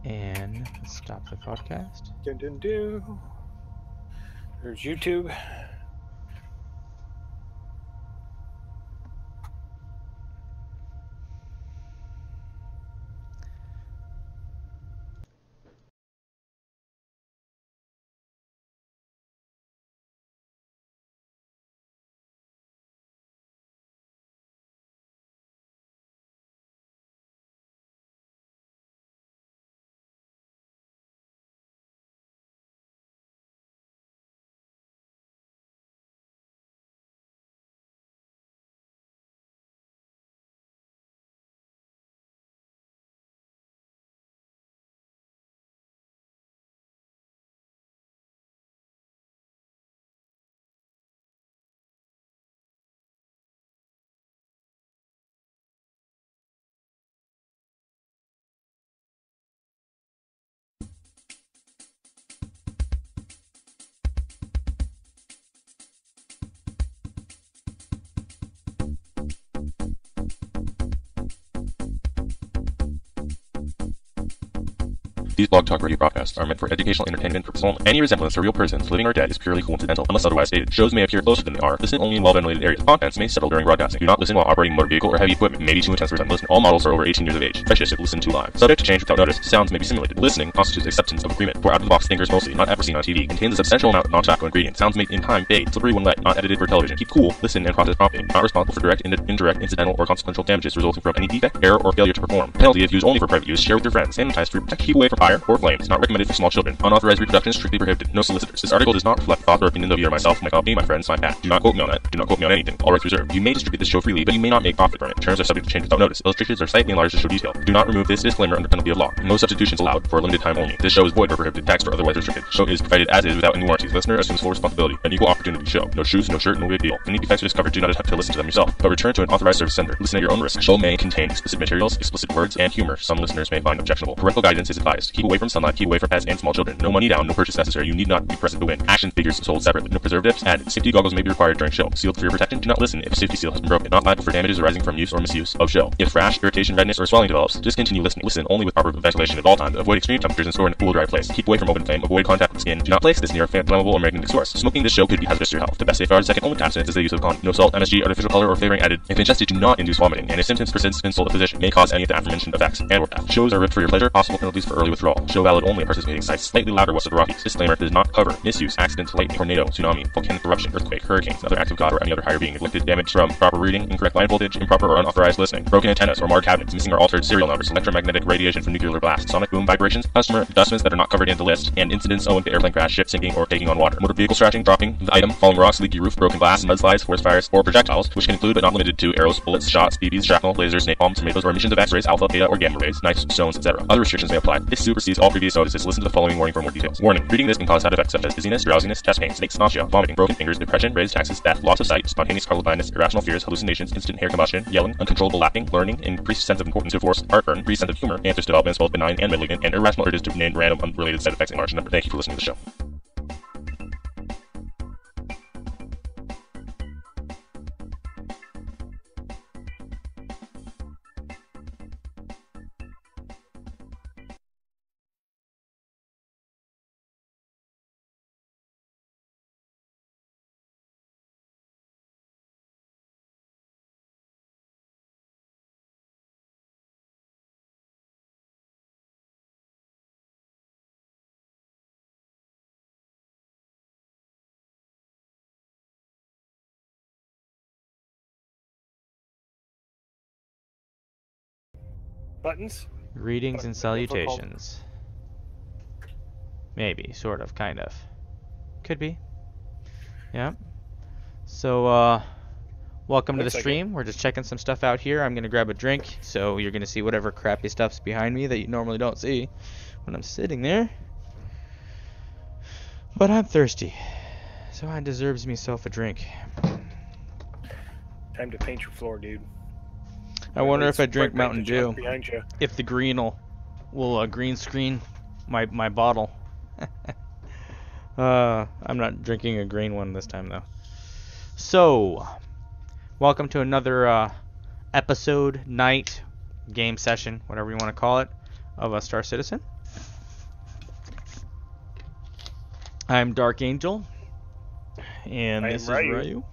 And stop the podcast. Dun, dun, dun. There's YouTube. These Blog Talk Radio broadcasts are meant for educational entertainment purposes only. Any resemblance to real persons, living or dead, is purely coincidental, unless otherwise stated. Shows may appear closer than they are. Listen only in well-ventilated areas. Contents may settle during broadcasting. Do not listen while operating a motor vehicle or heavy equipment. It may be too intense for some listener. All models are over 18 years of age. Precious if listened to live. Subject to change without notice. Sounds may be simulated. Listening constitutes acceptance of agreement. For out-of-the-box thinkers mostly, not ever seen on TV. Contains a substantial amount of non-tobacco ingredients. Sounds made in time, fade, slippery when wet, not edited for television. Keep cool, listen, and process promptly. Not responsible for direct, indirect, incidental, or consequential damages resulting from any defect, error, or failure to perform. Penalty if used only for private use. Share with your friends. Sanitize for protect. Keep away from fire or flames. Not recommended for small children. Unauthorized reproduction is strictly prohibited. No solicitors. This article does not reflect the thought or opinion of either myself, my company, my friends, my past. Do not quote me on that. Do not quote me on anything. All rights reserved. You may distribute this show freely, but you may not make profit from it. Terms are subject to change without notice. Illustrations are slightly enlarged to show detail. Do not remove this disclaimer under penalty of law. No substitutions allowed for a limited time only. This show is void or prohibited, taxed or otherwise restricted. Show is provided as is without any warranties. Listener assumes full responsibility. An equal opportunity show. No shoes, no shirt, no big deal. Any defects are discovered, do not attempt to listen to them yourself, but return to an authorized service center. Listen at your own risk. Show may contain explicit materials, explicit words, and humor some listeners may find objectionable. Parental guidance is advised. Keep away from sunlight, keep away from pets and small children. No money down, no purchase necessary. You need not be present to win. Action figures sold separately. No preservatives added. Safety goggles may be required during show. Sealed for your protection. Do not listen if safety seal has been broken. Not liable for damages arising from use or misuse of show. If rash, irritation, redness, or swelling develops, discontinue listening. Listen only with proper ventilation at all times. Avoid extreme temperatures and store in a cool, dry place. Keep away from open flame. Avoid contact with skin. Do not place this near a flammable or magnetic source. Smoking this show could be hazardous to your health. The best safeguard second only to abstinence is the use of condom. No salt, MSG, artificial color, or flavoring added. If ingested, do not induce vomiting. And if symptoms persist, consult a physician. May cause any of the aforementioned effects and/or death. Shows are ripped for your pleasure. Possible penalties for early withdrawal. Show valid only at participating sites. Slightly louder west of the Rockies. Disclaimer does not cover misuse, accident, lightning, tornado, tsunami, volcanic eruption, earthquake, hurricanes, other acts of God, or any other higher being inflicted damage from proper reading, incorrect line voltage, improper or unauthorized listening, broken antennas or marred cabinets, missing or altered serial numbers, electromagnetic radiation from nuclear blasts, sonic boom vibrations, customer adjustments that are not covered in the list, and incidents owing to airplane crash, ship sinking, or taking on water. Motor vehicle scratching, dropping the item, falling rocks, leaky roof, broken glass, mudslides, forest fires, or projectiles, which can include but not limited to arrows, bullets, shots, BBs, shrapnel, lasers, napalm, tomatoes, or emissions of X-rays, alpha, beta, or gamma rays, knives, stones, etc. Other restrictions may apply. This supersedes all previous notices. Listen to the following warning for more details. Warning: reading this can cause side effects such as dizziness, drowsiness, chest pain, snakes, nausea, vomiting, broken fingers, depression, raised taxes, death, loss of sight, spontaneous carnal blindness, irrational fears, hallucinations, instant hair combustion, yelling, uncontrollable laughing, learning, increased sense of importance to force, heartburn, increased sense of humor, anxious development as both benign and malignant, and irrational urges to name random unrelated side effects in large number. Thank you for listening to the show. Buttons? Greetings and salutations. Maybe, sort of, kind of. Could be. Yeah. So, welcome to the stream. We're just checking some stuff out here. I'm going to grab a drink, so you're going to see whatever crappy stuff's behind me that you normally don't see when I'm sitting there. But I'm thirsty, so I deserves myself a drink. Time to paint your floor, dude. I wonder if I drink Spray paint Mountain the junk Dew, behind you. if the green will green screen my bottle. I'm not drinking a green one this time though. So, welcome to another episode, night, game session, whatever you want to call it, of Star Citizen. I'm Dark Angel, and I am this is Ryu. Ryu.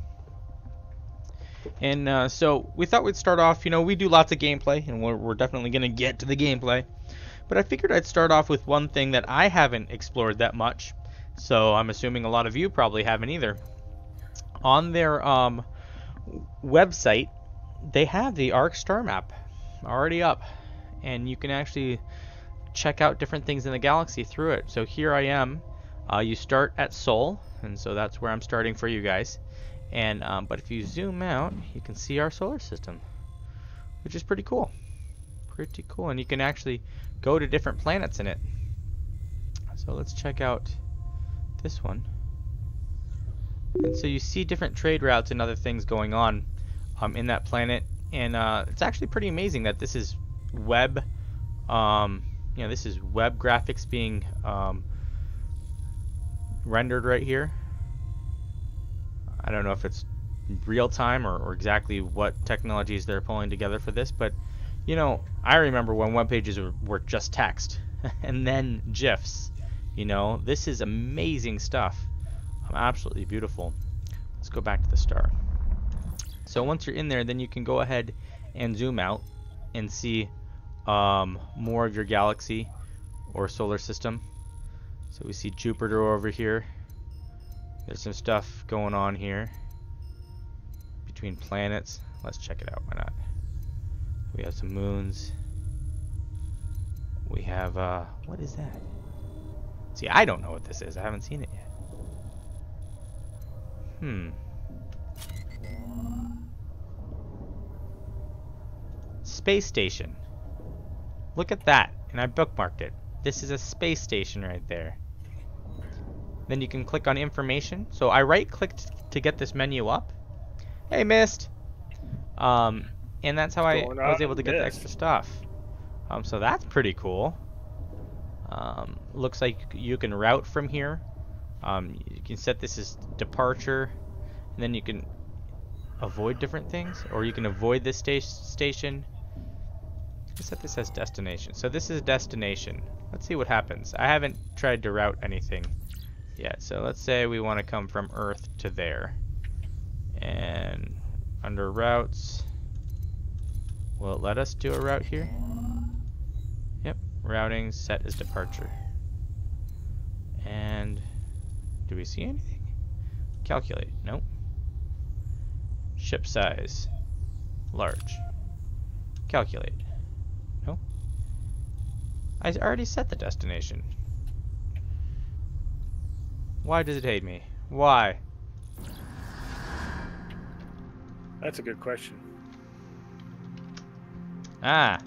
And so we thought we'd start off, we do lots of gameplay, and we're definitely going to get to the gameplay. But I figured I'd start off with one thing that I haven't explored that much, so I'm assuming a lot of you probably haven't either. On their website, they have the Ark star map already up, and you can actually check out different things in the galaxy through it. So here I am. You start at Sol, and so that's where I'm starting for you guys. And but if you zoom out, you can see our solar system, which is pretty cool. Pretty cool, and you can actually go to different planets in it. So let's check out this one. And so you see different trade routes and other things going on in that planet, and it's actually pretty amazing that this is web. This is web graphics being rendered right here. I don't know if it's real time or exactly what technologies they're pulling together for this, but I remember when web pages were just text and then GIFs. This is amazing stuff. Absolutely beautiful. Let's go back to the star. So once you're in there, then you can go ahead and zoom out and see more of your galaxy or solar system. So we see Jupiter over here. There's some stuff going on here between planets. Let's check it out. Why not? We have some moons. We have what is that? See, I don't know what this is. I haven't seen it yet. Space station. Look at that, and I bookmarked it. This is a space station right there. Then you can click on information. So I right-clicked to get this menu up. Hey, Mist. And that's how I was able to get the extra stuff. So that's pretty cool. Looks like you can route from here. You can set this as departure, and then you can avoid different things, or you can avoid this station. Let's set this as destination. So this is destination. Let's see what happens. I haven't tried to route anything yet. So let's say we want to come from Earth to there. And under routes, will it let us do a route here? Yep, routing set as departure. And do we see anything? Calculate. Nope. Ship size. Large. Calculate. No. I already set the destination. Why does it hate me? Why? That's a good question. Ah.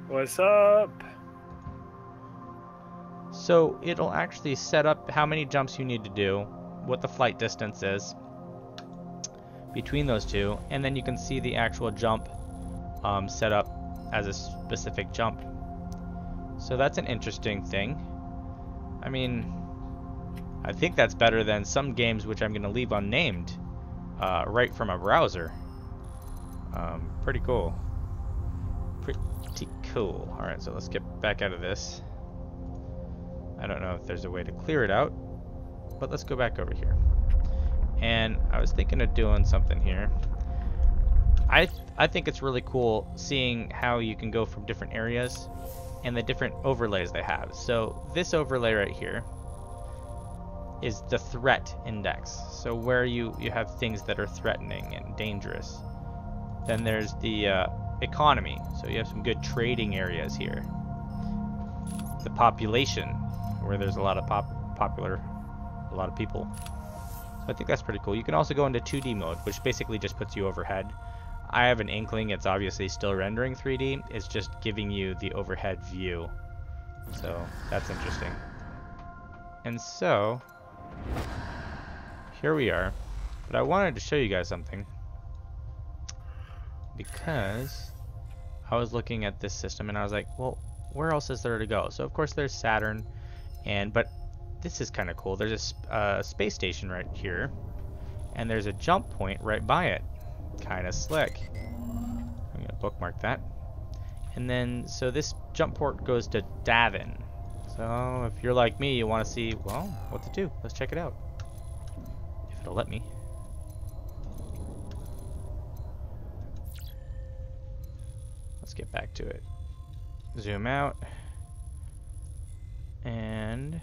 What's up? So it'll actually set up how many jumps you need to do, what the flight distance is between those two, and then you can see the actual jump set up as a specific jump. So that's an interesting thing. I mean, I think that's better than some games which I'm going to leave unnamed right from a browser. Pretty cool. Pretty cool. Alright, so let's get back out of this. I don't know if there's a way to clear it out, but let's go back over here. And I was thinking of doing something here. I think it's really cool seeing how you can go from different areas and the different overlays they have. So this overlay right here is the threat index. So where you have things that are threatening and dangerous. Then there's the economy. So you have some good trading areas here. The population, where there's a lot of a lot of people. So I think that's pretty cool. You can also go into 2D mode, which basically just puts you overhead. I have an inkling it's obviously still rendering 3D. It's just giving you the overhead view. So that's interesting. And so here we are. But I wanted to show you guys something, because I was looking at this system and I was like, well, where else is there to go? So of course there's Saturn, but this is kind of cool. There's a space station right here, and there's a jump point right by it. Kind of slick. I'm gonna bookmark that. And then, so this jump port goes to Davin. So if you're like me, you want to see, well, what to do. Let's check it out. If it'll let me. Let's get back to it. Zoom out. And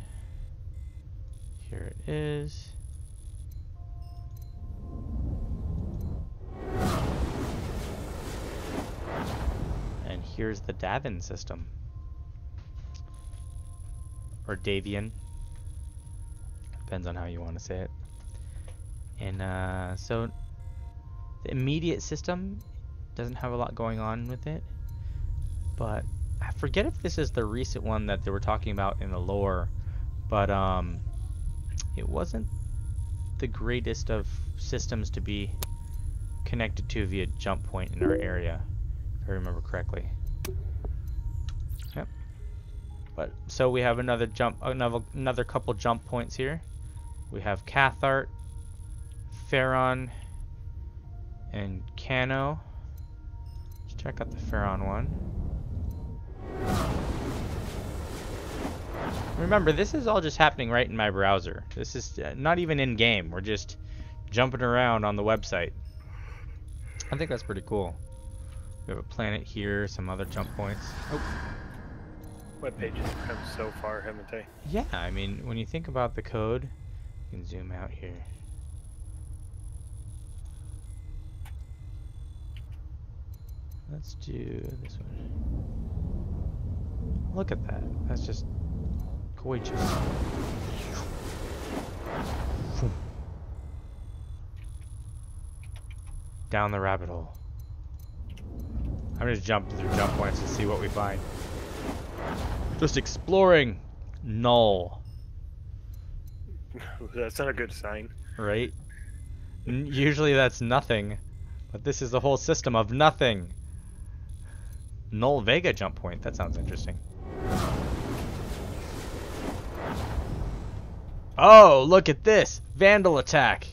here it is. And here's the Davin system. Or Davian. Depends on how you want to say it. And so the immediate system doesn't have a lot going on with it. But I forget if this is the recent one that they were talking about in the lore. But it wasn't the greatest of systems to be connected to via jump point in our area, if I remember correctly. Yep. But so we have another couple jump points here. We have Cathart, Pharaon, and Cano. Let's check out the Pharaon one. Remember, this is all just happening right in my browser. This is not even in game. We're just jumping around on the website. I think that's pretty cool. We have a planet here, some other jump points. Oh. Web pages have come so far, haven't they? Yeah, I mean, when you think about the code, you can zoom out here. Let's do this one. Look at that. That's just gorgeous. Down the rabbit hole. I'm just jumping through jump points to see what we find. Just exploring. Null. That's not a good sign. Right? Usually that's nothing. But this is the whole system of nothing. Null Vega jump point. That sounds interesting. Oh, look at this. Vandal attack.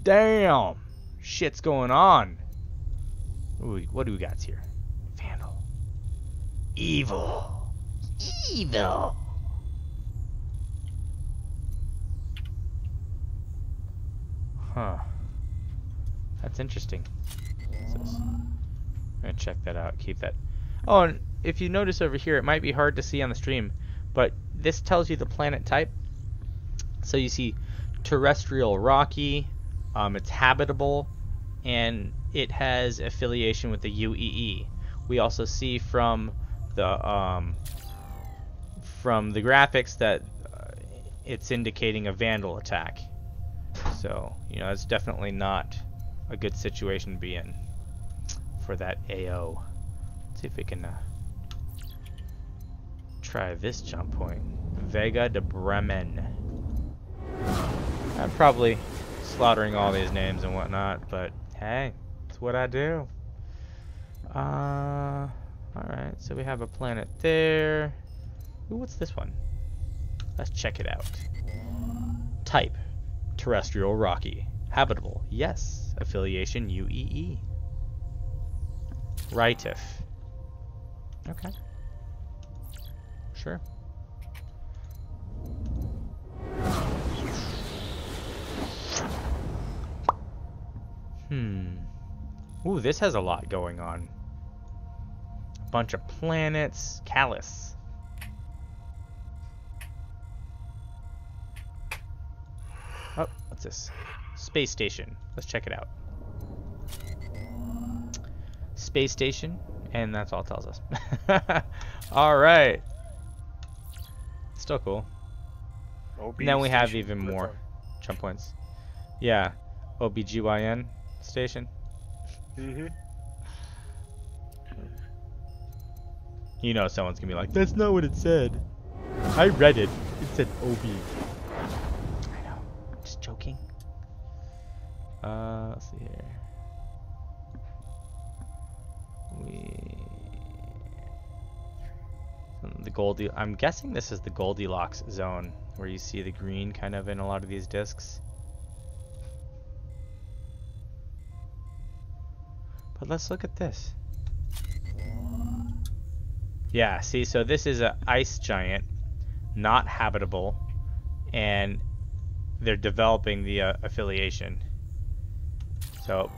Damn. Shit's going on. Ooh, what do we got here? Vandal. Evil. Evil. Huh. That's interesting. What's this? I'm gonna check that out. Keep that. Oh, and if you notice over here, it might be hard to see on the stream, but this tells you the planet type. So you see terrestrial rocky, it's habitable, and it has affiliation with the UEE. We also see from the graphics that it's indicating a Vandal attack. So, you know, it's definitely not a good situation to be in for that AO. Let's see if we can try this jump point. Vega de Bremen. I'm probably slaughtering all these names and whatnot, but hey, it's what I do. Alright, so we have a planet there. Ooh, what's this one? Let's check it out. Type. Terrestrial rocky. Habitable. Yes. Affiliation UEE. Ritif. Okay. Sure. Ooh, this has a lot going on. A bunch of planets. Callus. Oh, what's this? Space station. Let's check it out. Space station, and that's all it tells us. Alright. Still cool. OB And then we have station. even What's more on? jump points. Yeah. OBGYN station. Mm-hmm. You know someone's gonna be like, that's not what it said. I read it. It said OB. I know. I'm just joking. Let's see here. I'm guessing this is the Goldilocks zone where you see the green kind of in a lot of these discs. But let's look at this. Yeah, see, so this is a ice giant, not habitable, and they're developing the affiliation. So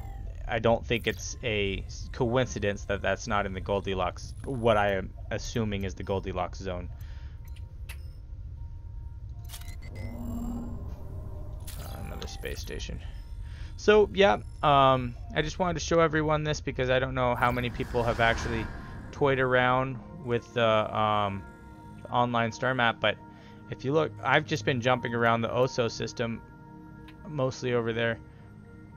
I don't think it's a coincidence that that's not in the Goldilocks, what I am assuming is the Goldilocks zone. Another space station. So yeah, I just wanted to show everyone this because I don't know how many people have actually toyed around with the online star map, but if you look, I've just been jumping around the Oso system mostly over there.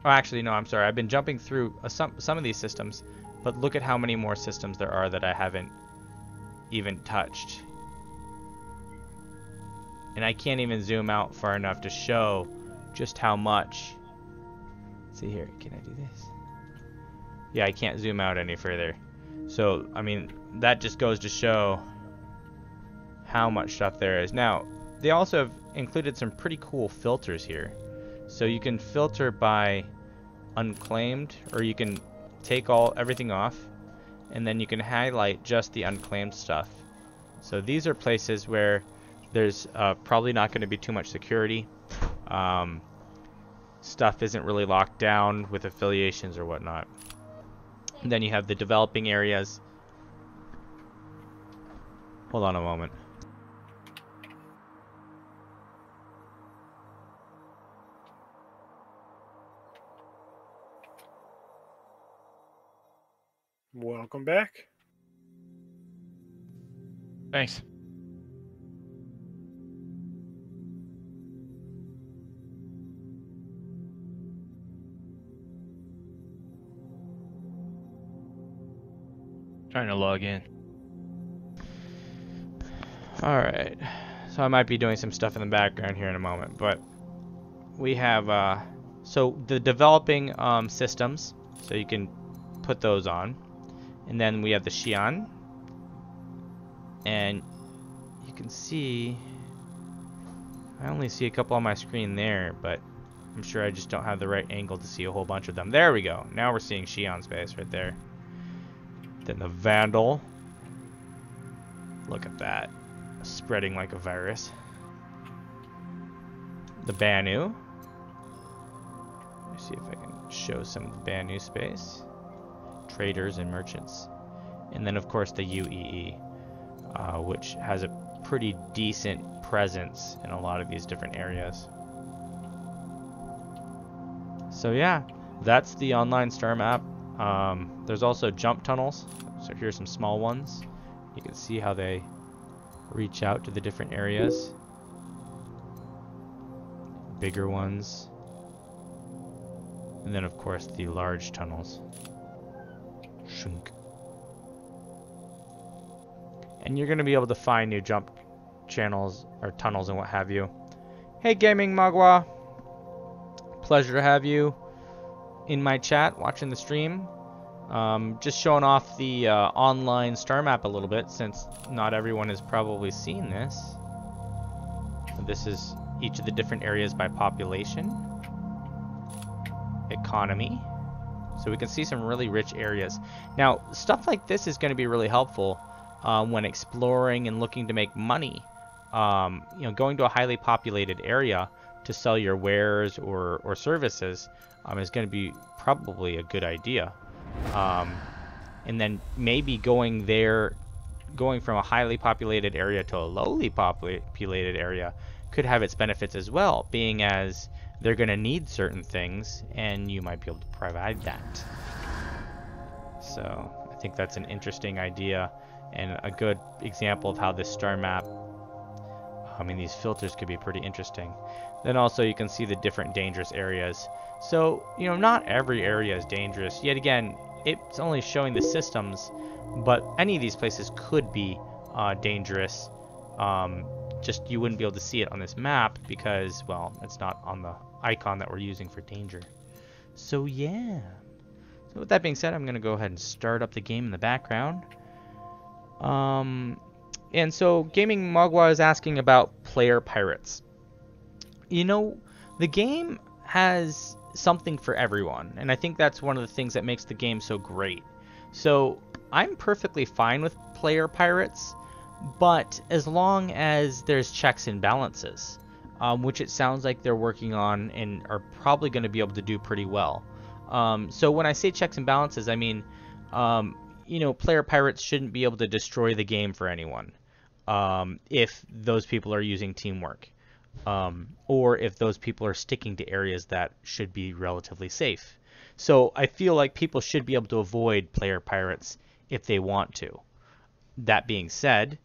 Oh, actually, no, I'm sorry. I've been jumping through some of these systems, but look at how many more systems there are that I haven't even touched. And I can't even zoom out far enough to show just how much. Let's see here, can I do this? Yeah, I can't zoom out any further. So, I mean, that just goes to show how much stuff there is. Now, they also have included some pretty cool filters here. So you can filter by unclaimed, or you can take everything off, and then you can highlight just the unclaimed stuff. So these are places where there's probably not going to be too much security. Stuff isn't really locked down with affiliations or whatnot. And then you have the developing areas. Hold on a moment. Welcome back. Thanks. Trying to log in. Alright, so I might be doing some stuff in the background here in a moment, but we have, so the developing systems, so you can put those on, and then we have the Xi'an, and you can see, I only see a couple on my screen there, but I'm sure I just don't have the right angle to see a whole bunch of them. There we go, now we're seeing Xi'an space right there. Then the Vandal, look at that, spreading like a virus. The Banu, let me see if I can show some of the Banu space. Traders and merchants. And then of course the UEE, which has a pretty decent presence in a lot of these different areas. So yeah, that's the online star map. There's also jump tunnels, so here's some small ones. You can see how they reach out to the different areas. Bigger ones. And then of course the large tunnels. Shunk. And you're going to be able to find new jump channels or tunnels and what have you. Hey Gaming Magua, pleasure to have you in my chat watching the stream. Just showing off the online star map a little bit, since not everyone has probably seen this. This is each of the different areas by population, economy, so we can see some really rich areas. Now stuff like this is going to be really helpful when exploring and looking to make money. You know, going to a highly populated area to sell your wares or services is going to be probably a good idea. And then maybe going from a highly populated area to a lowly populated area could have its benefits as well, being as they're going to need certain things and you might be able to provide that. So I think that's an interesting idea and a good example of how this star map, I mean, these filters could be pretty interesting. Then also you can see the different dangerous areas. So, you know, not every area is dangerous. Yet again, it's only showing the systems, but any of these places could be dangerous. Just you wouldn't be able to see it on this map because, well, it's not on the icon that we're using for danger. So yeah. So with that being said, I'm going to go ahead and start up the game in the background. And so Gaming Magua is asking about player pirates. You know, the game has something for everyone, and I think that's one of the things that makes the game so great. So I'm perfectly fine with player pirates, but as long as there's checks and balances, which it sounds like they're working on and are probably going to be able to do pretty well. So when I say checks and balances, I mean, player pirates shouldn't be able to destroy the game for anyone if those people are using teamwork, or if those people are sticking to areas that should be relatively safe. So I feel like people should be able to avoid player pirates if they want to. That being said,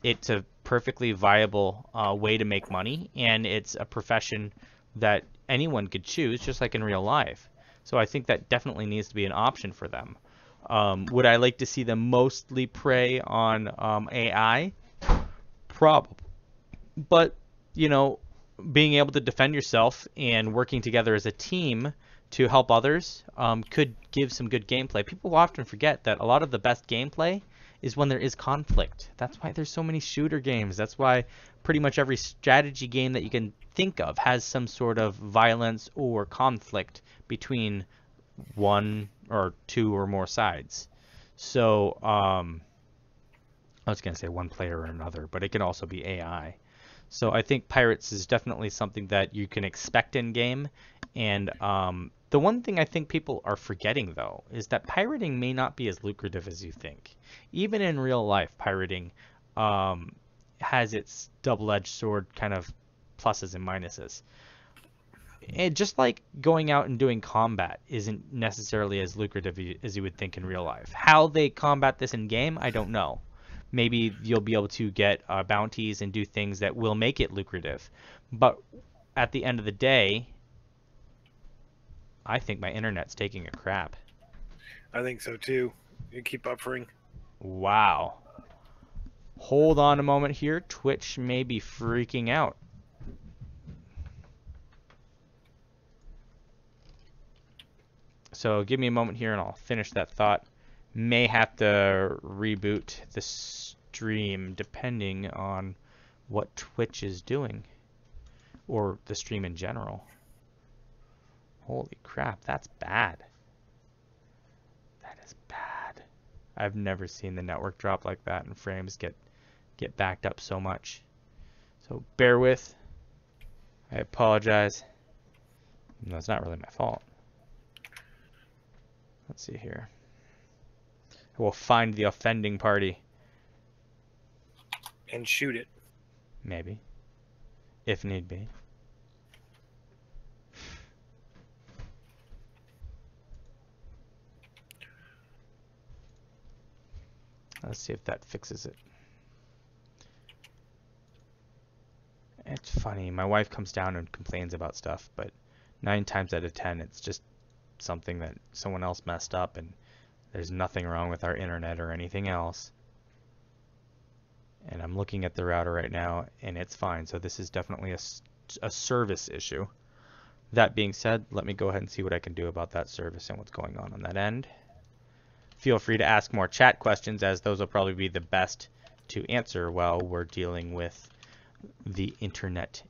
it's a perfectly viable way to make money, and it's a profession that anyone could choose, just like in real life. So I think that definitely needs to be an option for them. Would I like to see them mostly prey on AI? Probably. But, being able to defend yourself and working together as a team to help others could give some good gameplay. People often forget that a lot of the best gameplay is when there is conflict. That's why there's so many shooter games. That's why pretty much every strategy game that you can think of has some sort of violence or conflict between one or two or more sides. So I was going to say one player or another, but it can also be AI. So I think pirates is definitely something that you can expect in game. And the one thing I think people are forgetting, though, is that pirating may not be as lucrative as you think. Even in real life, pirating has its double-edged sword kind of pluses and minuses. And just like going out and doing combat isn't necessarily as lucrative as you would think in real life. How they combat this in game, I don't know. Maybe you'll be able to get bounties and do things that will make it lucrative. But at the end of the day, I think my internet's taking a crap. I think so too. You keep buffering. Wow. Hold on a moment here. Twitch may be freaking out. So give me a moment here and I'll finish that thought. May have to reboot the stream depending on what Twitch is doing, or the stream in general. Holy crap, that's bad. That is bad. I've never seen the network drop like that and frames get backed up so much. So bear with. I apologize. No, it's not really my fault. Let's see here. I will find the offending party. And shoot it. Maybe. If need be. Let's see if that fixes it. It's funny. My wife comes down and complains about stuff, but 9 times out of 10, it's just something that someone else messed up, and there's nothing wrong with our internet or anything else. And I'm looking at the router right now, and it's fine. So this is definitely a service issue. That being said, let me go ahead and see what I can do about that service and what's going on that end. Feel free to ask more chat questions, as those will probably be the best to answer while we're dealing with the internet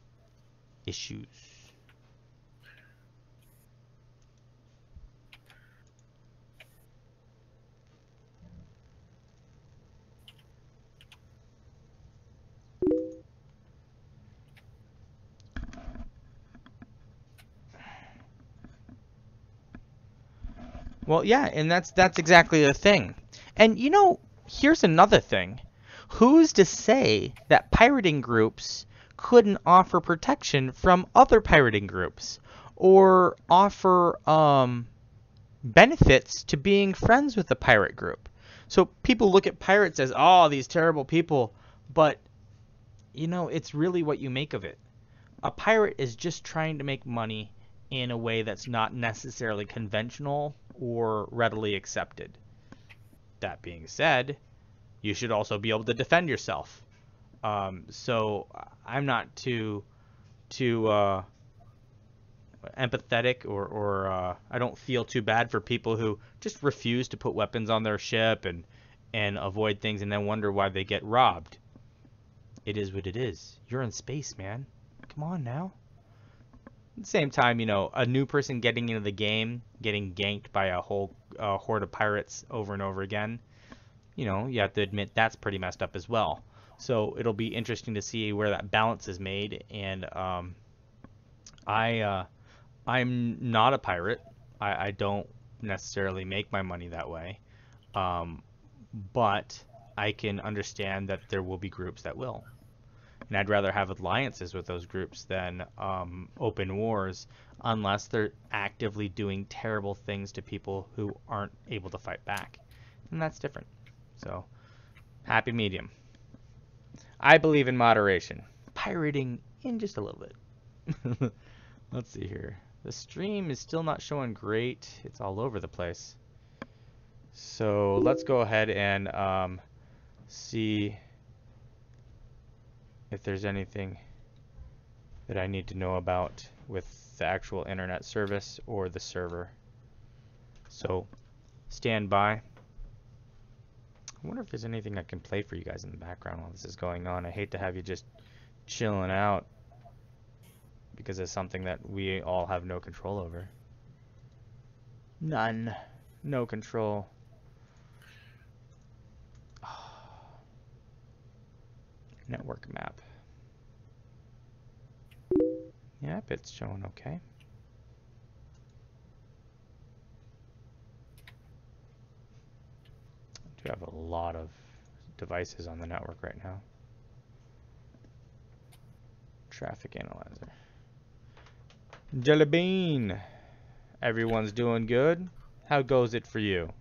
issues. Well, yeah, and that's exactly the thing. And here's another thing. Who's to say that pirating groups couldn't offer protection from other pirating groups, or offer benefits to being friends with a pirate group? So people look at pirates as, oh, these terrible people, but it's really what you make of it. A pirate is just trying to make money in a way that's not necessarily conventional or readily accepted. That being said, you should also be able to defend yourself. So I'm not too empathetic, or I don't feel too bad for people who just refuse to put weapons on their ship and avoid things and then wonder why they get robbed. It is what it is. You're in space, man. Come on now. At the same time, a new person getting into the game, getting ganked by a whole a horde of pirates over and over again, you know, you have to admit that's pretty messed up as well. So it'll be interesting to see where that balance is made. And I'm not a pirate. I don't necessarily make my money that way, but I can understand that there will be groups that will. And I'd rather have alliances with those groups than open wars, unless they're actively doing terrible things to people who aren't able to fight back. And that's different. So, happy medium. I believe in moderation. Pirating in just a little bit. Let's see here. The stream is still not showing great. It's all over the place. So, let's go ahead and see if there's anything that I need to know about with the actual internet service or the server. So stand by. I wonder if there's anything I can play for you guys in the background while this is going on. I hate to have you just chilling out because it's something that we all have no control over. None. No control. Network map. Yep, it's showing okay. I do have a lot of devices on the network right now. Traffic analyzer. Jelly bean. Everyone's doing good. How goes it for you?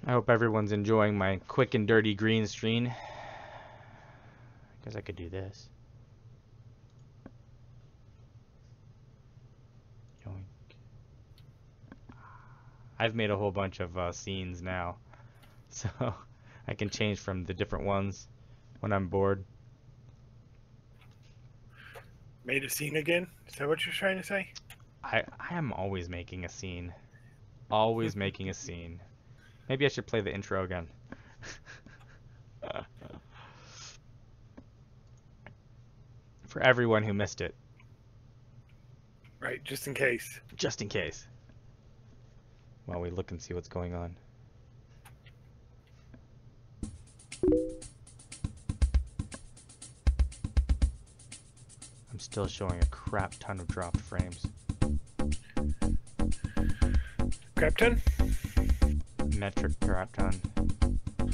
I hope everyone's enjoying my quick and dirty green screen. Guess I could do this. Yoink. I've made a whole bunch of scenes now, so I can change from the different ones when I'm bored. Made a scene again? Is that what you're trying to say? I am always making a scene. Always making a scene. Maybe I should play the intro again. For everyone who missed it. Right, just in case. Just in case. While we look and see what's going on. I'm still showing a crap ton of dropped frames. Crap ton? Metric crap ton.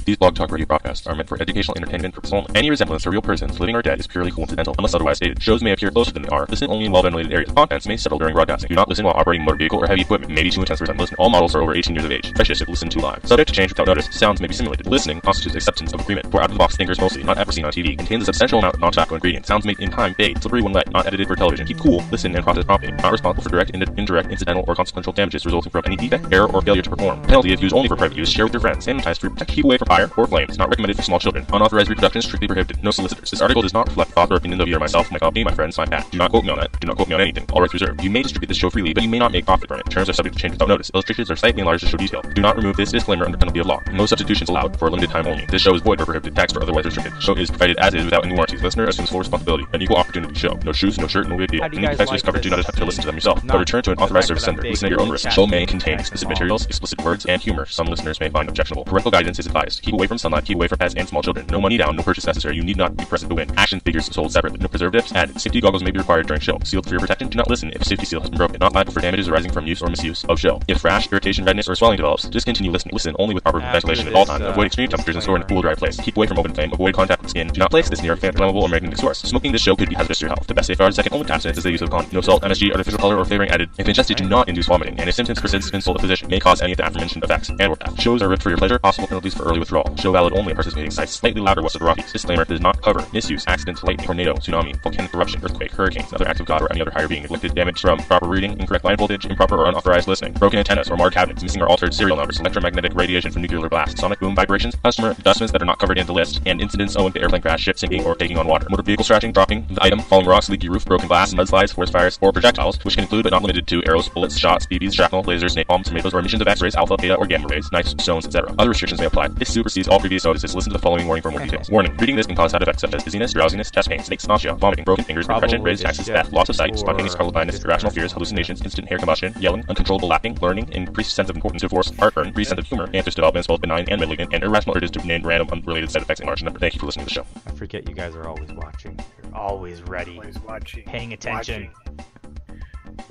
These Blog Talk Radio broadcasts are meant for educational entertainment purposes only. Any resemblance to real persons, living or dead, is purely coincidental, unless otherwise stated. Shows may appear closer than they are. Listen only in well-ventilated areas. Contents may settle during broadcasting. Do not listen while operating a motor vehicle or heavy equipment. May be too intense for some. Listen. All models are over 18 years of age. Infectious if listened to live. Subject to change without notice. Sounds may be simulated. Listening constitutes acceptance of agreement. For out-of-the-box thinkers mostly, not ever seen on TV. Contains a substantial amount of non-tobacco ingredients. Sounds made in time, fade, slippery when wet, not edited for television. Keep cool, listen, and process promptly. Not responsible for direct, indirect, incidental, or consequential damages resulting from any defect, error, or failure to perform. Penalty if used only for private use. Share with your friends. Sanitize for protect. Keep away from fire or flames. Not recommended for small children. Unauthorized reproduction is strictly prohibited. No solicitors. This article does not reflect thoughts or opinions of you or myself, my company, my friends, my pat. Do not quote me on that. Do not quote me on anything. All rights reserved. You may distribute this show freely, but you may not make profit from it. Terms are subject to change without notice. Illustrations are slightly enlarged to show detail. Do not remove this disclaimer under penalty of law. No substitutions allowed for a limited time only. This show is void or prohibited, taxed or otherwise restricted. Show is provided as is without any warranties. Listener assumes full responsibility. An equal opportunity show. No shoes, no shirt, no big deal. Any defenses covered do not have to listen to them yourself, but return to an authorized service center. Listen at your own risk. Show may contain explicit materials, explicit words, and humor. Some listeners may find objectionable. Parental guidance is advised. Keep away from sunlight, keep away from pets and small children. No money down, no purchase necessary. You need not be present to win. Action figures sold separately. No preservatives added. Safety goggles may be required during show. Sealed for your protection. Do not listen if safety seal has been broken. Not liable for damages arising from use or misuse of show. If rash, irritation, redness, or swelling develops, discontinue listening. Listen only with proper ventilation at all times. Avoid extreme temperatures and store in a cool, dry place. Keep away from open flame. Avoid contact with skin. Do not place this near a flammable or magnetic source. Smoking this show could be hazardous to your health. The best safeguard, second only to abstinence, is the use of condom. No salt, MSG, artificial color, or flavoring added. If ingested, do not induce vomiting. And if symptoms persist, consult a physician. May cause any of the aforementioned effects and/or death. Shows are ripped for your pleasure. Possible penalties for early withdrawal. for all. Show valid only at participating sites slightly louder west of the Rockies. Disclaimer does not cover misuse, accidents, lightning, tornado, tsunami, volcanic eruption, earthquake, hurricanes, other acts of God, or any other higher being, neglected, damage from improper reading, incorrect line voltage, improper or unauthorized listening, broken antennas or marred cabinets, missing or altered serial numbers, electromagnetic radiation from nuclear blast, sonic boom vibrations, customer adjustments that are not covered in the list, and incidents owing to airplane crash, ship sinking, or taking on water. Motor vehicle scratching, dropping the item, falling rocks, leaky roof, broken glass, mudslides, forest fires, or projectiles, which can include but not limited to arrows, bullets, shots, BBs, shrapnel, lasers, napalm, tomatoes, or emissions of X-rays, alpha, beta, or gamma rays, knives, stones, etc. Other restrictions may apply. This supersedes all previous notices. Listen to the following warning for more details. Warning: reading this can cause side effects such as dizziness, drowsiness, chest pain, snakes, nausea, vomiting, broken fingers, depression, raised taxes, death, loss of sight, spontaneous carnal blindness, irrational fears, hallucinations, instant hair combustion, yelling, uncontrollable laughing, learning, increased sense of importance to force, heartburn, increased sense of humor, anxious developments, both benign and malignant, and irrational urges to name random unrelated side effects in large number. Thank you for listening to the show. I forget you guys are always watching. You're always ready. Always watching. Paying attention.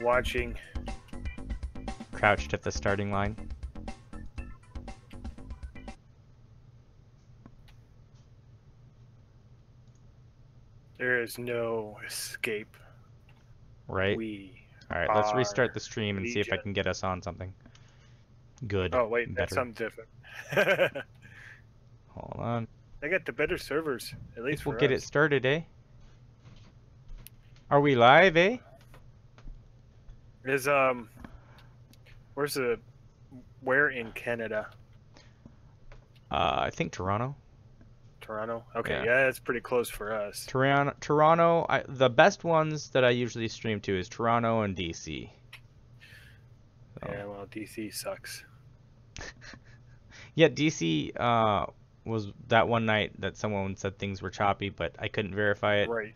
Watching. Crouched at the starting line. There is no escape. Right? Alright, let's restart the stream and see if I Legion. can get us on something. Good. Oh wait, that's better. something different. Hold on. They got the better servers, at least We'll for get us. it started, eh? Are we live, eh? Is where in Canada? I think Toronto. Toronto. Okay, Yeah. yeah, that's pretty close for us. Toronto. The best ones that I usually stream to is Toronto and DC. So. Yeah, well, DC sucks. Yeah, DC was that one night that someone said things were choppy, but I couldn't verify it. Right.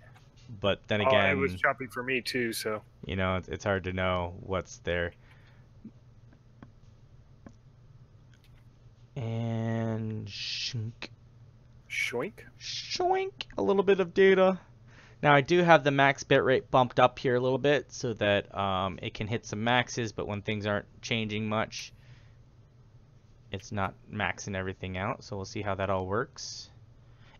But then Oh, again, it was choppy for me too. So. you know, it's hard to know what's there. And shink. Shoink. Shoink, a little bit of data. Now I do have the max bitrate bumped up here a little bit so that it can hit some maxes, but when things aren't changing much, it's not maxing everything out. So we'll see how that all works.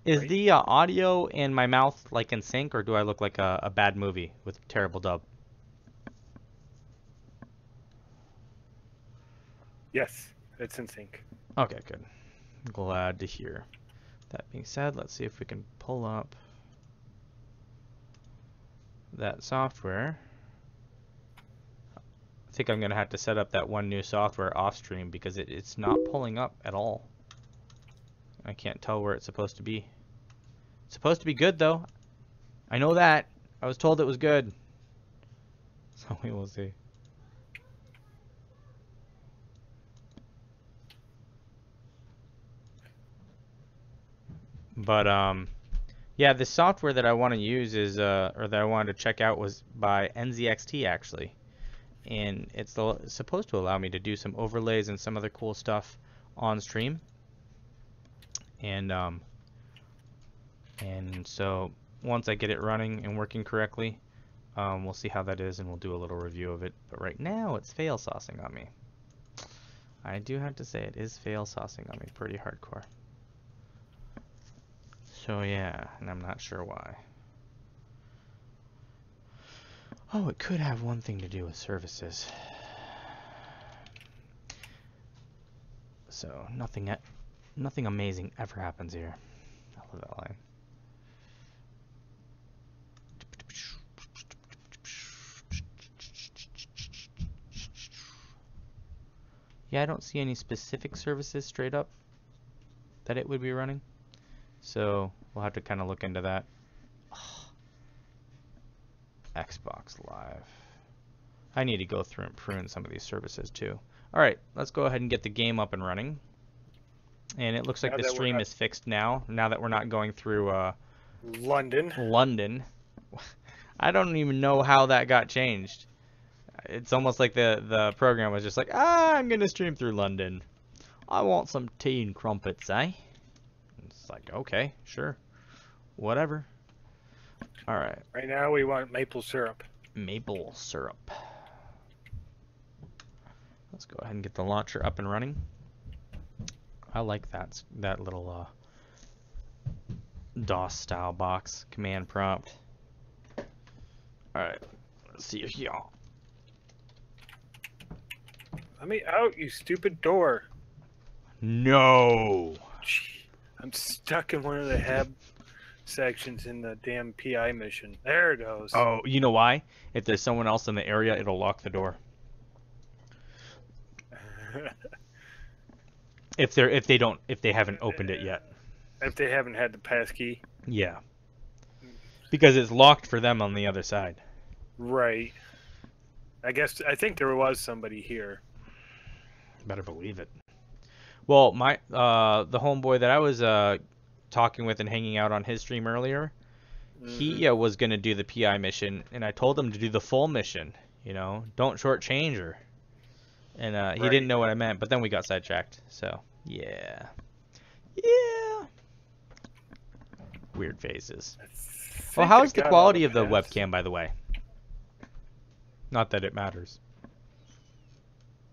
Is Right. the audio in my mouth like in sync, or do I look like a bad movie with terrible dub? Yes, it's in sync. Okay, good. Glad to hear. That being said, let's see if we can pull up that software. I think I'm going to have to set up that one new software off stream because it's not pulling up at all. I can't tell where it's supposed to be. It's supposed to be good though. I know that. I was told it was good. So we will see. But yeah, the software that I want to use is or that I wanted to check out was by NZXT actually, and it's supposed to allow me to do some overlays and some other cool stuff on stream. And so once I get it running and working correctly, we'll see how that is and we'll do a little review of it. But right now it's fail saucing on me. I do have to say it is fail saucing on me pretty hardcore. So yeah, and I'm not sure why. Oh, it could have one thing to do with services. So nothing amazing ever happens here. I love that line. Yeah, I don't see any specific services straight up that it would be running. So we'll have to kind of look into that. Oh, Xbox Live. I need to go through and prune some of these services too. Alright, let's go ahead and get the game up and running. And it looks like Now the that we're stream not- is fixed now that we're not going through London. London. I don't even know how that got changed. It's almost like the program was just like, I'm going to stream through London. I want some tea and crumpets, eh? It's like, okay, sure. Whatever. Alright. Right now we want maple syrup. Maple syrup. Let's go ahead and get the launcher up and running. I like that little DOS style box command prompt. Alright, let's see if y'all. Let me out, you stupid door. No! Gee, I'm stuck in one of the hab sections in the damn PI mission. There it goes. Oh, you know why? If there's someone else in the area, it'll lock the door. If they haven't opened it yet. If they haven't had the pass key. Yeah. Because it's locked for them on the other side. Right. I think there was somebody here. Better believe it. Well, my the homeboy that I was talking with and hanging out on his stream earlier, he was gonna do the PI mission, and I told him to do the full mission. You know, don't shortchange her. And he didn't know what I meant, but then we got sidetracked. So yeah. Weird phases. Well, how's the quality of the webcam, by the way? Not that it matters.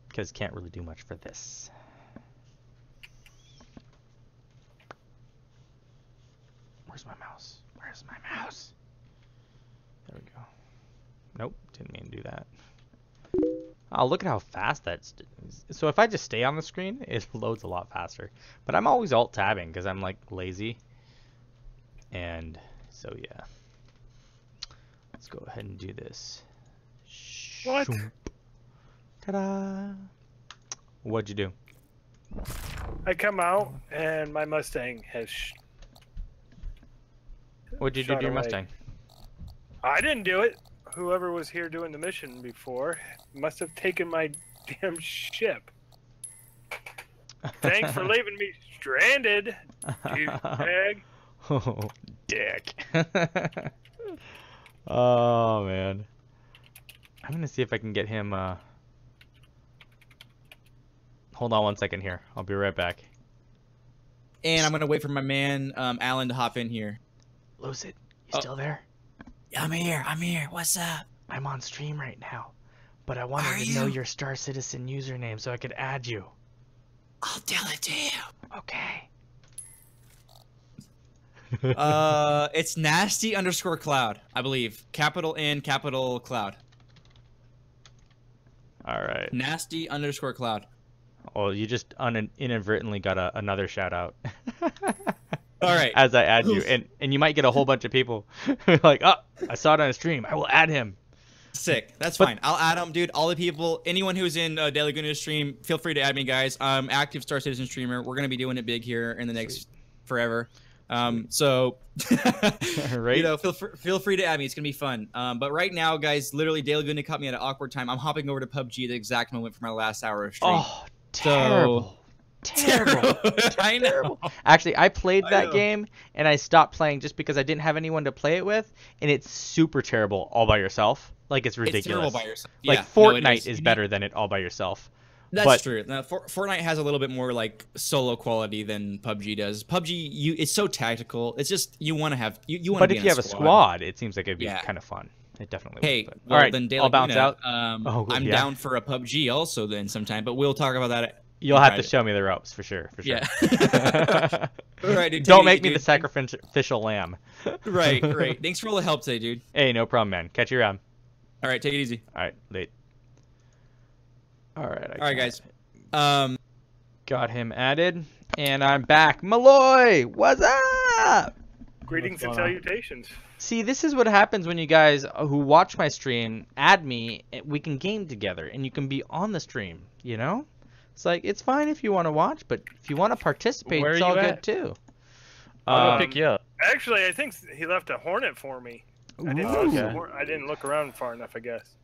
Because can't really do much for this. Where's my mouse? Where's my mouse? There we go. Nope, didn't mean to do that. Oh, look at how fast that's... So if I just stay on the screen, it loads a lot faster. But I'm always alt-tabbing because I'm, like, lazy. And so, yeah. Let's go ahead and do this. What? Ta-da! What'd you do? I come out, and my Mustang has... What'd you do to your Mustang? I didn't do it. Whoever was here doing the mission before must have taken my damn ship. Thanks for leaving me stranded, douchebag. Oh, dick. Oh, man. I'm going to see if I can get him... Hold on one second here. I'll be right back. And I'm going to wait for my man, Alan, to hop in here. Lucid, you still there? Yeah, I'm here. What's up? I'm on stream right now, but I wanted to know your Star Citizen username so I could add you. I'll tell it to you. Okay. It's nasty_cloud, I believe. Capital N, capital Cloud. All right. Nasty_cloud. Oh, you just inadvertently got another shout out. All right. As I add you, and you might get a whole bunch of people like, oh, I saw it on a stream. I will add him. Sick. That's fine. I'll add him, dude. All the people, anyone who's in Daily Goonies stream, feel free to add me, guys. I'm active Star Citizen streamer. We're gonna be doing it big here in the next forever. So, right? You know, feel free to add me. It's gonna be fun. But right now, guys, literally, Daily Goonies caught me at an awkward time. I'm hopping over to PUBG at the exact moment for my last hour of stream. Oh, terrible. Terrible. I know. Actually, I played that game and I stopped playing just because I didn't have anyone to play it with, and it's super terrible all by yourself. Like, it's ridiculous. It's terrible by yourself. Like, Yeah, Fortnite is better than it all by yourself. That's true. Now, Fortnite has a little bit more like solo quality than PUBG does. PUBG, it's so tactical. It's just you want to have you want. But if you have a squad, it seems like it'd be kind of fun. It definitely. Hey, would, well, all right, then I'll bounce out. I'm down for a PUBG also then sometime, but we'll talk about that. You'll have to show me the ropes for sure. Yeah. All right, dude. Don't make me the sacrificial lamb. Right. Thanks for all the help today, dude. Hey, no problem, man. Catch you around. All right, take it easy. All right, late. All right. All right, guys. Got him added, and I'm back. Malloy, what's up? Greetings and salutations. See, this is what happens when you guys who watch my stream add me. We can game together, and you can be on the stream. You know, it's like it's fine if you want to watch, but if you want to participate, it's all good too. I'll pick you up. Actually, I think he left a Hornet for me. I didn't look around far enough, I guess.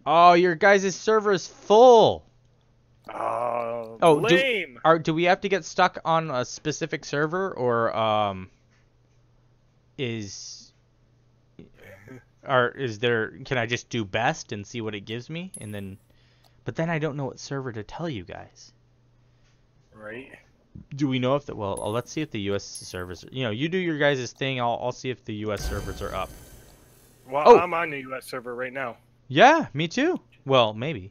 Oh, your guys' server is full. Oh, lame. Do we have to get stuck on a specific server, or is there? Can I just do best and see what it gives me, and then? But then I don't know what server to tell you guys. Right. Do we know if well, let's see if the U.S. servers. You do your guys' thing. I'll see if the U.S. servers are up. Well, I'm on the U.S. server right now. Yeah, me too. Well, maybe.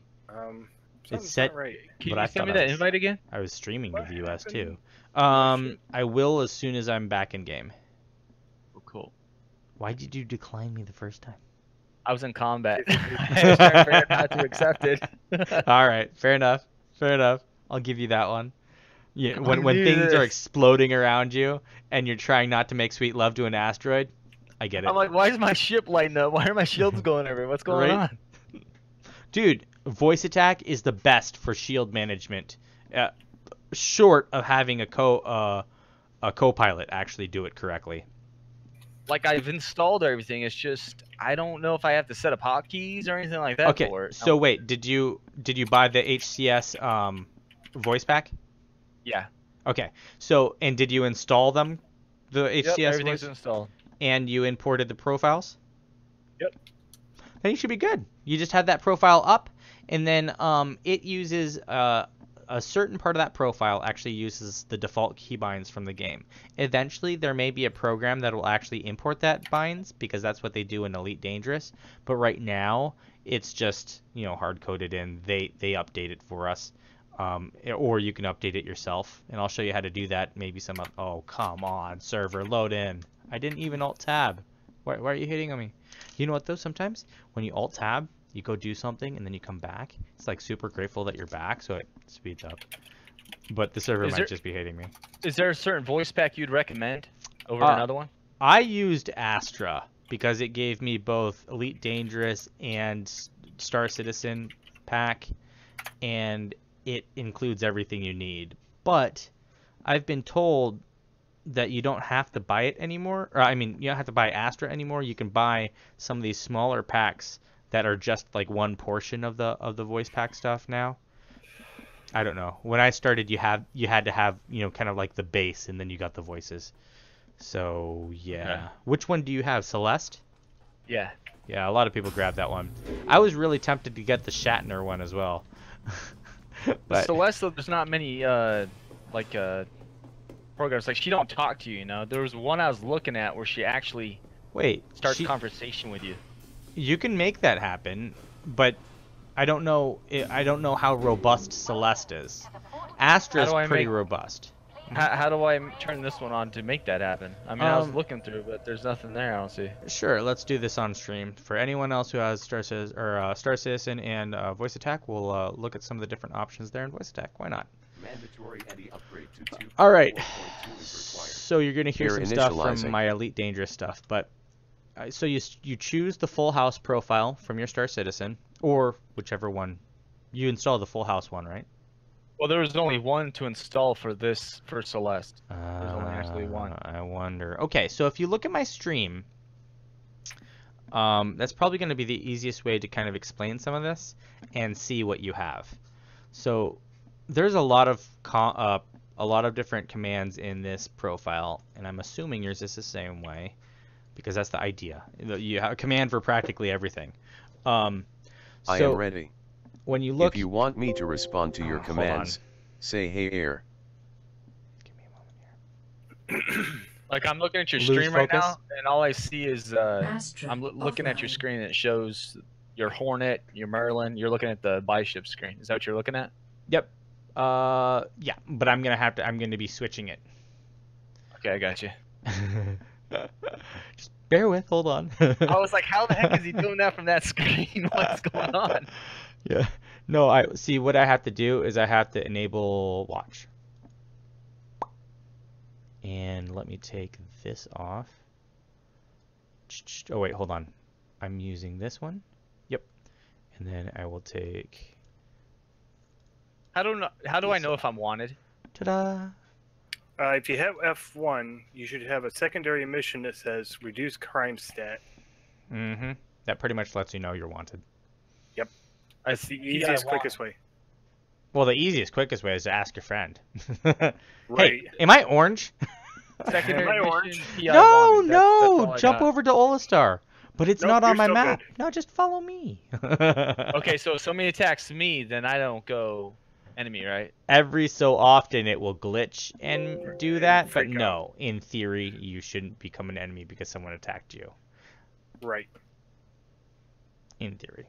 It's set right. Can you send me that invite again? I was streaming to the U.S. too. I will as soon as I'm back in game. Oh, cool. Why did you decline me the first time? I was in combat. I was trying to figure out how to accept it. All right, fair enough. I'll give you that one. Yeah, when things are exploding around you and you're trying not to make sweet love to an asteroid, I get it. I'm like, why is my ship lighting up? Why are my shields going everywhere? What's going Right? on? Dude, voice attack is the best for shield management, short of having a co-pilot actually do it correctly. Like, I've installed everything. It's just I don't know if I have to set up hotkeys or anything like that Okay, for it. so wait, did you buy the HCS voice pack? Yeah. Okay, so and did you install them, the HCS Yep, everything's voice, installed. and you imported the profiles? Yep. Then you should be good. You just have that profile up, and then it uses a certain part of that profile actually uses the default keybinds from the game. Eventually, there may be a program that will actually import that binds because that's what they do in Elite Dangerous. But right now, it's just hard coded in. They update it for us, or you can update it yourself. And I'll show you how to do that. Maybe some. Oh come on, server load in. I didn't even alt tab. Why are you hitting on me? You know what though? Sometimes when you alt tab, you go do something and then you come back. It's like super grateful that you're back, so it speeds up. But the server might just be hating me. Is there a certain voice pack you'd recommend over another one? I used Astra because it gave me both Elite Dangerous and Star Citizen pack, and it includes everything you need. But I've been told that you don't have to buy it anymore. Or I mean, you don't have to buy Astra anymore. You can buy some of these smaller packs that are just like one portion of the voice pack stuff now. I don't know. When I started, you had to have kind of like the base, and then you got the voices. So yeah. Okay. Which one do you have? Celeste? Yeah. Yeah, a lot of people grabbed that one. I was really tempted to get the Shatner one as well. But Celeste, there's not many programs. Like, she don't talk to you. There was one I was looking at where she actually starts conversation with you. You can make that happen, but I don't know how robust Celeste is. Astra is pretty robust. How do I turn this one on to make that happen? I mean, I was looking through, but there's nothing there. I don't see. Sure, let's do this on stream. For anyone else who has Star Citizen and Voice Attack, we'll look at some of the different options there in Voice Attack. Why not? All right. So you're gonna hear some stuff from my Elite Dangerous stuff, but so you choose the Full House profile from your Star Citizen, or whichever one. You install the Full House one, right? Well, there was only one to install for Celeste. There's only actually one. I wonder. Okay, so if you look at my stream, that's probably going to be the easiest way to kind of explain some of this and see what you have. So there's a lot of different commands in this profile, and I'm assuming yours is the same way, because that's the idea. You have a command for practically everything. I am ready. When you look, if you want me to respond to your commands, say hey air. Give me a moment here. Like, I'm looking at your stream right now, and all I see is I'm looking at your screen, and it shows your Hornet, your Merlin. You're looking at the buy ship screen. Is that what you're looking at? Yep. Yeah, but I'm gonna be switching it. Okay, I got you. Just bear with. Hold on. I was like, how the heck is he doing that from that screen? What's going on? Yeah. No, I see. What I have to do is I have to enable watch. And let me take this off. Oh wait, hold on. I'm using this one. Yep. And then I will take. How do I know if I'm wanted? Ta-da! If you have F1, you should have a secondary mission that says reduce crime stat. Mm-hmm. That pretty much lets you know you're wanted. Yep. That's the easiest, quickest way. Well, the easiest, quickest way is to ask your friend. Right. Hey, am I orange? Secondary mission, no! Jump over to Olistar. But it's not on my map. Good. No, just follow me. Okay, so if somebody attacks me, then I don't go enemy, right? Every so often it will glitch and do that, but no, in theory, you shouldn't become an enemy because someone attacked you. Right. In theory.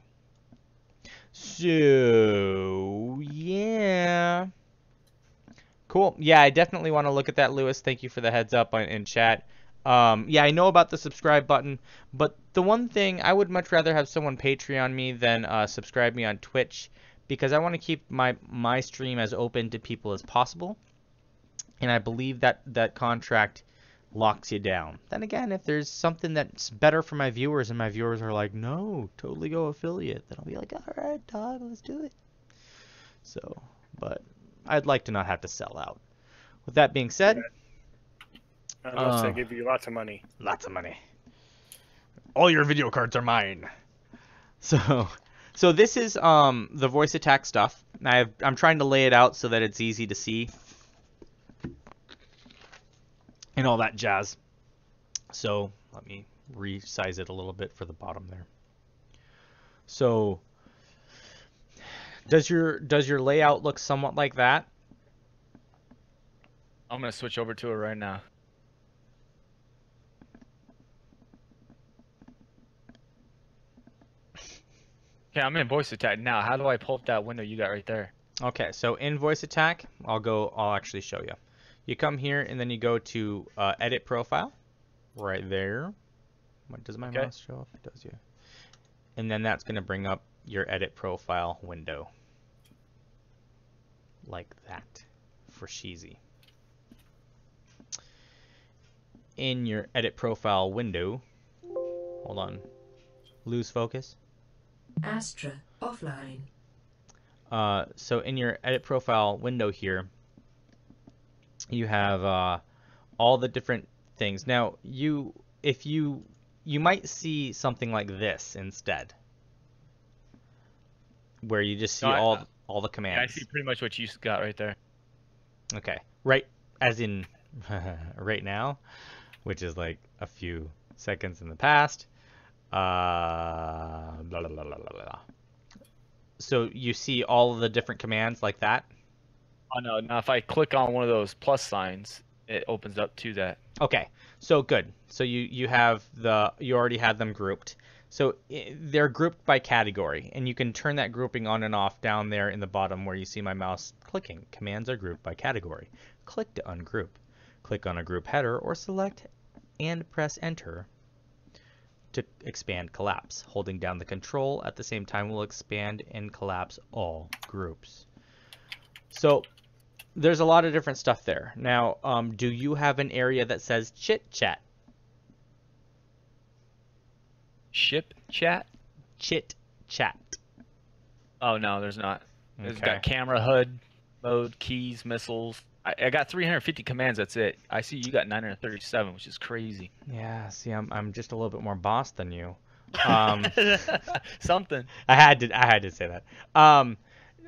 So, yeah. Cool. Yeah, I definitely want to look at that, Lewis. Thank you for the heads up in chat. Yeah, I know about the subscribe button, but the one thing, I would much rather have someone Patreon me than subscribe me on Twitch, because I want to keep my stream as open to people as possible. and I believe that that contract locks you down. Then again, if there's something that's better for my viewers and my viewers are like, no, totally go affiliate, then I'll be like, all right, dog, let's do it. So, but I'd like to not have to sell out. With that being said, unless they give you lots of money. Lots of money. All your video cards are mine. So this is the voice attack stuff. I'm trying to lay it out so that it's easy to see and all that jazz. So let me resize it a little bit for the bottom there. So does your layout look somewhat like that? I'm gonna switch over to it right now. Okay, I'm in voice attack now. How do I pull up that window you got right there? Okay, so in voice attack, I'll actually show you. You come here and then you go to edit profile right there. What does my mouse show up? It does, yeah. And then that's going to bring up your edit profile window like that for Sheezy. In your edit profile window, hold on, lose focus. Astra offline. So in your edit profile window here, you have all the different things. Now you might see something like this instead, where you just see all the commands. Yeah, I see pretty much what you got right there. Okay, right, as in right now, which is like a few seconds in the past. Blah, blah, blah, blah, blah, blah. So you see all of the different commands like that? Oh no, now if I click on one of those plus signs, it opens up to that. Okay, so good. So you already have them grouped. So they're grouped by category, and you can turn that grouping on and off down there in the bottom where you see my mouse clicking. Commands are grouped by category. Click to ungroup. Click on a group header or select and press enter to expand collapse. Holding down the control at the same time will expand and collapse all groups. So there's a lot of different stuff there. Now, do you have an area that says chit chat? Ship chat? Chit chat. Oh no, there's not. It's Okay. got camera, HUD, mode, keys, missiles. I got 350 commands. That's it. I see you got 937, which is crazy. Yeah, see, I'm just a little bit more boss than you. Something. I had to say that.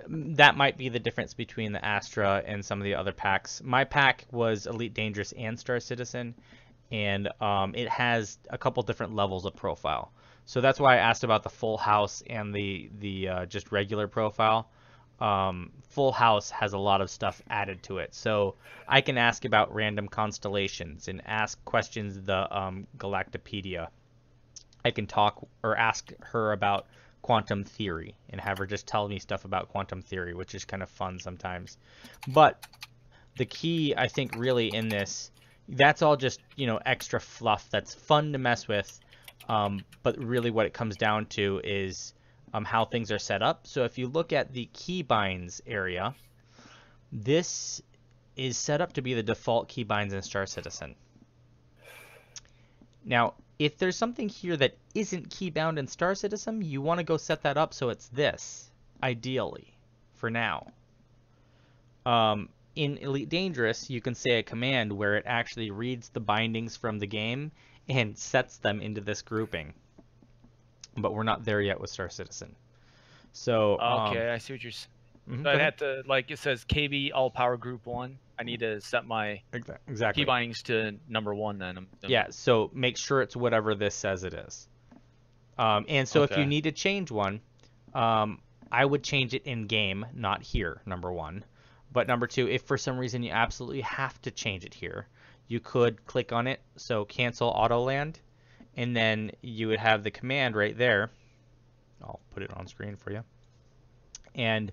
That might be the difference between the Astra and some of the other packs. My pack was Elite Dangerous and Star Citizen, and it has a couple different levels of profile. So that's why I asked about the Full House and the just regular profile. Full House has a lot of stuff added to it, so I can ask about random constellations and ask questions the Galactopedia. I can talk or ask her about quantum theory and have her just tell me stuff about quantum theory, which is kind of fun sometimes. But the key, I think, really in this, that's all just, extra fluff that's fun to mess with, but really what it comes down to is how things are set up. So if you look at the keybinds area, this is set up to be the default keybinds in Star Citizen. Now, if there's something here that isn't keybound in Star Citizen, you want to go set that up so it's this, ideally, for now. In Elite Dangerous, you can say a command where it actually reads the bindings from the game and sets them into this grouping. But we're not there yet with Star Citizen. So Okay, I see what you're saying. So I'd have to, like it says KB All Power Group 1. I need to set my exactly key bindings to number 1 then. Yeah, so make sure it's whatever this says it is. And so if you need to change one, I would change it in game, not here, number 1. But number 2, if for some reason you absolutely have to change it here, you could click on it, so cancel auto land, and then you would have the command right there. I'll put it on screen for you. And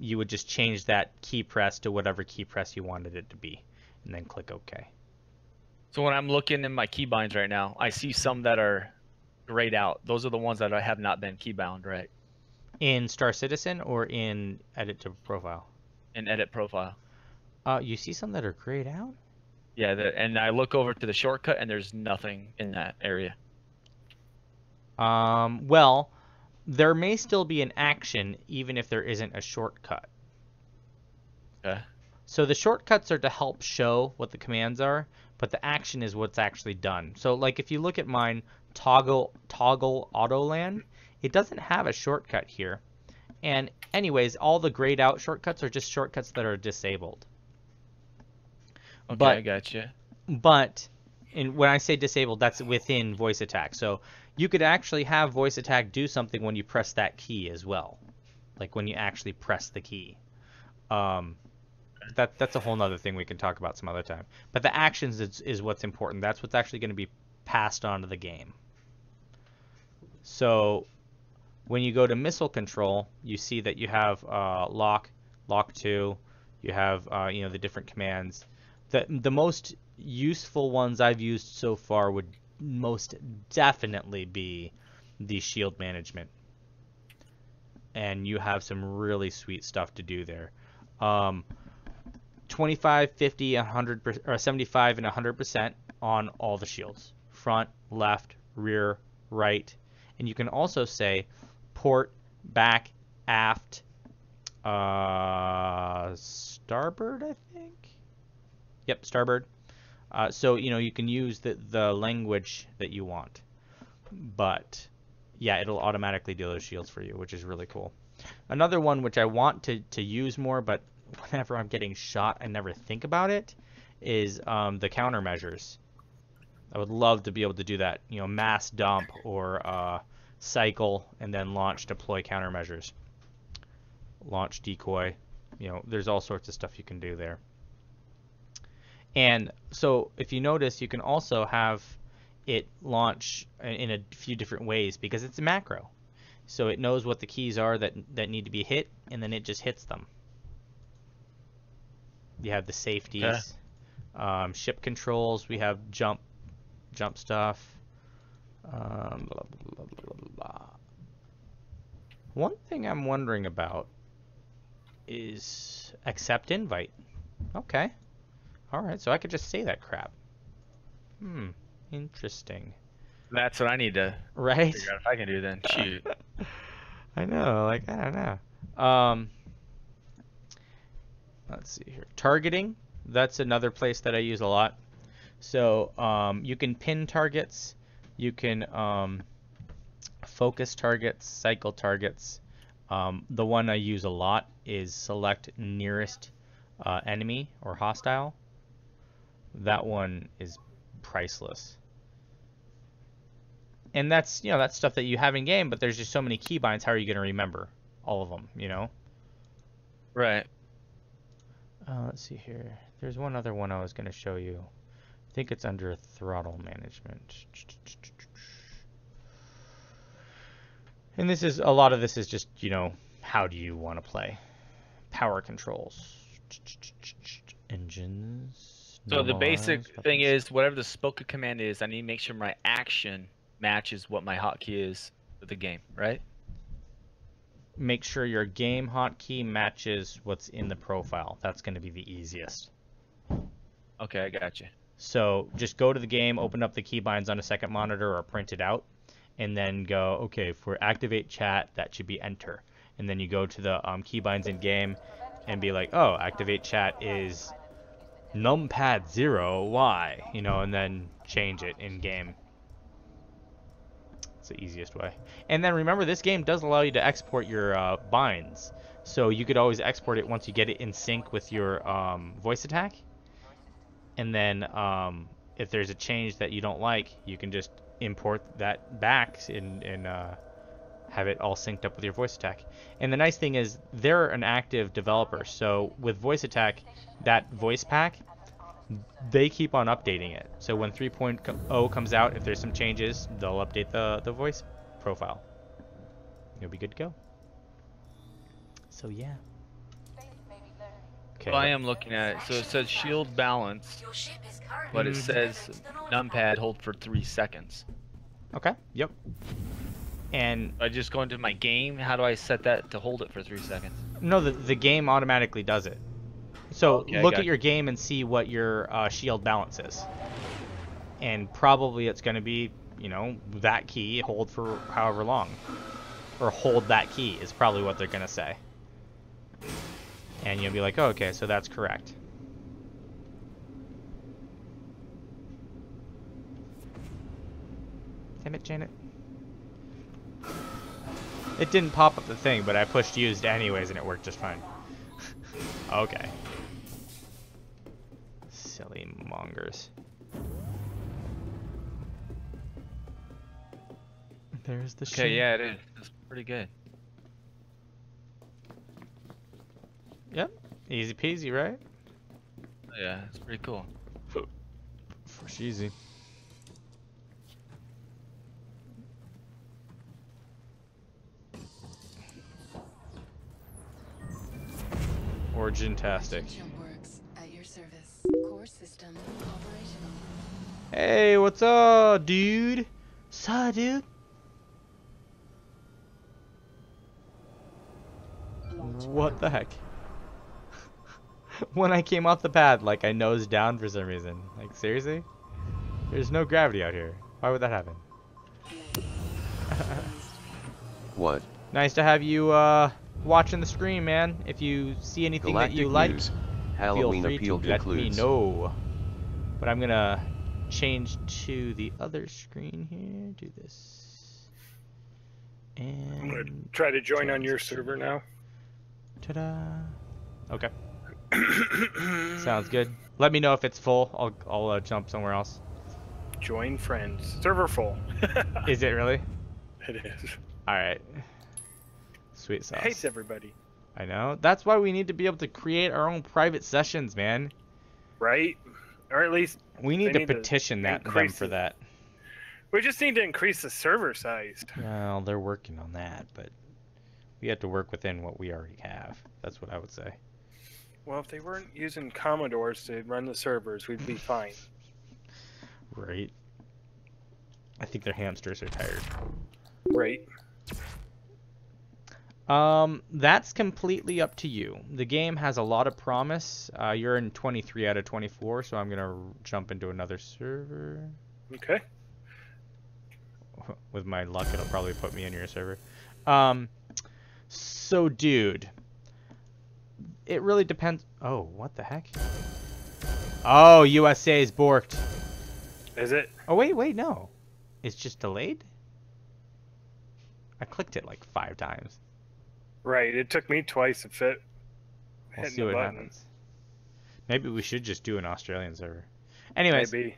you would just change that key press to whatever key press you wanted it to be, and then click OK. So when I'm looking in my keybinds right now, I see some that are grayed out. Those are the ones that have not been keybound, right? In Star Citizen or in Edit to Profile? In Edit Profile. You see some that are grayed out? Yeah, and I look over to the shortcut, and there's nothing in that area. Well, there may still be an action even if there isn't a shortcut. Okay. So the shortcuts are to help show what the commands are, but the action is what's actually done. So like if you look at mine, toggle autoland, it doesn't have a shortcut here. And anyways, all the grayed out shortcuts are just shortcuts that are disabled. Okay, But- I gotcha. But when I say disabled, that's within voice attack. So you could actually have voice attack do something when you press that key as well, like when you actually press the key. That's a whole nother thing we can talk about some other time. But the actions is what's important. That's what's actually going to be passed on to the game. So when you go to missile control, you see that you have lock 2. You have the different commands. The most useful ones I've used so far would most definitely be the shield management. And you have some really sweet stuff to do there. 25, 50, 100, or 75 and 100% on all the shields. Front, left, rear, right. And you can also say port, back, aft, starboard, I think. Yep, starboard. So you can use the language that you want, but yeah, it'll automatically do those shields for you, which is really cool. Another one which I want to use more, but whenever I'm getting shot, I never think about it, is the countermeasures. I would love to be able to do that. Mass dump or cycle and then launch, deploy countermeasures. Launch decoy. There's all sorts of stuff you can do there. And so if you notice, you can also have it launch in a few different ways because it's a macro. So it knows what the keys are that need to be hit, and then it just hits them. You have the safeties, ship controls. We have jump stuff. Blah, blah, blah, blah, blah. One thing I'm wondering about is accept invite. Okay. All right, so I could just say that crap. Interesting. That's what I need to Right? figure out if I can do then. Shoot. I know, I don't know. Let's see here. Targeting, that's another place that I use a lot. So you can pin targets, you can focus targets, cycle targets. The one I use a lot is select nearest enemy or hostile. That one is priceless. And that's that's stuff that you have in game, but there's just so many keybinds. How are you going to remember all of them? Right. Let's see here. There's one other one I was going to show you. I think it's under throttle management. And a lot of this is just how do you want to play? Power controls, engines. So the basic thing is whatever the spoken command is, I need to make sure my action matches what my hotkey is for the game, right? Make sure your game hotkey matches what's in the profile. That's going to be the easiest. Okay, I got you. So just go to the game, open up the keybinds on a second monitor or print it out, and then go, okay, for activate chat, that should be enter. And then you go to the keybinds in game and be like, oh, activate chat is numpad 0y, and then change it in game. It's the easiest way. And then remember, this game does allow you to export your binds. So you could always export it once you get it in sync with your voice attack. And then if there's a change that you don't like, you can just import that back and have it all synced up with your voice attack. And the nice thing is they're an active developer. So with voice attack, that voice pack, they keep on updating it. So when 3.0 comes out, if there's some changes, they'll update the voice profile. You'll be good to go. So yeah. Okay. Well, I am looking at it. So it says shield balance, but it says numpad hold for 3 seconds. Okay. Yep. And I just go into my game. How do I set that to hold it for 3 seconds? no, the game automatically does it. So Okay, look got at your game and see what your shield balance is. And probably it's going to be, you know, that key, hold for however long. Or hold that key is probably what they're going to say. And you'll be like, oh, okay, so that's correct. Damn it, Janet. It didn't pop up the thing, but I pushed used anyways and it worked just fine. Okay. Silly mongers. There's the ship. Okay, yeah, it is. It's pretty good. Yep. Easy peasy, right? Yeah, it's pretty cool. For easy. Origin-tastic. At your service. Core system operational. Hey, what's up, dude? Saw, dude. What the heck? When I came off the pad, like I nosed down for some reason. Like seriously? There's no gravity out here. Why would that happen? What? Nice to have you watching the stream, man. If you see anything Galactic that you like, News. feel Halloween free appeal to let concludes. me know. But I'm gonna change to the other screen here. Do this. And I'm gonna try to join on your server now. ta-da. Okay. Sounds good. Let me know if it's full. I'll jump somewhere else. Join friends. Server full. Is it really? It is. All right. Sweet sauce. Hates everybody. I know. That's why we need to be able to create our own private sessions, man. Right? Or at least We need they to petition them increase for that. we just need to increase the server size. Well, they're working on that, but we have to work within what we already have. That's what I would say. Well, if they weren't using Commodores to run the servers, we'd be fine. Right. I think their hamsters are tired. Right. That's completely up to you. The game has a lot of promise. You're in 23 out of 24, so I'm gonna jump into another server. Okay. With my luck, it'll probably put me in your server. So, dude, it really depends. Oh, what the heck? Oh, USA is borked. Is it? Oh, wait, no. It's just delayed? I clicked it like 5 times. Right. It took me twice to fit. We'll hitting see the what button. happens. Maybe we should just do an Australian server. Anyways, Maybe.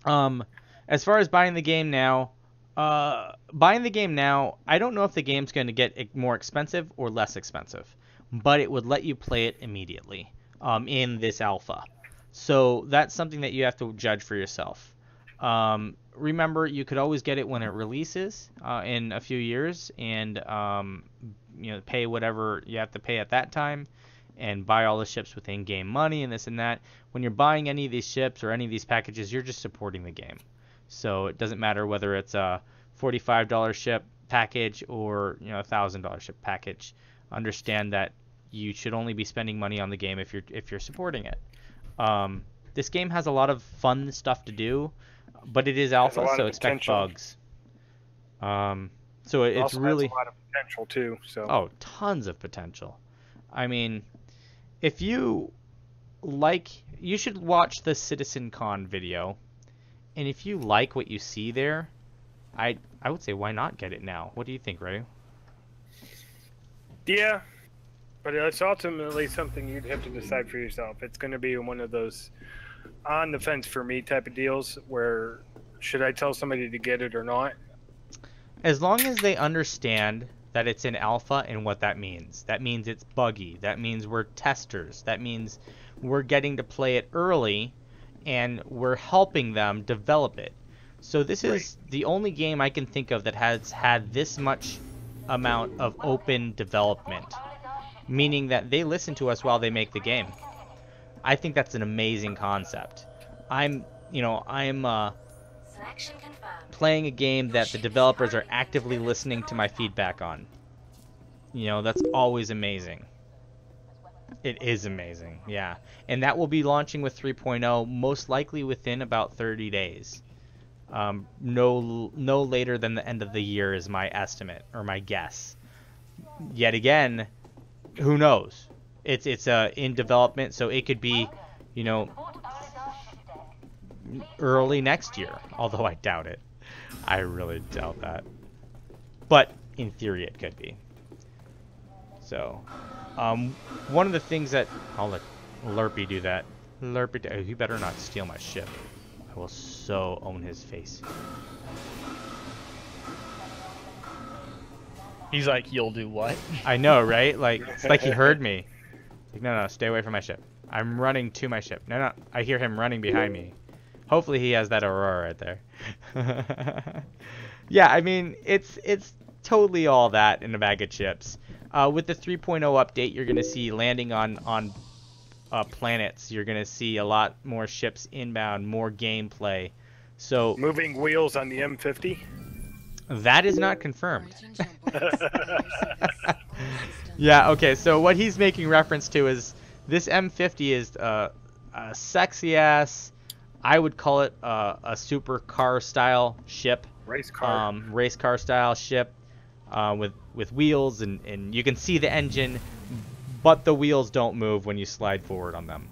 as far as buying the game now, I don't know if the game's going to get more expensive or less expensive, but it would let you play it immediately in this alpha. So that's something that you have to judge for yourself. Remember, you could always get it when it releases in a few years, and pay whatever you have to pay at that time, and buy all the ships with in-game money and this and that. When you're buying any of these ships or any of these packages, you're just supporting the game. So it doesn't matter whether it's a $45 ship package or $1,000 ship package. Understand that you should only be spending money on the game if you're supporting it. This game has a lot of fun stuff to do, but it is alpha, so expect bugs. So it's also really has a lot of potential too. So. Oh, tons of potential. I mean, if you like, you should watch the CitizenCon video, and if you like what you see there, I would say why not get it now? What do you think, Ray? Yeah, but it's ultimately something you'd have to decide for yourself. It's going to be one of those on the fence for me type of deals where should I tell somebody to get it or not? As long as they understand that it's in alpha and what that means. That means it's buggy. That means we're testers. That means we're getting to play it early and we're helping them develop it. So this is the only game I can think of that has had this much amount of open development, meaning that they listen to us while they make the game. I think that's an amazing concept. I'm playing a game that the developers are actively listening to my feedback on. That's always amazing. It is amazing, yeah. And that will be launching with 3.0 most likely within about 30 days. No later than the end of the year is my estimate or my guess. Yet again, who knows? It's in development, so it could be, you know, early next year. Although I doubt it. I really doubt that. But in theory, it could be. So, one of the things that I'll let Lurpy do that. Lurpy, you better not steal my ship. I will so own his face. He's like, you'll do what? I know, right? Like, it's like he heard me. Like, no, stay away from my ship. I'm running to my ship. No, I hear him running behind me. Hopefully he has that Aurora right there. Yeah, I mean, it's totally all that in a bag of chips. With the 3.0 update, you're going to see landing on planets. You're going to see a lot more ships inbound, more gameplay. So moving wheels on the M50? That is not confirmed. Yeah, okay, so what he's making reference to is this M50 is a sexy-ass, I would call it a supercar-style ship. Race car. Race car-style ship with wheels, and you can see the engine, but the wheels don't move when you slide forward on them.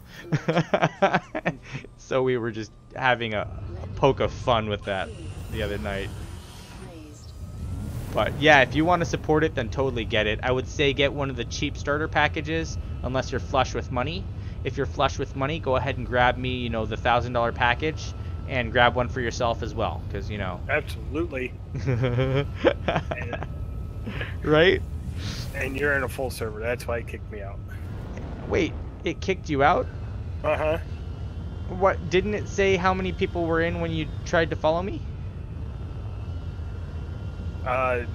So we were just having a poke of fun with that the other night. But yeah, if you want to support it, then totally get it. I would say get one of the cheap starter packages, unless you're flush with money. If you're flush with money, go ahead and grab me, you know, the $1,000 package, and grab one for yourself as well, because, you know. Absolutely. Right? And you're in a full server. That's why it kicked me out. Wait, it kicked you out? Uh-huh. What, didn't it say how many people were in when you tried to follow me?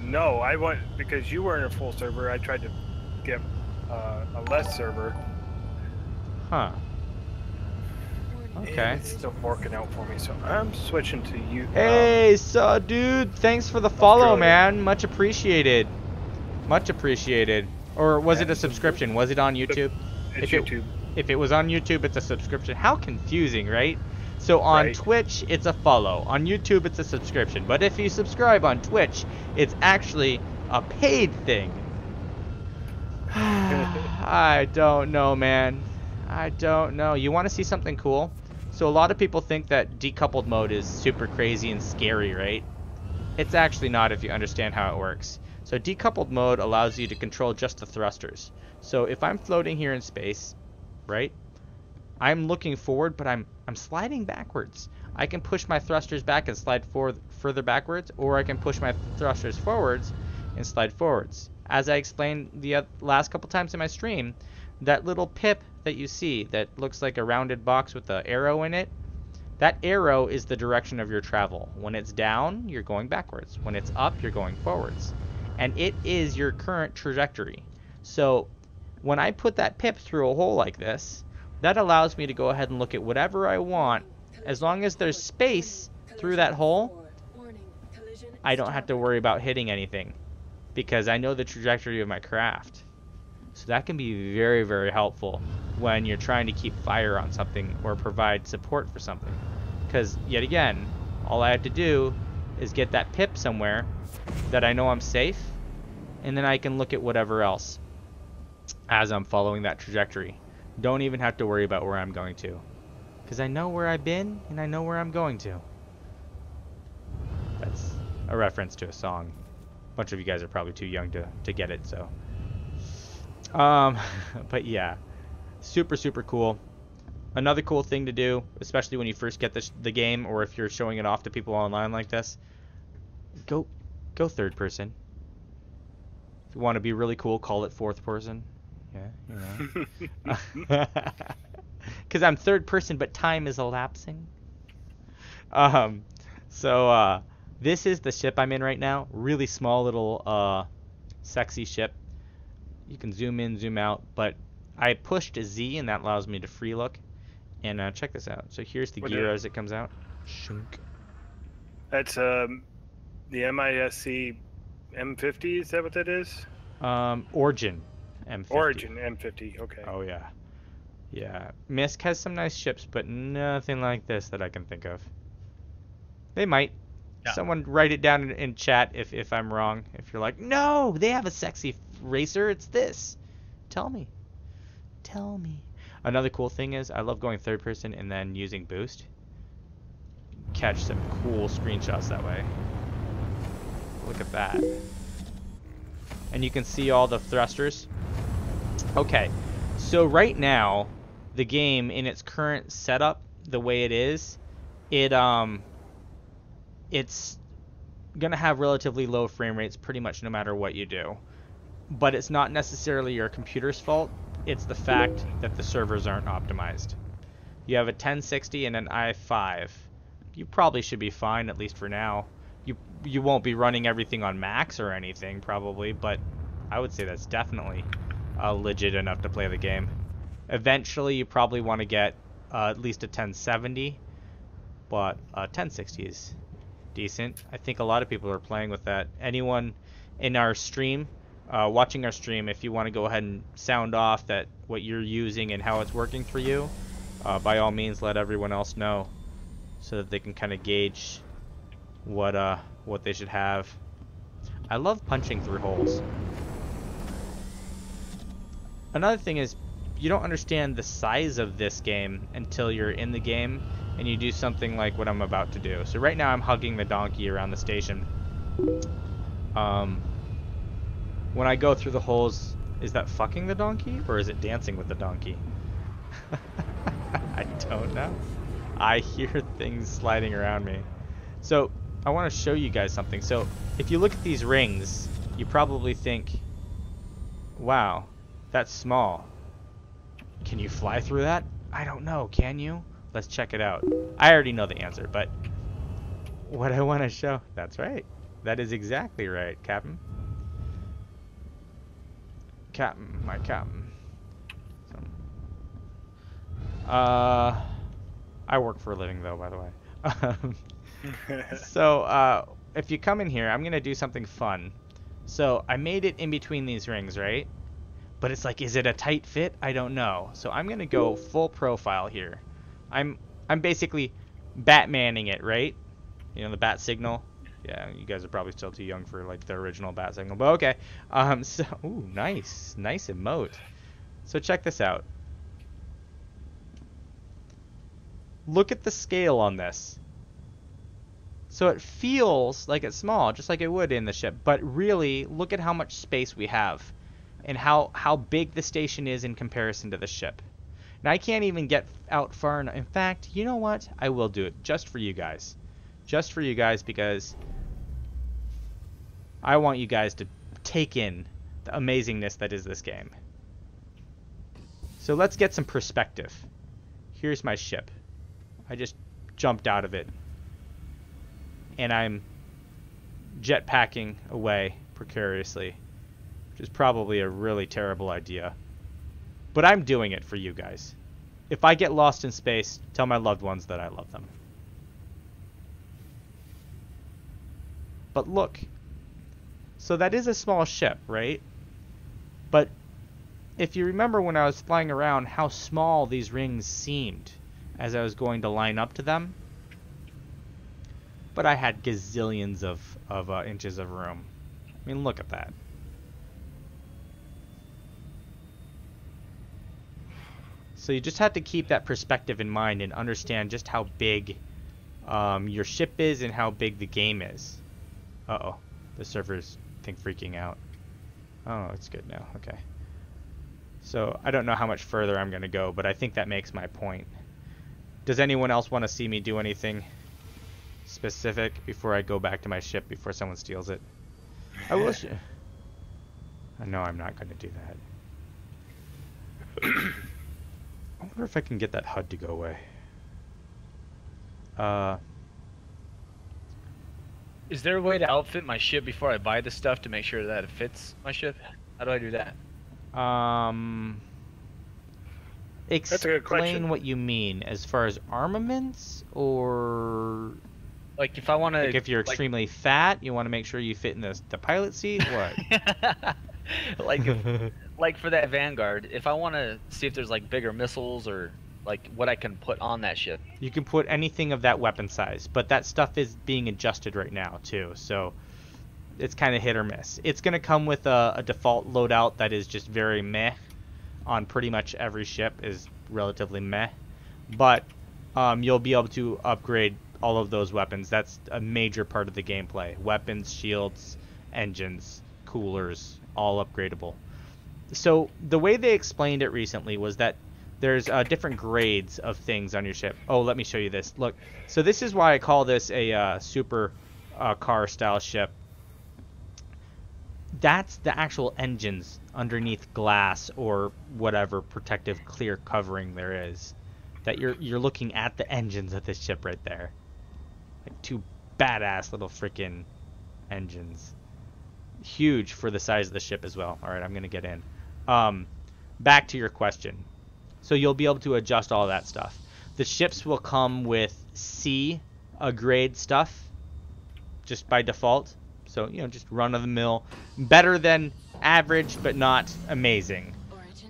No, I went because you were in a full server. I tried to get a less server. Huh. Okay. It's still working out for me, so I'm switching to you. Hey, so dude, thanks for the follow, man. Much appreciated. Much appreciated. Or was it a subscription? Was it on YouTube? It's YouTube. If it was on YouTube, it's a subscription. How confusing, right? So on Twitch, it's a follow. On YouTube, it's a subscription. But if you subscribe on Twitch, it's actually a paid thing. I don't know, man. I don't know. You want to see something cool? So a lot of people think that decoupled mode is super crazy and scary, right? It's actually not if you understand how it works. So decoupled mode allows you to control just the thrusters. So if I'm floating here in space, right? I'm looking forward, but I'm sliding backwards. I can push my thrusters back and slide further backwards, or I can push my thrusters forwards and slide forwards. As I explained the last couple times in my stream, that little pip that you see that looks like a rounded box with an arrow in it, that arrow is the direction of your travel. When it's down, you're going backwards. When it's up, you're going forwards. And it is your current trajectory. So when I put that pip through a hole like this, that allows me to go ahead and look at whatever I want. As long as there's space through that hole, I don't have to worry about hitting anything, because I know the trajectory of my craft. So that can be very, very helpful when you're trying to keep fire on something or provide support for something. Because, yet again, all I have to do is get that pip somewhere that I know I'm safe, and then I can look at whatever else as I'm following that trajectory. Don't even have to worry about where I'm going to, because I know where I've been and I know where I'm going to. That's a reference to a song. A bunch of you guys are probably too young to get it, so. But yeah, super, super cool. Another cool thing to do, especially when you first get the game, or if you're showing it off to people online like this, go third person. If you want to be really cool, call it fourth person. Yeah, you know. Because I'm third person, but time is elapsing. So this is the ship I'm in right now. Really small little sexy ship. You can zoom in, zoom out, but I pushed a Z, and that allows me to free look. And check this out. So here's the gear as it comes out. Shunk. That's the MISC M50. Is that what that is? Origin. M50. Origin M50. Okay. Oh yeah. Yeah. Misk has some nice ships, but nothing like this that I can think of. They might. Yeah. Someone write it down in chat if I'm wrong. If you're like, no, they have a sexy racer. It's this. Tell me. Tell me. Another cool thing is I love going third person and then using boost. Catch some cool screenshots that way. Look at that. And you can see all the thrusters. Okay. So right now, the game in its current setup, the way it is, it's gonna have relatively low frame rates pretty much no matter what you do. But it's not necessarily your computer's fault. It's the fact that the servers aren't optimized. You have a 1060 and an i5. You probably should be fine, at least for now. You won't be running everything on max or anything probably, but I would say that's definitely legit enough to play the game. Eventually you probably want to get at least a 1070, but 1060 is decent. I think a lot of people are playing with that. Anyone in our stream, watching our stream, if you want to go ahead and sound off that what you're using and how it's working for you, by all means let everyone else know so that they can kind of gauge what they should have. I love punching through holes. Another thing is you don't understand the size of this game until you're in the game and you do something like what I'm about to do. So right now I'm hugging the donkey around the station. When I go through the holes, is that fucking the donkey or is it dancing with the donkey? I don't know. I hear things sliding around me. So I want to show you guys something. So if you look at these rings, you probably think, wow, that's small. Can you fly through that? I don't know. Can you? Let's check it out. I already know the answer, but what I want to show, that's right. That is exactly right, Captain. Captain, my Captain. I work for a living though, by the way. So if you come in here, I'm gonna do something fun. So I made it in between these rings, right? But it's like, is it a tight fit? I don't know. So I'm gonna go full profile here. I'm basically Batmaning it, right? You know the bat signal. Yeah, you guys are probably still too young for like the original bat signal, but okay. So ooh, nice emote. So check this out. Look at the scale on this. So it feels like it's small, just like it would in the ship, but really look at how much space we have and how big the station is in comparison to the ship. Now I can't even get out far enough. In fact, you know what? I will do it just for you guys. Just for you guys because I want you guys to take in the amazingness that is this game. So let's get some perspective. Here's my ship. I just jumped out of it. And I'm jetpacking away precariously, which is probably a really terrible idea. But I'm doing it for you guys. If I get lost in space, tell my loved ones that I love them. But look. So that is a small ship, right? But if you remember when I was flying around how small these rings seemed as I was going to line up to them. But I had gazillions of inches of room. I mean, look at that. So you just have to keep that perspective in mind and understand just how big your ship is and how big the game is. Uh-oh. The server's, I think, freaking out. Oh, it's good now. Okay. So I don't know how much further I'm going to go, but I think that makes my point. Does anyone else want to see me do anything specific before I go back to my ship before someone steals it? I will. I know I'm not going to do that. I wonder if I can get that HUD to go away. Is there a way to outfit my ship before I buy the stuff to make sure that it fits my ship? How do I do that? That's a good question. Explain what you mean as far as armaments, or like if I want to, like if you're extremely fat, you want to make sure you fit in the pilot seat. What? like for that Vanguard, if I want to see if there's like bigger missiles or like what I can put on that ship. You can put anything of that weapon size, but that stuff is being adjusted right now too, so it's kind of hit or miss. It's going to come with a default loadout that is just very meh on pretty much every ship, is relatively meh, but you'll be able to upgrade all of those weapons. That's a major part of the gameplay. Weapons, shields, engines, coolers, all upgradable. So the way they explained it recently was that there's different grades of things on your ship. Oh, let me show you this. Look, so this is why I call this a super car style ship. That's the actual engines underneath glass or whatever protective clear covering there is. That you're looking at the engines of this ship right there. Like two badass little freaking engines. Huge for the size of the ship as well. All right, I'm going to get in. Back to your question. So you'll be able to adjust all that stuff. The ships will come with C grade stuff just by default. So, you know, just run of the mill. Better than average, but not amazing.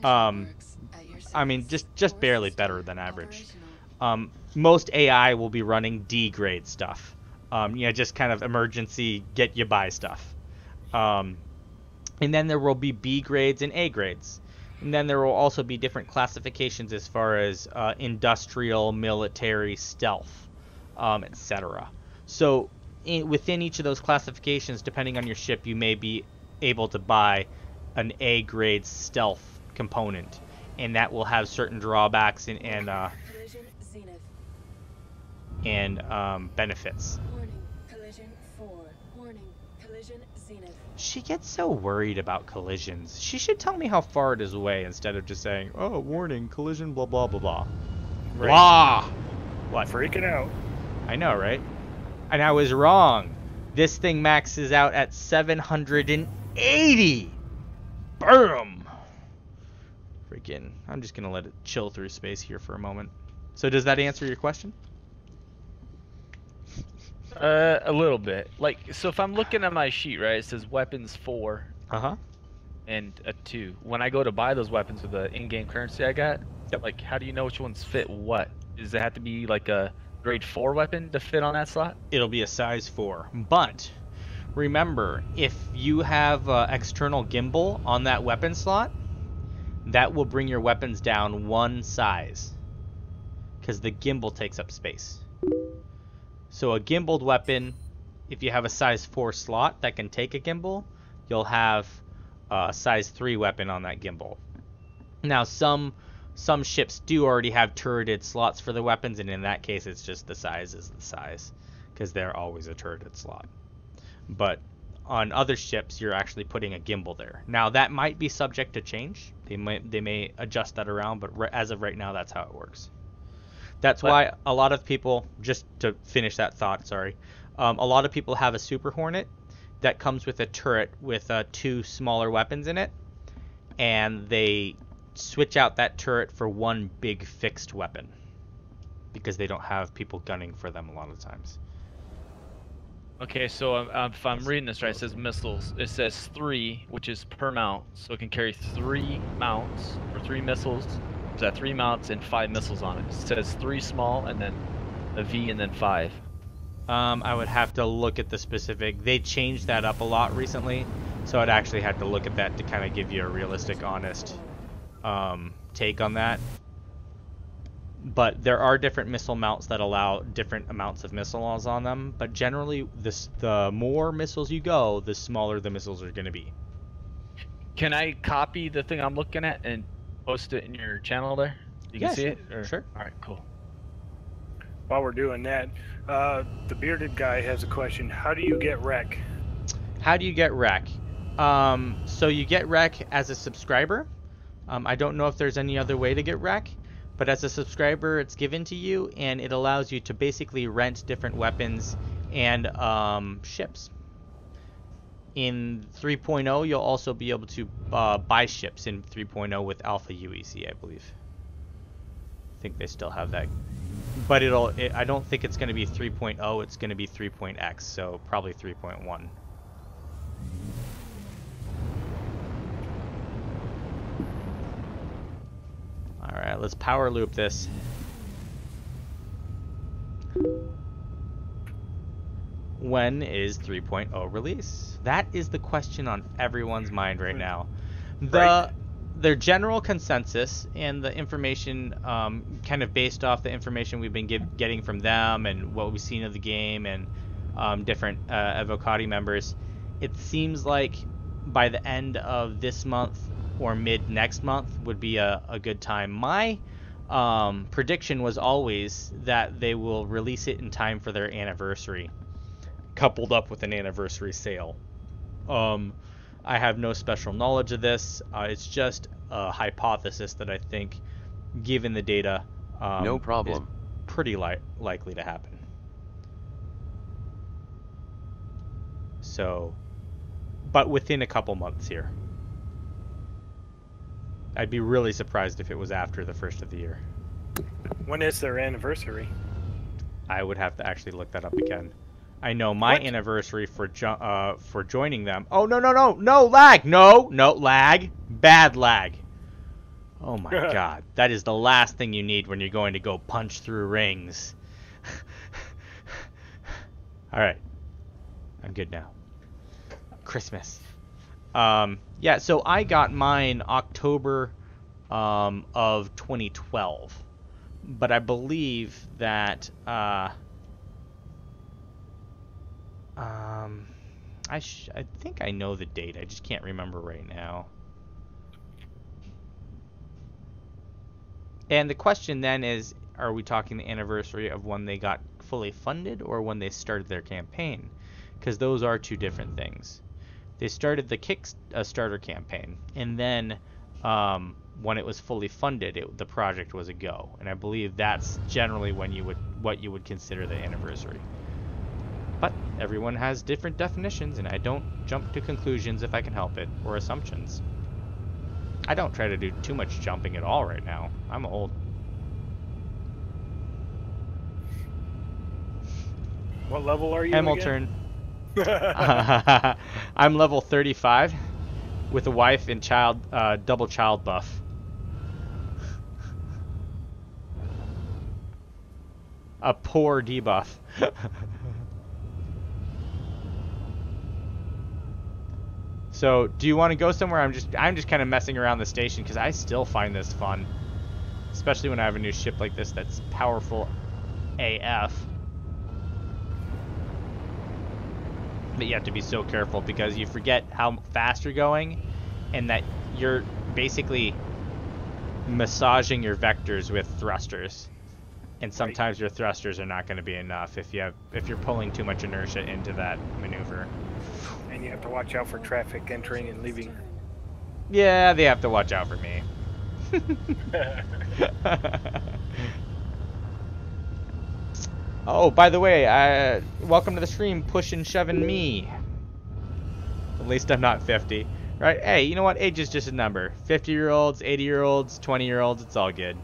I mean, just barely better than average. Most AI will be running D grade stuff. You know, just kind of emergency get you by stuff. And then there will be B grades and A grades. And then there will also be different classifications as far as industrial, military, stealth, etc. So within each of those classifications, depending on your ship, you may be able to buy an A grade stealth component, and that will have certain drawbacks and benefits. She gets so worried about collisions. She should tell me how far it is away instead of just saying, "Oh, warning, collision, blah blah blah blah." Right. Blah. What? Freaking out. I know, right? And I was wrong. This thing maxes out at 780. Boom. Freaking. I'm just gonna let it chill through space here for a moment. So does that answer your question? A little bit. Like, so if I'm looking at my sheet, right, it says weapons 4. And a 2. When I go to buy those weapons with the in-game currency I got, like, how do you know which ones fit what? Does it have to be like a grade 4 weapon to fit on that slot? It'll be a size 4. But remember, if you have external gimbal on that weapon slot, that will bring your weapons down one size, because the gimbal takes up space. So a gimbaled weapon, if you have a size 4 slot that can take a gimbal, you'll have a size 3 weapon on that gimbal. Now some ships do already have turreted slots for the weapons, and in that case it's just the size is the size, because they're always a turreted slot. But on other ships you're actually putting a gimbal there. Now that might be subject to change. They may adjust that around, but as of right now that's how it works. That's why a lot of people, just to finish that thought, sorry, a lot of people have a Super Hornet that comes with a turret with 2 smaller weapons in it, and they switch out that turret for one big fixed weapon because they don't have people gunning for them a lot of times. Okay, so if I'm reading this right, it says missiles. It says 3, which is per mount, so it can carry 3 mounts or 3 missiles. Is that 3 mounts and 5 missiles on it? It says 3 small and then a V and then 5. I would have to look at the specific. They changed that up a lot recently, so I'd actually have to look at that to kind of give you a realistic, honest take on that. But there are different missile mounts that allow different amounts of missiles on them. But generally, the more missiles you go, the smaller the missiles are going to be. Can I copy the thing I'm looking at and post it in your channel there? You can see it? Or? Sure. All right, cool. While we're doing that, the bearded guy has a question. How do you get rec? How do you get rec? So you get rec as a subscriber. I don't know if there's any other way to get rec, but as a subscriber it's given to you, and it allows you to basically rent different weapons and ships. In 3.0 you'll also be able to buy ships in 3.0 with Alpha UEC, I believe. I think they still have that, but I don't think it's going to be 3.0, it's going to be 3.x, so probably 3.1. let's power loop this. When is 3.0 release? That is the question on everyone's mind right now. Their general consensus and the information, kind of based off the information we've been getting from them and what we've seen of the game and different Evocati members, it seems like by the end of this month or mid next month would be a good time. My prediction was always that they will release it in time for their anniversary, coupled up with an anniversary sale. I have no special knowledge of this. It's just a hypothesis that I think, given the data, no problem, is pretty likely to happen. So, but within a couple months here. I'd be really surprised if it was after the first of the year. When is their anniversary? I would have to actually look that up again. I know my anniversary for joining them. Oh, no lag. No lag. Bad lag. Oh my god. That is the last thing you need when you're going to go punch through rings. All right. I'm good now. Christmas. Yeah, so I got mine October of 2012. But I believe that I think I know the date. I just can't remember right now. And the question then is, are we talking the anniversary of when they got fully funded or when they started their campaign? Because those are two different things. They started the Kickstarter campaign, and then when it was fully funded, the project was a go. And I believe that's generally when what you would consider the anniversary. But everyone has different definitions, and I don't jump to conclusions if I can help it, or assumptions. I don't try to do too much jumping at all right now. I'm old. What level are you Hamilton. I'm level 35 with a wife and child, double child buff. A poor debuff. So, do you want to go somewhere? I'm just kind of messing around the station because I still find this fun, especially when I have a new ship like this that's powerful AF. But you have to be so careful because you forget how fast you're going, and that you're basically massaging your vectors with thrusters, and sometimes your thrusters are not going to be enough if you're pulling too much inertia into that maneuver. And you have to watch out for traffic entering and leaving. Yeah, they have to watch out for me. Oh, by the way, welcome to the stream, pushing, shoving me. At least I'm not 50, right? Hey, you know what? Age is just a number. 50-year-olds, 80-year-olds, 20-year-olds, it's all good.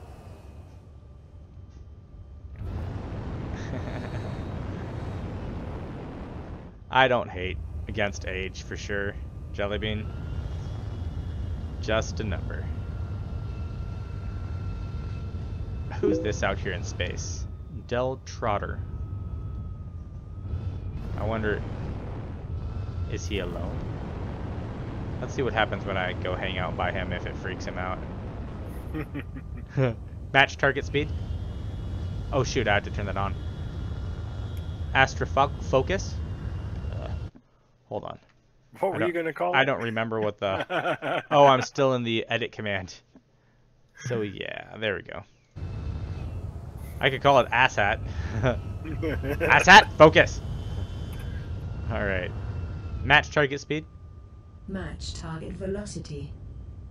I don't hate against age for sure, Jellybean. Just a number. Who's this out here in space? Del Trotter. I wonder, is he alone? Let's see what happens when I go hang out by him if it freaks him out. Match target speed. Oh shoot, I have to turn that on. Astrofocus. Hold on. What were you going to call it? I don't remember what the... Oh, I'm still in the edit command. So yeah, there we go. I could call it asshat. Asshat, focus. All right. Match target speed. Match target velocity.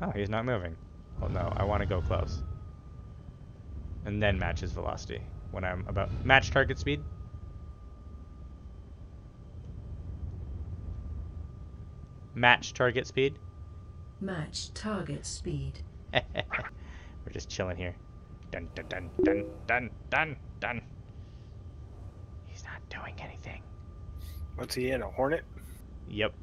Oh, he's not moving. Oh no, I want to go close. And then match his velocity when I'm about... Match target speed. Match target speed. Match target speed. We're just chilling here. Dun dun dun dun dun dun dun. He's not doing anything. What's he in, a Hornet? Yep.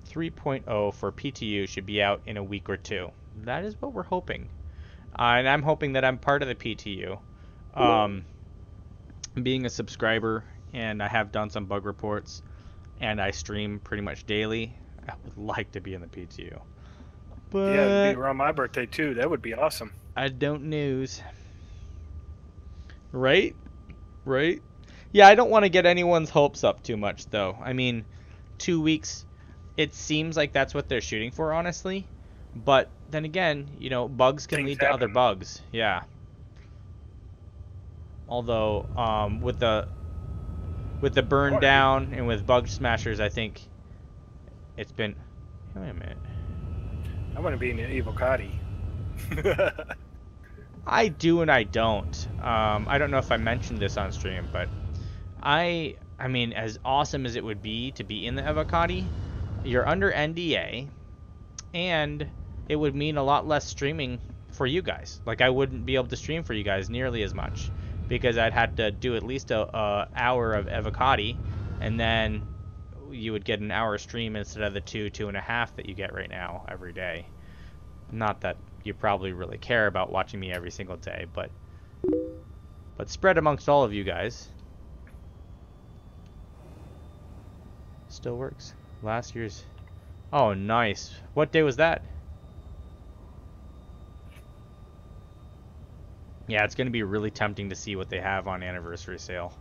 3.0 for PTU should be out in a week or two. That is what we're hoping. And I'm hoping that I'm part of the PTU. Being a subscriber, and I have done some bug reports, and I stream pretty much daily, I would like to be in the PTU. But Yeah, it'd be around my birthday too. That would be awesome. I don't news. Right? Right? Yeah, I don't want to get anyone's hopes up too much, though. I mean, 2 weeks, it seems like that's what they're shooting for, honestly. But then again, you know, bugs can lead to other bugs. Yeah. Although, with the burn down and with bug smashers, I think it's been... Wait a minute. I want to be in an Evocati. I do and I don't. I don't know if I mentioned this on stream, but I mean, as awesome as it would be to be in the Evocati, you're under NDA, and it would mean a lot less streaming for you guys. Like, I wouldn't be able to stream for you guys nearly as much, because I'd have to do at least a hour of Evocati, and then you would get an hour stream instead of the 2.5 that you get right now every day. Not that you probably really care about watching me every single day, but spread amongst all of you guys. Still works. Last year's... Oh, nice. What day was that? Yeah, it's going to be really tempting to see what they have on anniversary sale.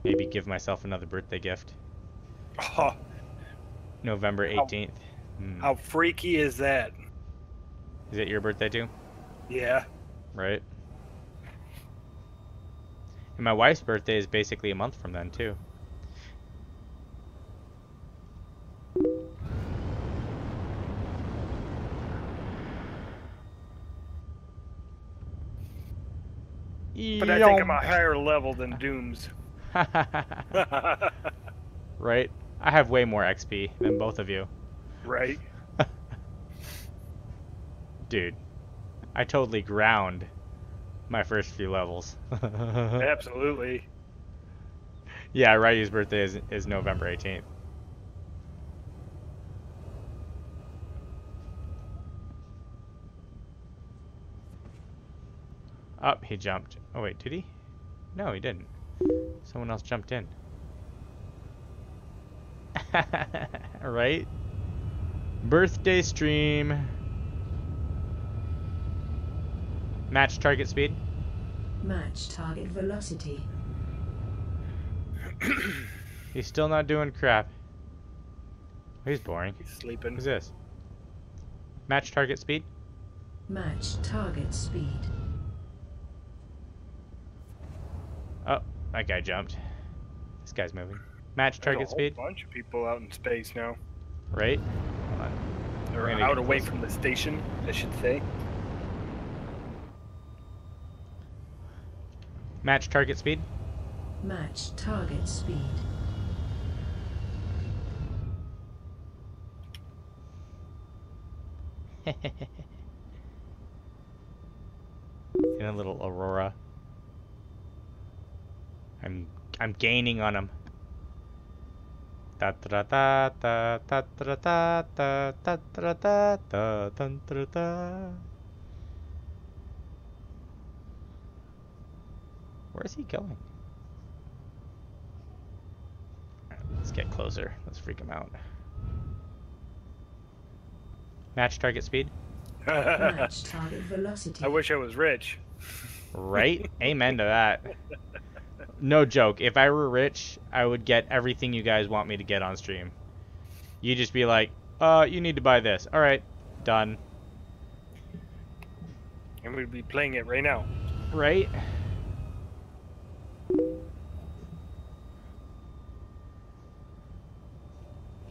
Maybe give myself another birthday gift. Oh, November 18th. how freaky is that? Is it your birthday too? Yeah. Right. And my wife's birthday is basically a month from then too. But I think I'm a higher level than Dooms. Right? I have way more XP than both of you. Right. Dude, I totally ground my first few levels. Absolutely. Yeah, Ryu's birthday is November 18th. Oh, he jumped. Oh wait, did he? No, he didn't. Someone else jumped in. Right? Birthday stream. Match target speed. Match target velocity. He's still not doing crap. He's boring. He's sleeping. Who's this? Match target speed. Match target speed. Oh, that guy jumped. This guy's moving. Match target speed. There's a whole bunch of people out in space now. Right? Hold on. Or out away from the station, I should say. Match target speed. Match target speed. In a little Aurora. I'm gaining on him. Da da da da da da da da da da da da da da. Where is he going? Right, let's get closer. Let's freak him out. Match target speed. Match target velocity. I wish I was rich. Right? Amen to that. No joke. If I were rich, I would get everything you guys want me to get on stream. You just be like, you need to buy this. Alright, done. And we'd be playing it right now. Right?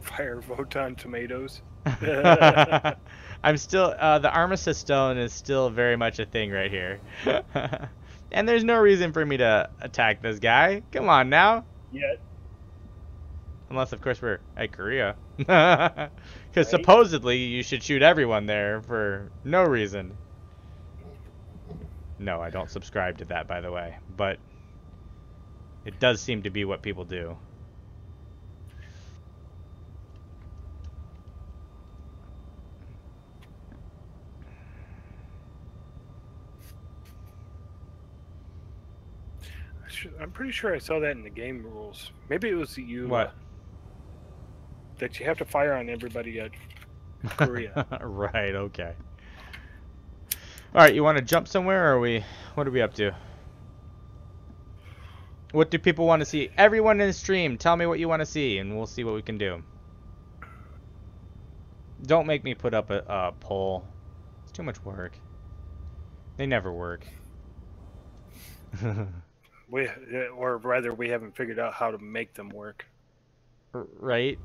Fire Voton tomatoes. I'm still, the Armistice Stone is still very much a thing right here. And there's no reason for me to attack this guy. Come on now. Yet. Unless, of course, we're at Korea. Because supposedly you should shoot everyone there for no reason. No, I don't subscribe to that, by the way. But it does seem to be what people do. I'm pretty sure I saw that in the game rules. Maybe it was you. What? That you have to fire on everybody at Korea. Right. Okay. All right. You want to jump somewhere, or are we? What are we up to? What do people want to see? Everyone in the stream, tell me what you want to see, and we'll see what we can do. Don't make me put up a poll. It's too much work. They never work. Or rather, we haven't figured out how to make them work. Right?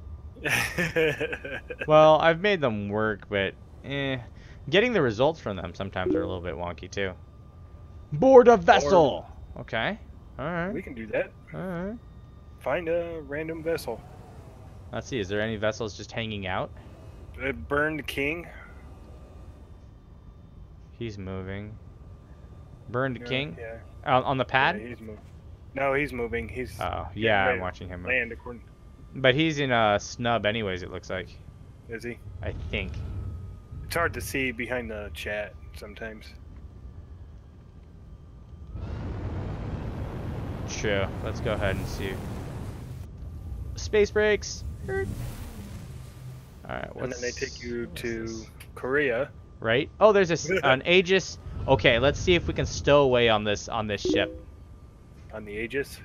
Well, I've made them work, but getting the results from them sometimes are a little bit wonky too. Board a vessel. Okay. All right. We can do that. All right. Find a random vessel. Let's see. Is there any vessels just hanging out? Burned King. He's moving. Burned King? Yeah. On the pad? Yeah, he's moving. No, he's moving. He's. Oh, yeah, I'm watching him. Land according. But he's in a snub anyways, it looks like. Is he? I think. It's hard to see behind the chat sometimes. True. Let's go ahead and see. Space brakes. Alright, and then they take you to Korea. Right? Oh, there's an Aegis. Okay, let's see if we can stow away on this ship. On the Aegis?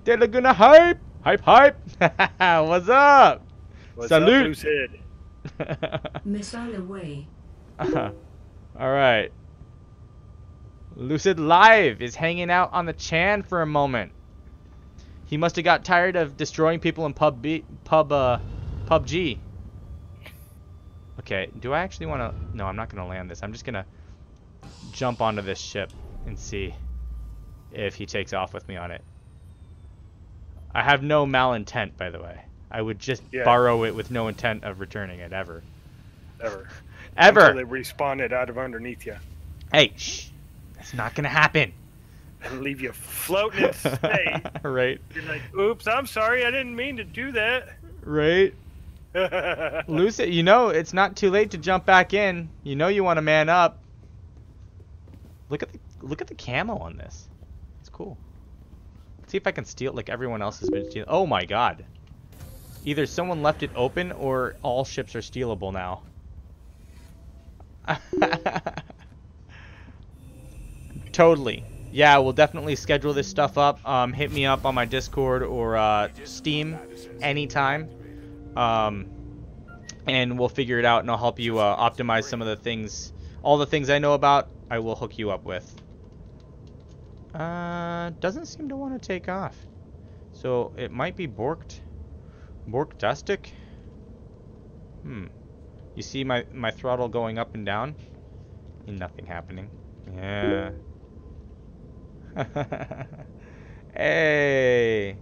De Laguna hype! Hype hype! What's up? What's Salute! up, Lucid? Missile away. Alright. Lucid Live is hanging out on the Chan for a moment. He must have got tired of destroying people in PUBG. Okay, do I actually want to... No, I'm not going to land this. I'm just going to jump onto this ship and see if he takes off with me on it. I have no malintent, by the way. I would just borrow it with no intent of returning it, ever. Ever. Ever! Until they respawn it out of underneath you. Hey, shh! That's not going to happen. And leave you floating in space. Right. You're like, oops, I'm sorry, I didn't mean to do that. Right. Lucid, you know it's not too late to jump back in. You know you want to man up. Look at the camo on this. It's cool. Let's see if I can steal it like everyone else has been stealing. Oh my god. Either someone left it open or all ships are stealable now. Totally. Yeah, we'll definitely schedule this stuff up. Hit me up on my Discord or Steam anytime. And we'll figure it out, and I'll help you optimize some of the things. All the things I know about, I will hook you up with. Doesn't seem to want to take off. So it might be borked. Borktastic? You see my throttle going up and down? And nothing happening. Yeah. Hey,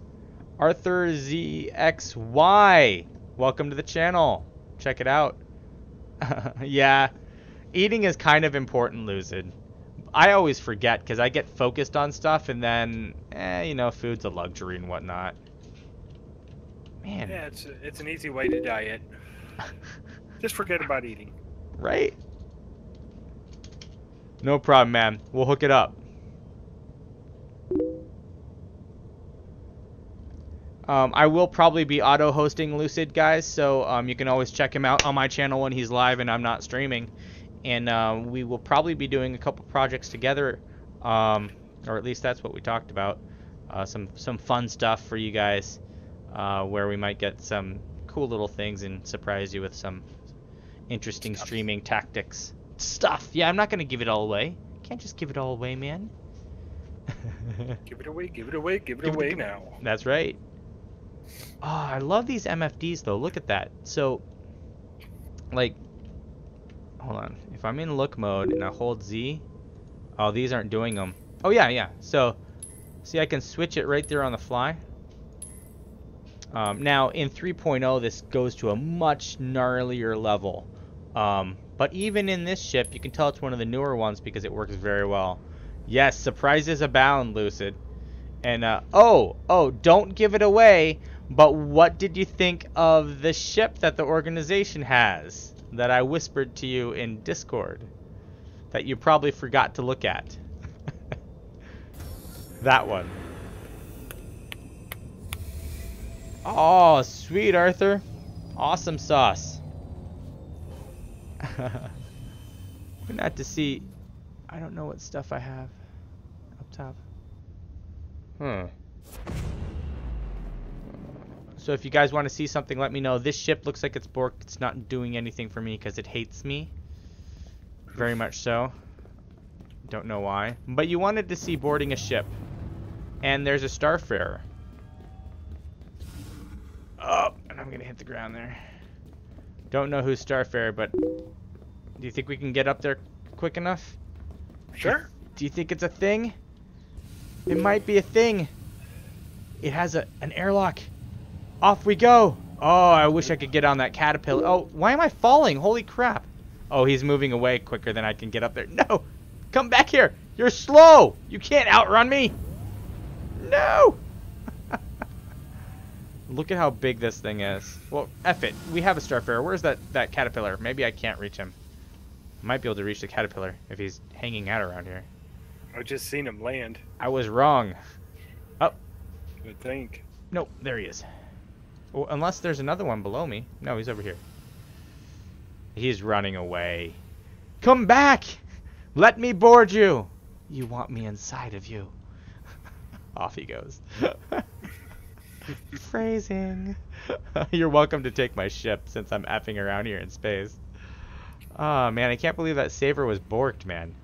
Arthur ZXY, welcome to the channel. Check it out. Yeah, eating is kind of important, Lucid. I always forget because I get focused on stuff and then, you know, food's a luxury and whatnot. Man. Yeah, it's an easy way to diet. Just forget about eating. Right? No problem, man. We'll hook it up. I will probably be auto-hosting Lucid, guys, so you can always check him out on my channel when he's live and I'm not streaming. And we will probably be doing a couple projects together, or at least that's what we talked about. Some fun stuff for you guys, where we might get some cool little things and surprise you with some interesting streaming tactics. Stuff! Yeah, I'm not going to give it all away. Can't just give it all away, man. Give it away, give it away, give it away now. That's right. Oh, I love these MFDs though. Look at that. So, like, hold on. If I'm in look mode and I hold Z, oh, these aren't doing them. Oh yeah, yeah. So, see, I can switch it right there on the fly. Now in 3.0, this goes to a much gnarlier level. But even in this ship, you can tell it's one of the newer ones because it works very well. Yes, surprises abound, Lucid. And don't give it away. But what did you think of the ship that the organization has that I whispered to you in Discord that you probably forgot to look at? That one. Oh, sweet, Arthur. Awesome sauce. We're not to see. I don't know what stuff I have up top. So if you guys want to see something, let me know. This ship looks like it's borked. It's not doing anything for me because it hates me. Very much so. Don't know why. But you wanted to see boarding a ship. And there's a Starfarer. Oh, and I'm going to hit the ground there. Don't know who's Starfarer, but do you think we can get up there quick enough? Sure. Do you think it's a thing? It might be a thing. It has an airlock. Off we go. Oh, I wish I could get on that caterpillar. Oh, why am I falling? Holy crap. Oh, he's moving away quicker than I can get up there. No! Come back here! You're slow! You can't outrun me! No! Look at how big this thing is. Well, F it. We have a Starfarer. Where's that caterpillar? Maybe I can't reach him. I might be able to reach the caterpillar if he's hanging out around here. I've just seen him land. I was wrong. Oh. I think. Nope, there he is. Well, unless there's another one below me. No, he's over here. He's running away. Come back! Let me board you! You want me inside of you. Off he goes. Phrasing. You're welcome to take my ship since I'm effing around here in space. Oh man, I can't believe that Saver was borked, man.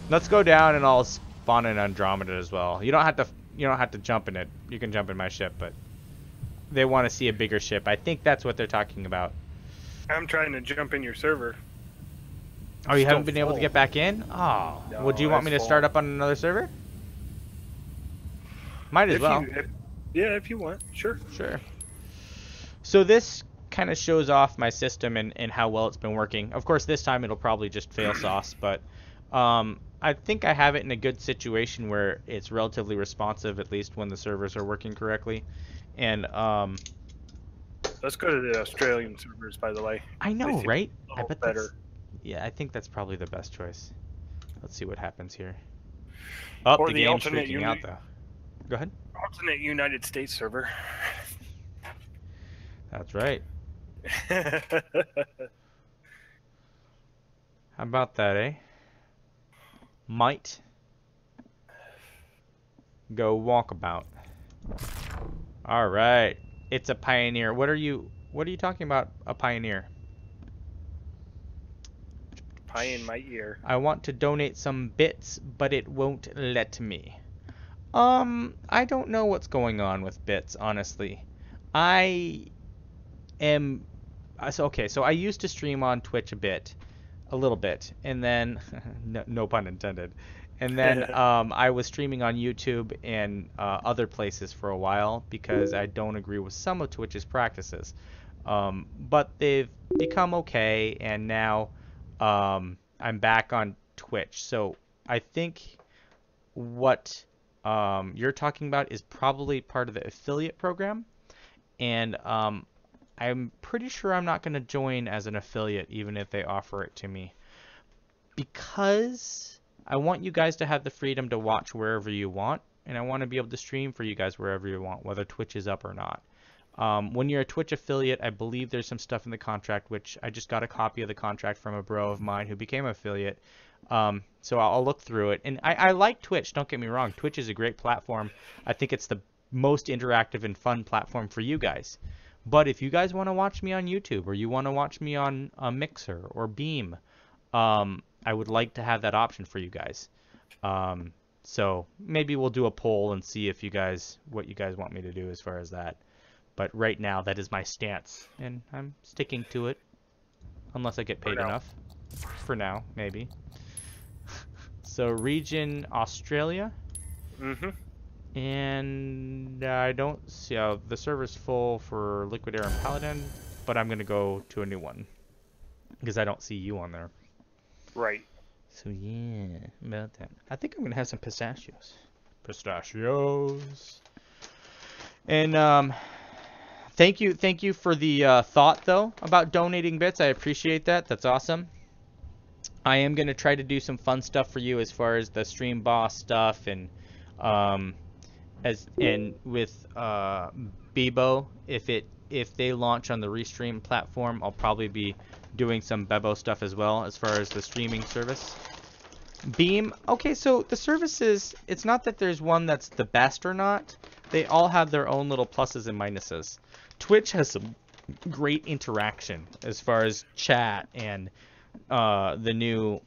Let's go down and I'll spawn in Andromeda as well. You don't have to jump in it. You can jump in my ship, but they want to see a bigger ship. I think that's what they're talking about. I'm trying to jump in your server. Oh, you haven't been able to get back in? Oh. No, Would you want me to start up on another server? Might as well. Yeah, if you want. Sure. Sure. So this kind of shows off my system and how well it's been working. Of course, this time it'll probably just fail sauce, but I think I have it in a good situation where it's relatively responsive, at least when the servers are working correctly. And let's go to the Australian servers, by the way. I know, right? I bet better. Yeah, I think that's probably the best choice. Let's see what happens here. Oh, Or the game's freaking out, though. Go ahead. Alternate United States server. That's right. How about that, eh? Might go walkabout. All right. It's a pioneer. What are you talking about, a pioneer? Pie in my ear. I want to donate some bits, but it won't let me. I don't know what's going on with bits, honestly. So I used to stream on Twitch a little bit, and then, no pun intended, and then I was streaming on YouTube and other places for a while because I don't agree with some of Twitch's practices. But they've become okay, and now I'm back on Twitch. So I think what you're talking about is probably part of the affiliate program, and I'm pretty sure I'm not going to join as an affiliate even if they offer it to me, because I want you guys to have the freedom to watch wherever you want, and I want to be able to stream for you guys wherever you want, whether Twitch is up or not. When you're a Twitch affiliate, I believe there's some stuff in the contract, which I just got a copy of the contract from a bro of mine who became an affiliate. So I'll look through it. And I like Twitch, don't get me wrong. Twitch is a great platform. I think it's the most interactive and fun platform for you guys. But if you guys want to watch me on YouTube, or you want to watch me on Mixer or Beam, I would like to have that option for you guys. So maybe we'll do a poll and see if what you guys want me to do as far as that. But right now, that is my stance, and I'm sticking to it, unless I get paid enough. For now, maybe. So, region Australia. Mm-hmm. And I don't see the server's full for Liquid Air and Paladin, but I'm going to go to a new one, because I don't see you on there. Right. So, yeah, about that. I think I'm going to have some pistachios. Pistachios. And, Thank you for the thought, though, about donating bits. I appreciate that. That's awesome. I am going to try to do some fun stuff for you as far as the stream boss stuff, and with Bebo, if they launch on the Restream platform, I'll probably be doing some Bebo stuff as well as far as the streaming service. Beam, okay, so the services, it's not that there's one that's the best or not. They all have their own little pluses and minuses. Twitch has some great interaction as far as chat and the new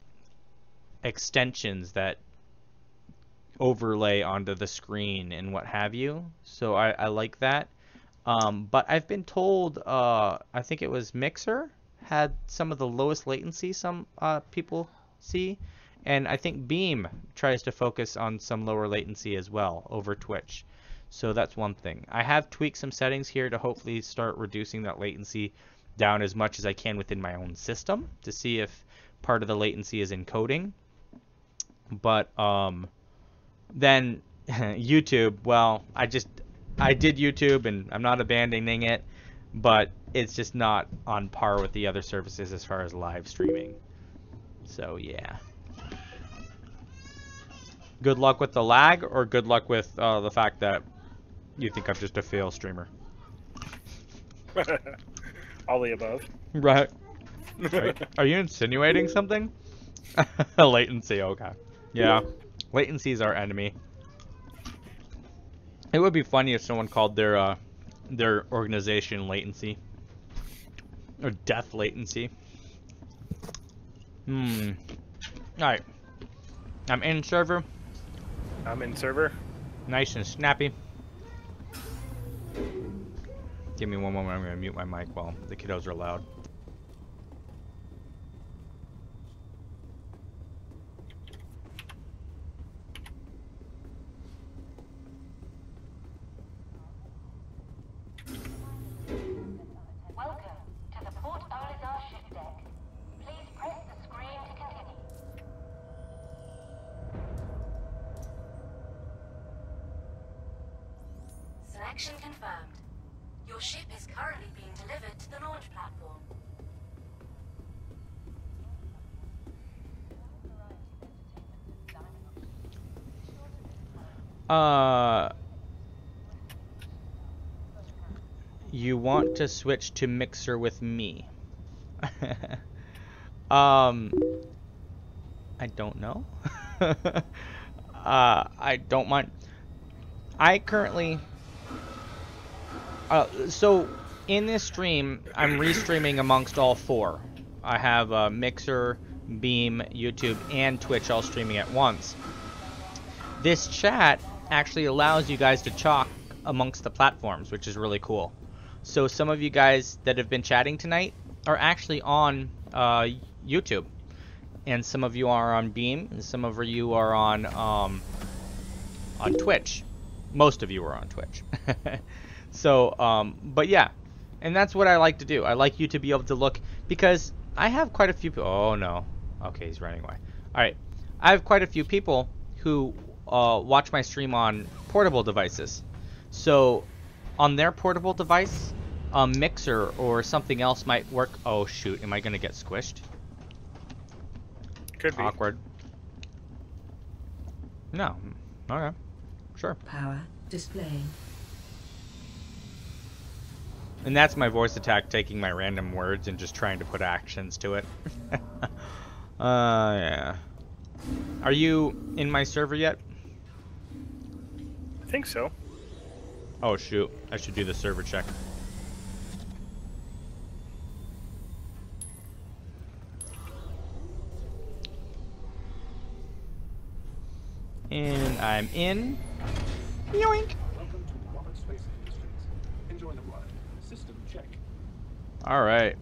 extensions that overlay onto the screen and what have you. So I like that. But I've been told, I think it was Mixer had some of the lowest latency some people see. And I think Beam tries to focus on some lower latency as well over Twitch. So that's one thing. I have tweaked some settings here to hopefully start reducing that latency down as much as I can within my own system to see if part of the latency is encoding. But then YouTube, well, I did YouTube and I'm not abandoning it, but it's just not on par with the other services as far as live streaming. So yeah. Good luck with the lag, or good luck with the fact that you think I'm just a fail streamer. All the above. Right. Are you insinuating something? Latency, okay. Yeah. Latency is our enemy. It would be funny if someone called their organization latency. Or death latency. Alright. I'm in server. I'm in server. Nice and snappy. Give me one moment. I'm going to mute my mic while the kiddos are loud. Welcome to the Port Olisar ship deck. Please press the screen to continue. Selection confirmed. Your ship is currently being delivered to the launch platform. You want to switch to Mixer with me? I don't know. I don't mind. I currently so in this stream I'm restreaming amongst all four. I have Mixer, Beam, YouTube, and Twitch all streaming at once. This chat actually allows you guys to talk amongst the platforms, which is really cool. So some of you guys that have been chatting tonight are actually on YouTube, and some of you are on Beam, and some of you are on Twitch. Most of you are on Twitch. So, but yeah, and that's what I like to do. I like you to be able to look, because I have quite a few people. Oh no, okay, he's running away. All right, I have quite a few people who watch my stream on portable devices. So on their portable device, a Mixer or something else might work. Oh shoot, am I gonna get squished? Could be. Awkward. No. Okay. Sure. Power displaying. And that's my voice attack taking my random words and just trying to put actions to it. Yeah. Are you in my server yet? I think so. Oh shoot, I should do the server check. And I'm in. Yoink. Welcome to Rocket Space Industries. Enjoy the ride. System check. All right.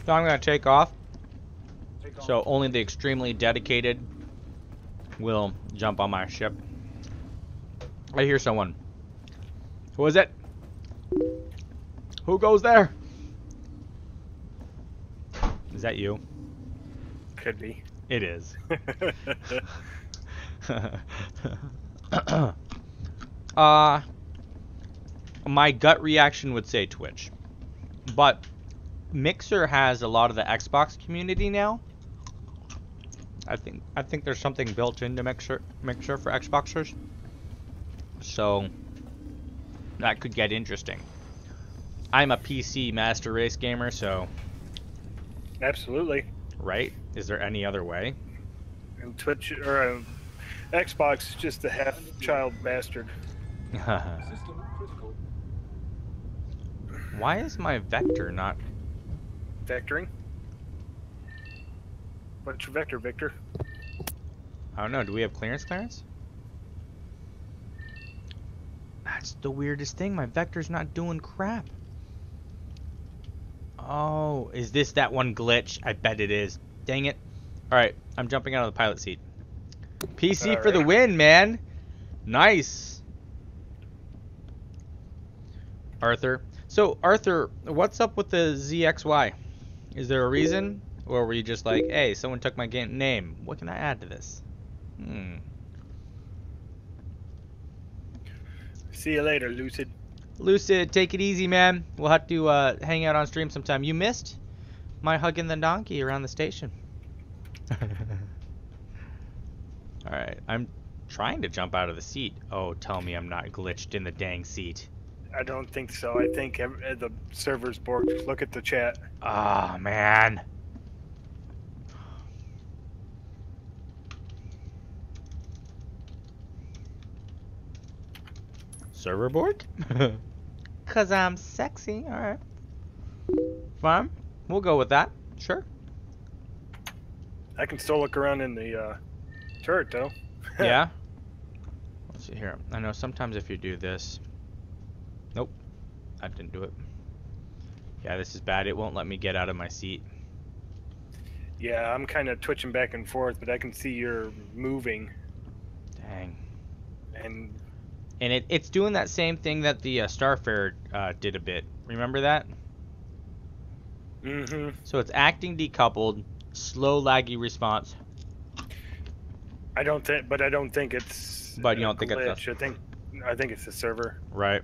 So I'm gonna take off. So only the extremely dedicated will jump on my ship. I hear someone. Who is it? Who goes there? Is that you? Could be. It is. My gut reaction would say Twitch, but Mixer has a lot of the Xbox community now. I think there's something built into Mixer for Xboxers. So that could get interesting. I'm a PC Master Race gamer, so... Absolutely. Right? Is there any other way? And Twitch, or Xbox is just a half-child bastard. System critical. Why is my vector not... Vectoring? What's your vector, Victor? I don't know. Do we have clearance? That's the weirdest thing. My vector's not doing crap. Oh, is this that one glitch? I bet it is. Dang it. Alright, I'm jumping out of the pilot seat. PC for the win, man. Nice. Arthur. So, Arthur, what's up with the ZXY? Is there a reason? Or were you just like, hey, someone took my game name. What can I add to this? See you later, Lucid. Lucid, take it easy, man. We'll have to hang out on stream sometime. You missed my hugging the donkey around the station. Alright, I'm trying to jump out of the seat. Oh, tell me I'm not glitched in the dang seat. I don't think so. I think the server's borked. Look at the chat. Ah, man. Server bork? Cause I'm sexy. Alright. Fine. We'll go with that. Sure. I can still look around in the turret, though. Yeah? Let's see here. I know sometimes if you do this... Nope. That didn't do it. Yeah, this is bad. It won't let me get out of my seat. Yeah, I'm kind of twitching back and forth, but I can see you're moving. Dang. And it's doing that same thing that the Starfarer did a bit. Remember that? Mm-hmm. So it's acting decoupled, slow, laggy response. I don't think it's. But you don't think glitch. it's I think it's the server. Right.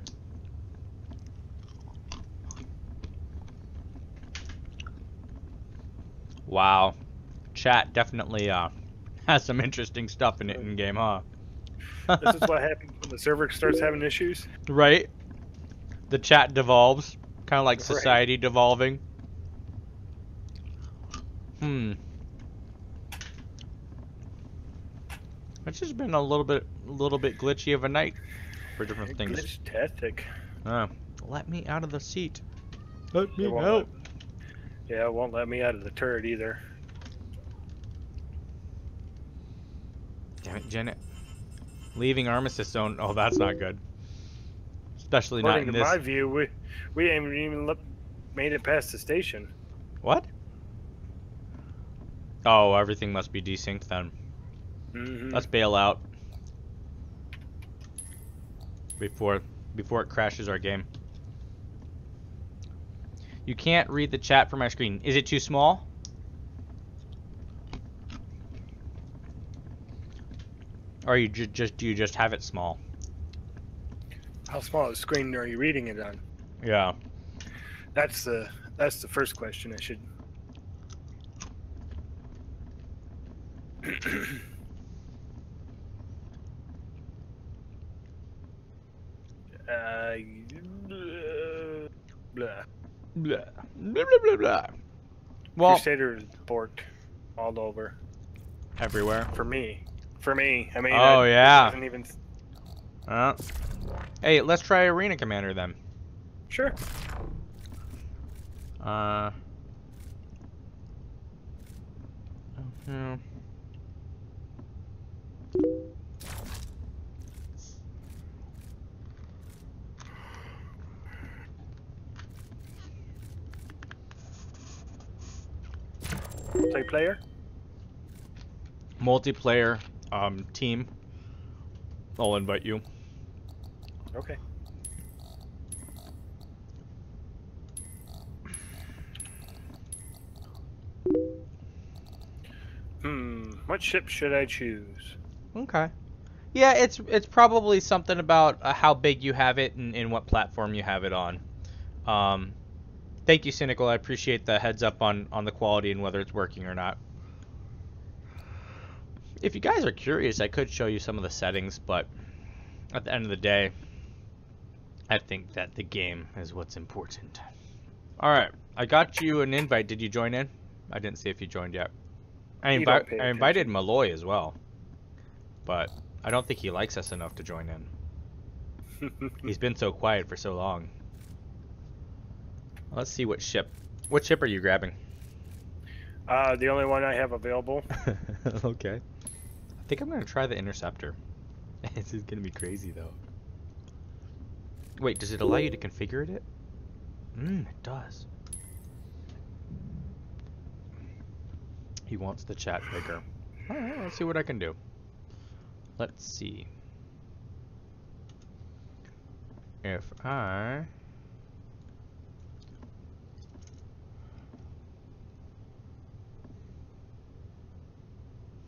Wow. Chat definitely has some interesting stuff in it in game, huh? This is what happens when the server starts having issues. Right. The chat devolves, kind of like society devolving. It's just been a little bit glitchy of a night for different things. Glitch-tastic. Let me out of the seat. Let me out. Yeah, it won't let me out of the turret either. Damn it, Janet. Leaving Armistice Zone. Oh, that's not good. Especially not in this. According to my view, we haven't even made it past the station. What? Oh, everything must be desynced then. Let's bail out before it crashes our game. You can't read the chat from my screen. Is it too small? Or do you just have it small? How small a screen are you reading it on? Yeah. That's the first question I should. Blah. Blah. Blah, blah, blah, blah. Well, Crusader is borked all over. Everywhere. For me. I mean. Oh, yeah. Doesn't even. Hey, let's try Arena Commander then. Sure. Multiplayer team. I'll invite you. Okay. What ship should I choose? Okay. Yeah, it's probably something about how big you have it and what platform you have it on. Thank you, Cynical. I appreciate the heads up on the quality and whether it's working or not. If you guys are curious, I could show you some of the settings, but at the end of the day, I think that the game is what's important. Alright, I got you an invite. Did you join in? I didn't see if you joined yet. I invited Malloy as well. But I don't think he likes us enough to join in. He's been so quiet for so long. Let's see what ship. What ship are you grabbing? The only one I have available. Okay. I think I'm going to try the Interceptor. This is going to be crazy, though. Wait, does it allow you to configure it? It does. He wants the chat bigger. Alright, let's see what I can do. Let's see. If I...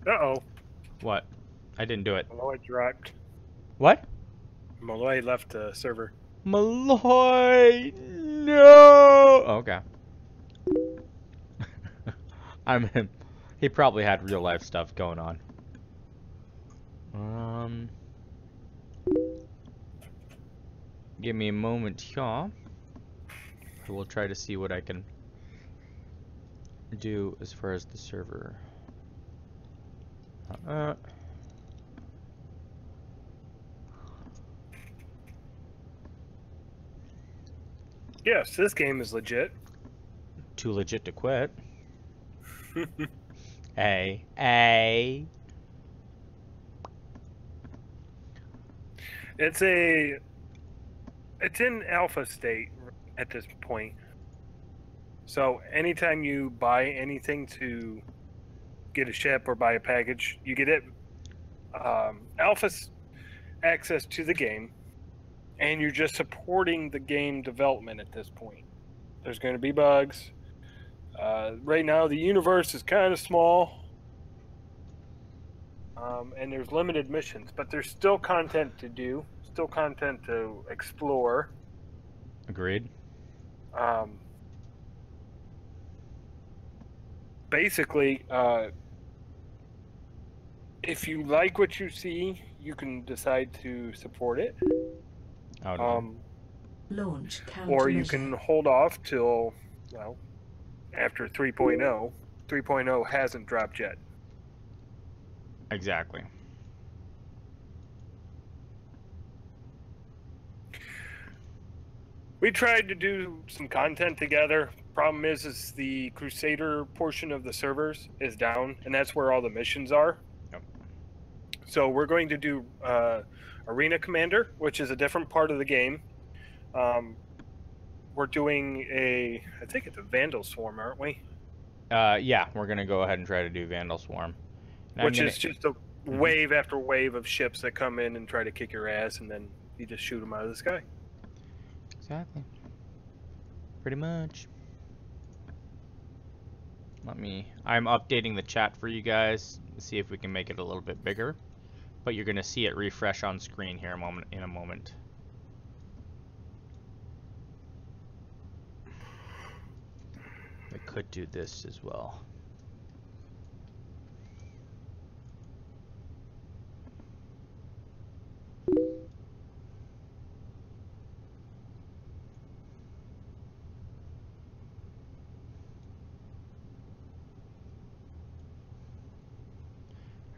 Uh-oh. What? I didn't do it. Malloy dropped. What? Malloy left the server. Malloy! No! Okay. I'm him. He probably had real life stuff going on. Give me a moment here. I will try to see what I can do as far as the server. Yes, this game is legit. Too legit to quit. Hey. It's in alpha state at this point. So anytime you buy anything to get a ship or buy a package, you get it alpha access to the game, and you're just supporting the game development at this point. There's going to be bugs. Right now, the universe is kind of small, and there's limited missions, but there's still content to do, still content to explore. Agreed. Basically, if you like what you see, you can decide to support it. Launch or you can hold off till, well, after 3.0. 3.0 hasn't dropped yet. Exactly. We tried to do some content together. Problem is the Crusader portion of the servers is down, and that's where all the missions are. Yep. So we're going to do Arena Commander, which is a different part of the game. We're doing I think it's a Vandal Swarm, aren't we? Yeah, we're gonna go ahead and try to do Vandal Swarm. Which is just a wave after wave of ships that come in and try to kick your ass, and then you just shoot them out of the sky. Exactly. Pretty much. I'm updating the chat for you guys. See if we can make it a little bit bigger. But you're gonna see it refresh on screen here in a moment. I could do this as well.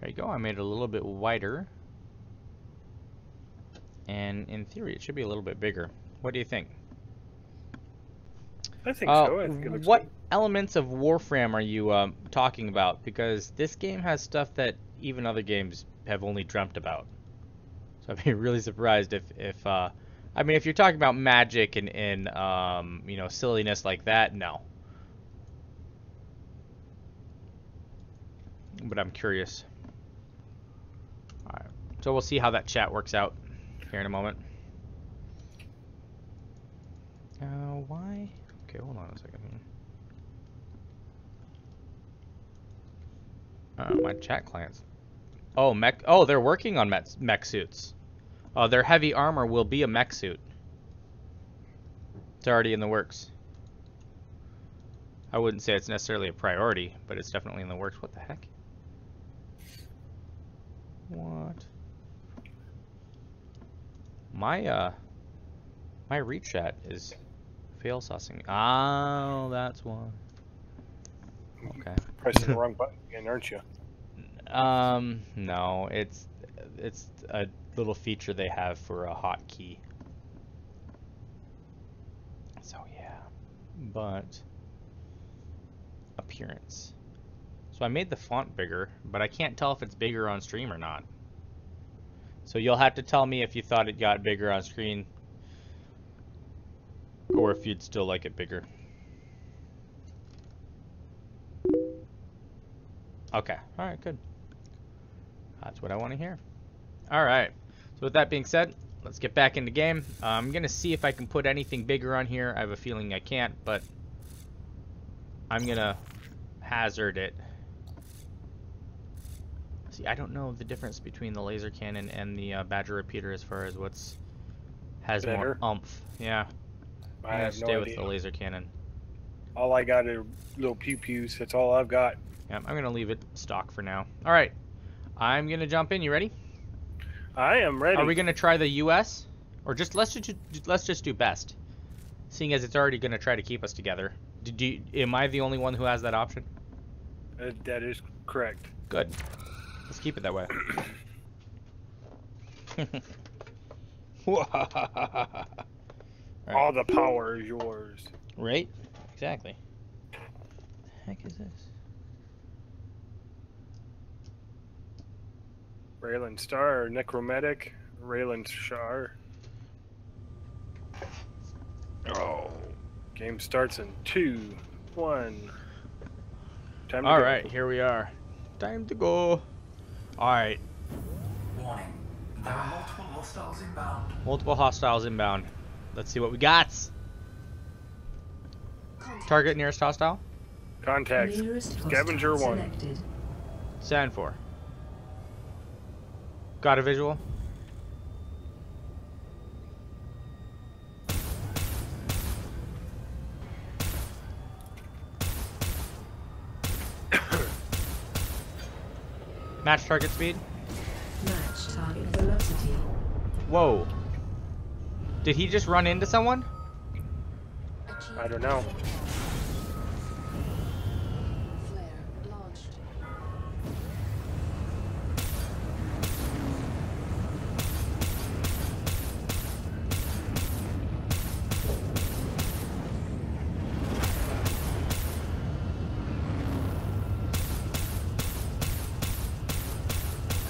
There you go, I made it a little bit wider. And in theory, it should be a little bit bigger. What do you think? I think so. I think it looks what good. elements of Warframe are you talking about? Because this game has stuff that even other games have only dreamt about. So I'd be really surprised if I mean, if you're talking about magic and you know, silliness like that, no. But I'm curious. Alright, so we'll see how that chat works out here in a moment. Why? Okay, hold on a second. My chat clients. Oh, mech. Oh, they're working on mech suits. Their heavy armor will be a mech suit. It's already in the works. I wouldn't say it's necessarily a priority, but it's definitely in the works. What the heck? What? My My reach chat is fail sussing. Oh, that's why. Okay. Pressing the wrong button again, aren't you? No, it's a little feature they have for a hotkey. So yeah, but appearance. So I made the font bigger, but I can't tell if it's bigger on stream or not. So you'll have to tell me if you thought it got bigger on screen, or if you'd still like it bigger. Okay, alright, good. That's what I want to hear. Alright, so with that being said, let's get back into game. I'm going to see if I can put anything bigger on here. I have a feeling I can't, but I'm going to hazard it. See, I don't know the difference between the laser cannon and the Badger repeater as far as what's has Better? more oomph. Yeah, I'm I going to have stay no with idea. the laser cannon. All I got are little pew-pews. That's all I've got. Yeah, I'm going to leave it stock for now. Alright, I'm going to jump in. You ready? I am ready. Are we gonna try the U.S. or just let's just do best, seeing as it's already gonna try to keep us together? Am I the only one who has that option? That is correct. Good. Let's keep it that way. All the power is yours. Right? Exactly. What the heck is this? Raylan Star or Necromatic? Raylan Shar. Oh. Game starts in 2, 1. Time to All go. right, here we are. Time to go. All right. Warning. There are multiple hostiles inbound. Multiple hostiles inbound. Let's see what we got. Target nearest hostile. Contact. Nearest Scavenger hostile 1. selected. Sand 4. Got a visual. Match target speed. Match target velocity. Whoa. Did he just run into someone? I don't know. Flare launched.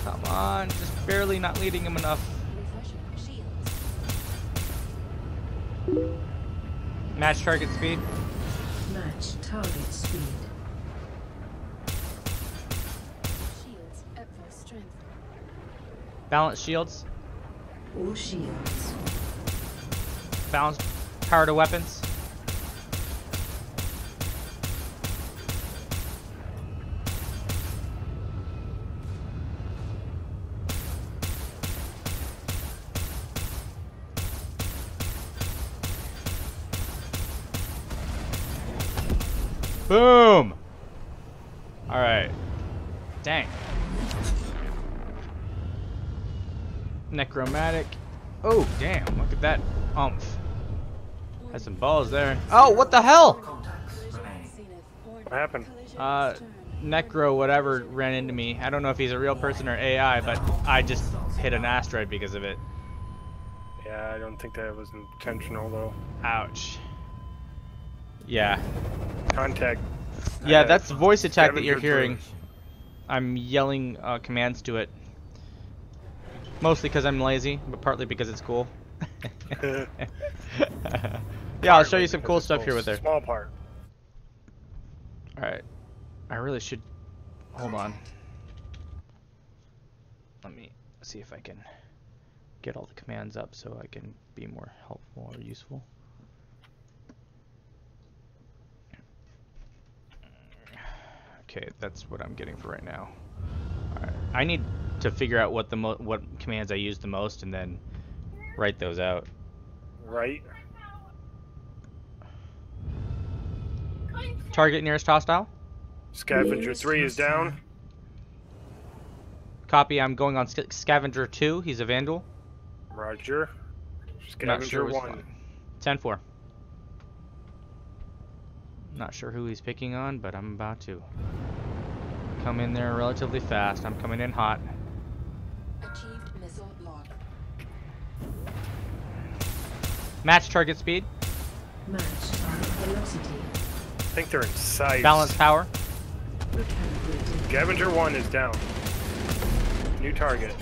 Come on, just barely not leading him enough. Refreshing shields. Match target speed. Match target speed. Shields at full strength. Balance shields. All shields. Balance power to weapons. Boom! Alright. Dang. Necromatic. Oh, damn. Look at that oomph. Has some balls there. Oh, what the hell? What happened? Necro whatever ran into me. I don't know if he's a real person or AI, but I just hit an asteroid because of it. Yeah, I don't think that was intentional though. Ouch. Yeah. Contact. Yeah, that's voice attack that you're Scavenger hearing. I'm yelling commands to it. Mostly because I'm lazy, but partly because it's cool. Yeah, I'll show you some cool stuff here with her. Small part. Alright. I really should... Hold on. Let me see if I can get all the commands up so I can be more helpful or useful. Okay, that's what I'm getting for right now. Alright. I need to figure out what what commands I use the most and then write those out. Right. Target nearest hostile. Scavenger 3 is down. Copy, I'm going on Scavenger 2. He's a Vandal. Roger. Not sure Scavenger which 1. one. 10-4. Not sure who he's picking on, but I'm about to come in there relatively fast. I'm coming in hot. Achieved missile lock. Match target speed. Match target velocity. I think they're inside. Balance power. Recalibrated. Scavenger 1 is down. New target.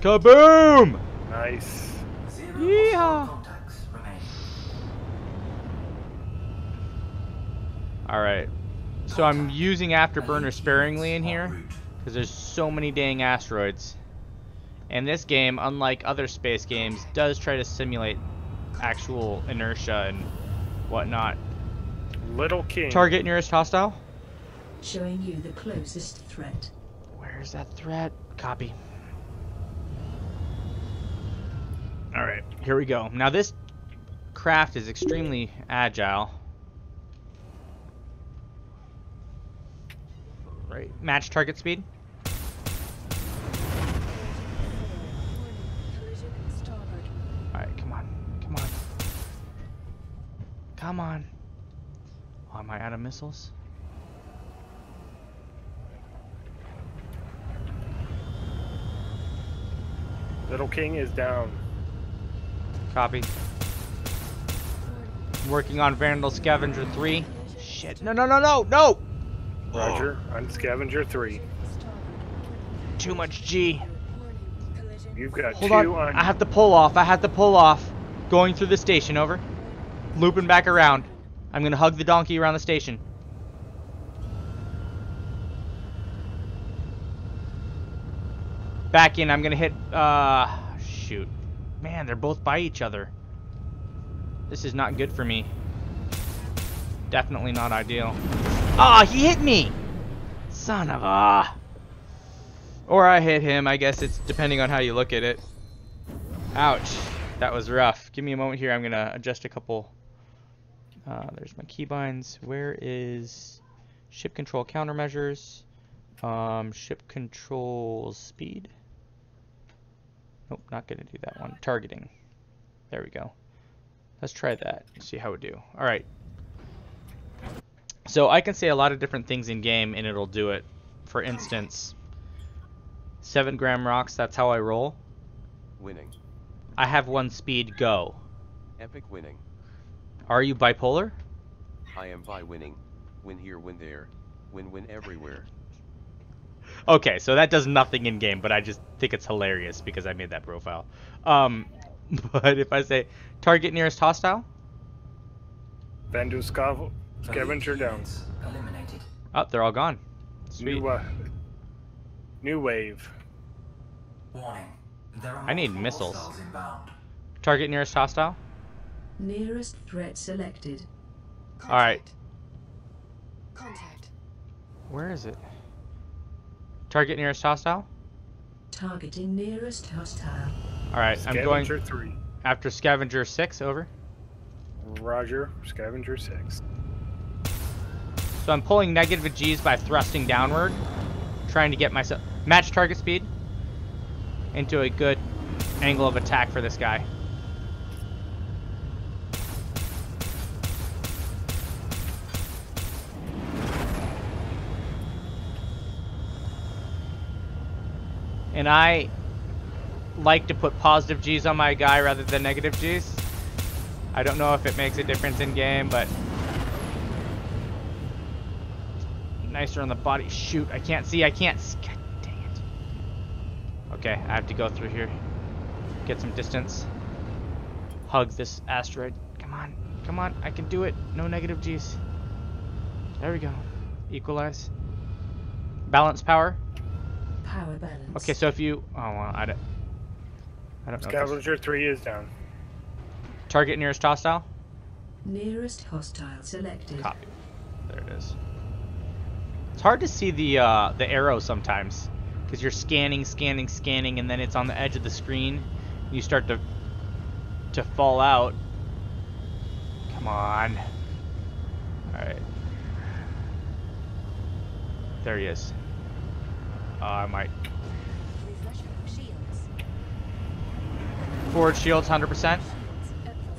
Kaboom! Nice. Yeehaw! Alright. So I'm using Afterburner sparingly in here because there's so many dang asteroids. And this game, unlike other space games, does try to simulate actual inertia and whatnot. Little King. Target nearest hostile. Showing you the closest threat. Where's that threat? Copy. Alright, here we go. Now this craft is extremely agile. Right, match target speed. Alright, come on. Come on. Come on. Oh, am I out of missiles? Little King is down. Copy. Working on Vandal Scavenger 3. Shit. No, no, no, no, no! Roger. On Scavenger 3. Too much G. You've got Hold two on. on. I have to pull off. I have to pull off. Going through the station, over. Looping back around. I'm gonna hug the donkey around the station. Back in. I'm gonna hit. Shoot. Man, they're both by each other. This is not good for me. Definitely not ideal. Ah, he hit me! Son of a... Or I hit him. I guess it's depending on how you look at it. Ouch. That was rough. Give me a moment here. I'm going to adjust a couple. There's my keybinds. Where is ship control countermeasures? Ship control speed. Nope, not going to do that one. Targeting. There we go. Let's try that. See how we do. All right. So I can say a lot of different things in game and it'll do it. For instance, 7-gram rocks, that's how I roll. Winning. I have 1 speed, go. Epic winning. Are you bipolar? I am by winning. Win here, win there. Win everywhere. Okay, so that does nothing in game, but I just think it's hilarious because I made that profile. But if I say target nearest hostile? Vandal Scavenger down. Eliminated. Oh, they're all gone. Sweet. New wave. Warning. There are I need multiple missiles. hostiles inbound. Target nearest hostile? Nearest threat selected. Alright. Contact. Where is it? Target nearest hostile? Targeting nearest hostile. Alright, I'm going Scavenger 3. after Scavenger 6, over. Roger. Scavenger 6. So I'm pulling negative G's by thrusting downward, trying to get myself match target speed into a good angle of attack for this guy. And I like to put positive G's on my guy rather than negative G's. I don't know if it makes a difference in game, but nicer on the body. Shoot, I can't see. I can't see. God dang it. Okay, I have to go through here. Get some distance. Hug this asteroid. Come on. Come on. I can do it. No negative G's. There we go. Equalize. Balance power. Power balance. Okay, so if you... Oh, well, I don't know. Scavenger 3 is down. Target nearest hostile? Nearest hostile selected. Copy. There it is. It's hard to see the arrow sometimes because you're scanning, and then it's on the edge of the screen. And you start to fall out. Come on. All right. There he is. I might Forward shields 100%.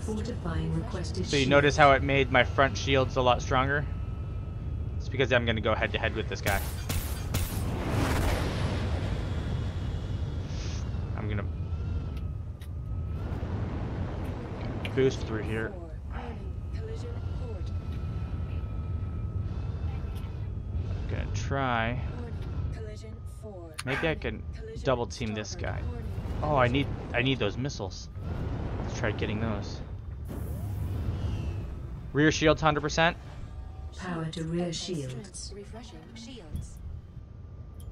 Fortifying requested So you notice how it made my front shields a lot stronger? It's because I'm going to go head to head with this guy. I'm going to boost through here. I'm going to try. Maybe I can double team this guy. Oh, I need those missiles. Let's try getting those. Rear shields 100%. Power to rear shields.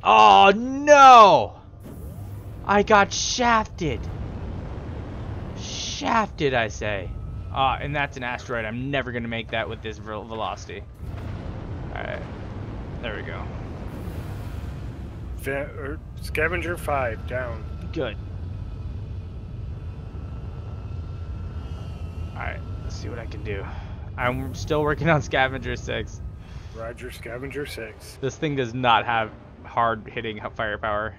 Oh no! I got shafted. Shafted, I say. And that's an asteroid. I'm never gonna make that with this velocity. Alright. There we go. Scavenger 5 down. Good. Alright, let's see what I can do. I'm still working on Scavenger 6. Roger, Scavenger 6. This thing does not have hard hitting firepower.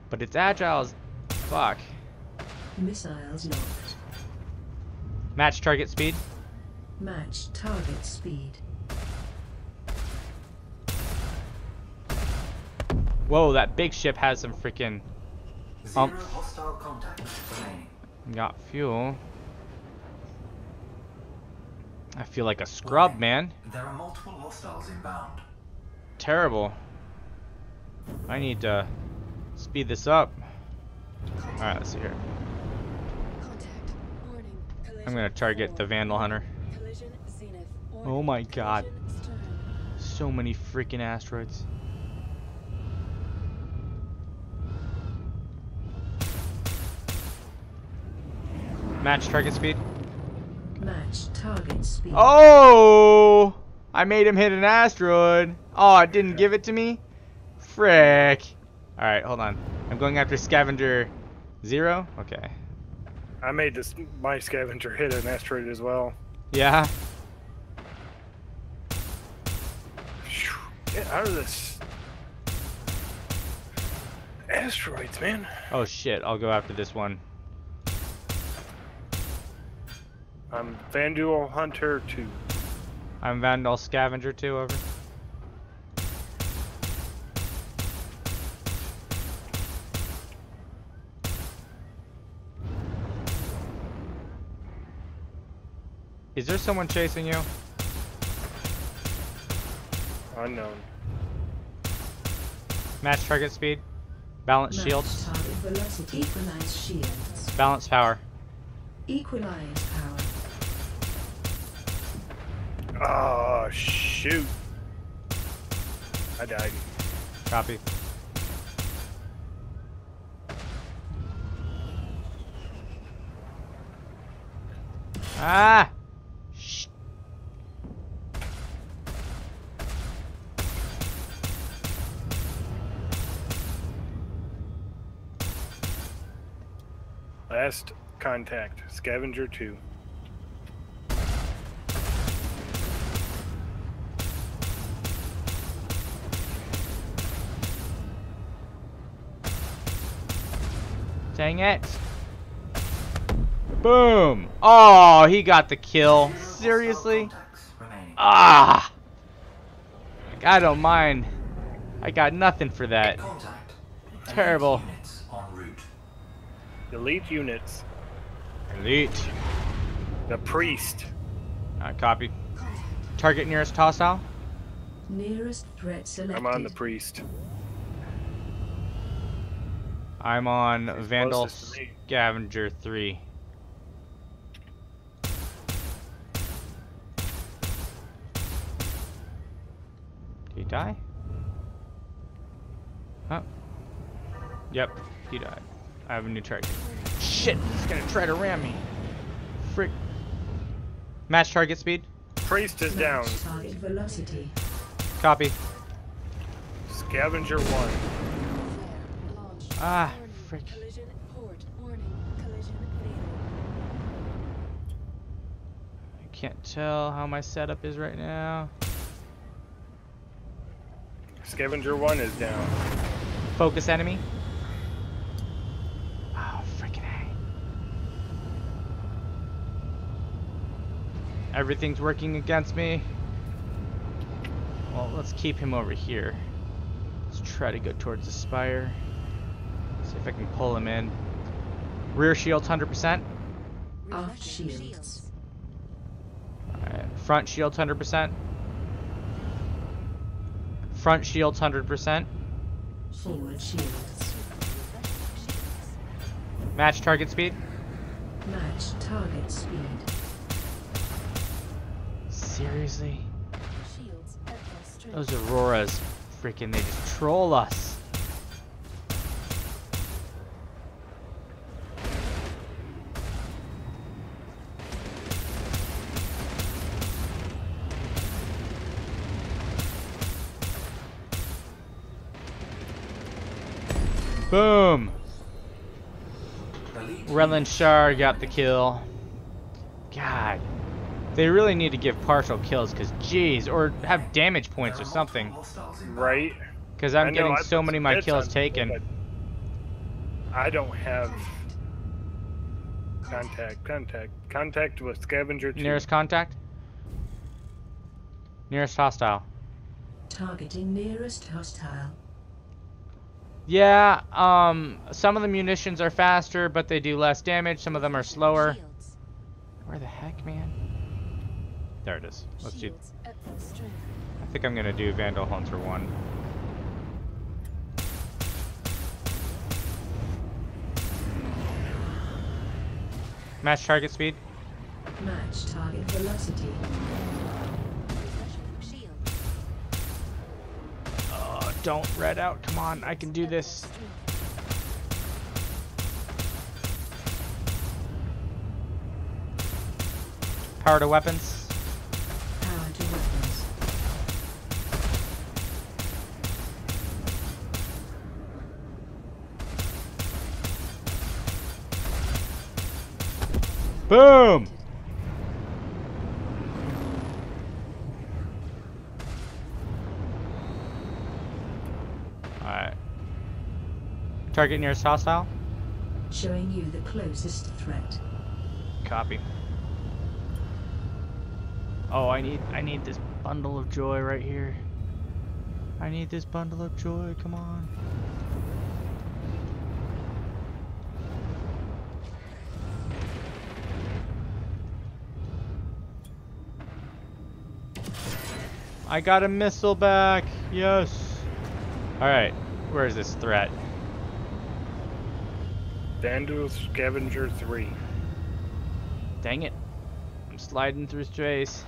But it's agile as fuck. Missiles locked. Match target speed. Match target speed. Whoa, that big ship has some freaking Zero hostile contact remaining. Got fuel. I feel like a scrub, man. There are multiple hostiles inbound. Terrible. I need to speed this up. Alright, let's see here. I'm gonna target the Vandal Hunter. Oh my god. So many freaking asteroids. Match target speed. Match target speed. Oh! I made him hit an asteroid. Oh, it didn't give it to me? Frick. Alright, hold on. I'm going after Scavenger 0? Okay. I made my Scavenger hit an asteroid as well. Yeah? Get out of this. Asteroids, man. Oh shit, I'll go after this one. I'm Vandal Hunter 2. I'm Vandal Scavenger 2, over. Is there someone chasing you? Unknown. Match target speed. Balance shields. Target velocity. Equalize shields. Balance power. Equalize power. Oh, shoot. I died. Copy. Ah! Shh. Last contact. Scavenger 2. Dang it. Boom. Oh, he got the kill. Seriously? Ah. I don't mind. I got nothing for that. Terrible. Elite units. Elite. The priest. Copy. Target nearest hostile. Nearest threat selected. I'm on the priest. I'm on He's Vandal closest to me. Scavenger 3. Did he die? Huh? Yep, he died. I have a new target. Shit, he's gonna try to ram me. Frick. Match target speed. Priest is down. Target velocity. Copy. Scavenger 1. Ah, frick. I can't tell how my setup is right now. Scavenger 1 is down. Focus enemy. Oh, freaking A. Everything's working against me. Well, let's keep him over here. Let's try to go towards the spire. See if I can pull him in. Rear shields 100%. Off shields. Alright, front shields 100%. Front shields 100%. Forward shields. Match target speed. Match target speed. Seriously? Those Auroras, freaking, they just troll us. Boom! Relin Shar got the kill. God. They really need to give partial kills, because jeez, or have damage points or something. Right. Because I'm getting so many of my kills taken. I don't have contact with Scavenger 2. Nearest contact? Nearest hostile. Targeting nearest hostile. Yeah, some of the munitions are faster, but they do less damage. Some of them are slower. Where the heck, man? There it is. Let's do. I think I'm gonna do Vandal Hunter 1. Match target speed. Match target velocity. Oh, don't red out. Come on, I can do this. Power to weapons. Power to weapons. Boom! Alright. Target nearest hostile. Showing you the closest threat. Copy. Oh, I need this bundle of joy right here. I need this bundle of joy, come on. I got a missile back, yes. Alright, where is this threat? Vandal Scavenger 3. Dang it. I'm sliding through space.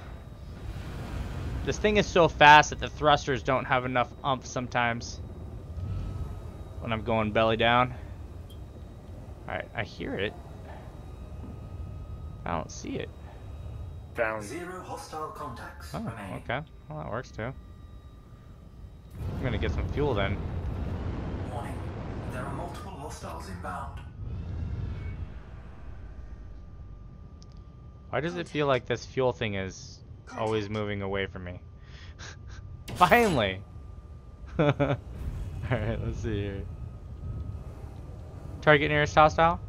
This thing is so fast that the thrusters don't have enough oomph sometimes when I'm going belly down. Alright, I hear it. I don't see it. Down. 0 hostile contacts Oh, remaining. okay. Well, that works too. I'm gonna get some fuel then. Warning. There are multiple hostiles inbound. Why does it feel like this fuel thing is always moving away from me? Finally! Alright, let's see here. Target nearest hostile?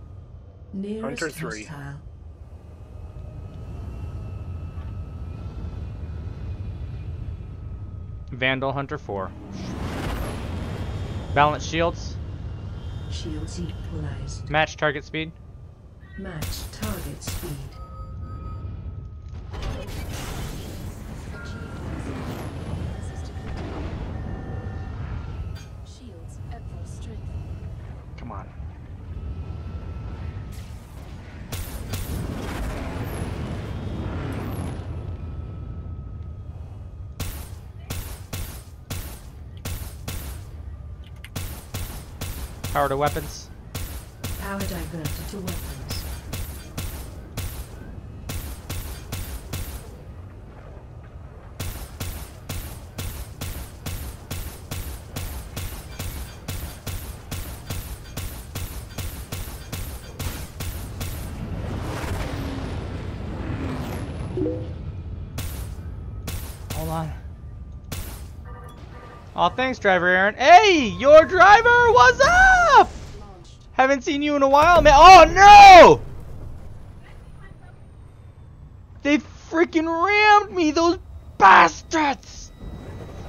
Nearest Hunter 3. hostile. Vandal Hunter 4. Balance shields. Shields equalized. Match target speed. Match target speed. Shields at full strength. Come on. Power to weapons. Power diverted to weapons. Hold on. Oh, thanks, driver Aaron. Hey, your driver, what's up? Haven't seen you in a while, man. Oh no! They freaking freaking rammed me, those bastards!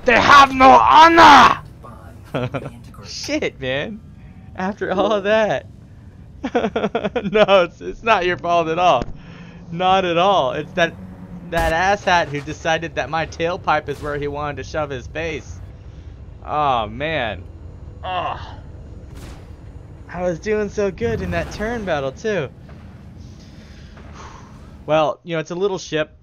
They have no honor! Shit, man. After all of that. No, it's not your fault at all. Not at all. It's that asshat who decided that my tailpipe is where he wanted to shove his face. Oh, man. Oh. I was doing so good in that turn battle, too. Well, you know, it's a little ship.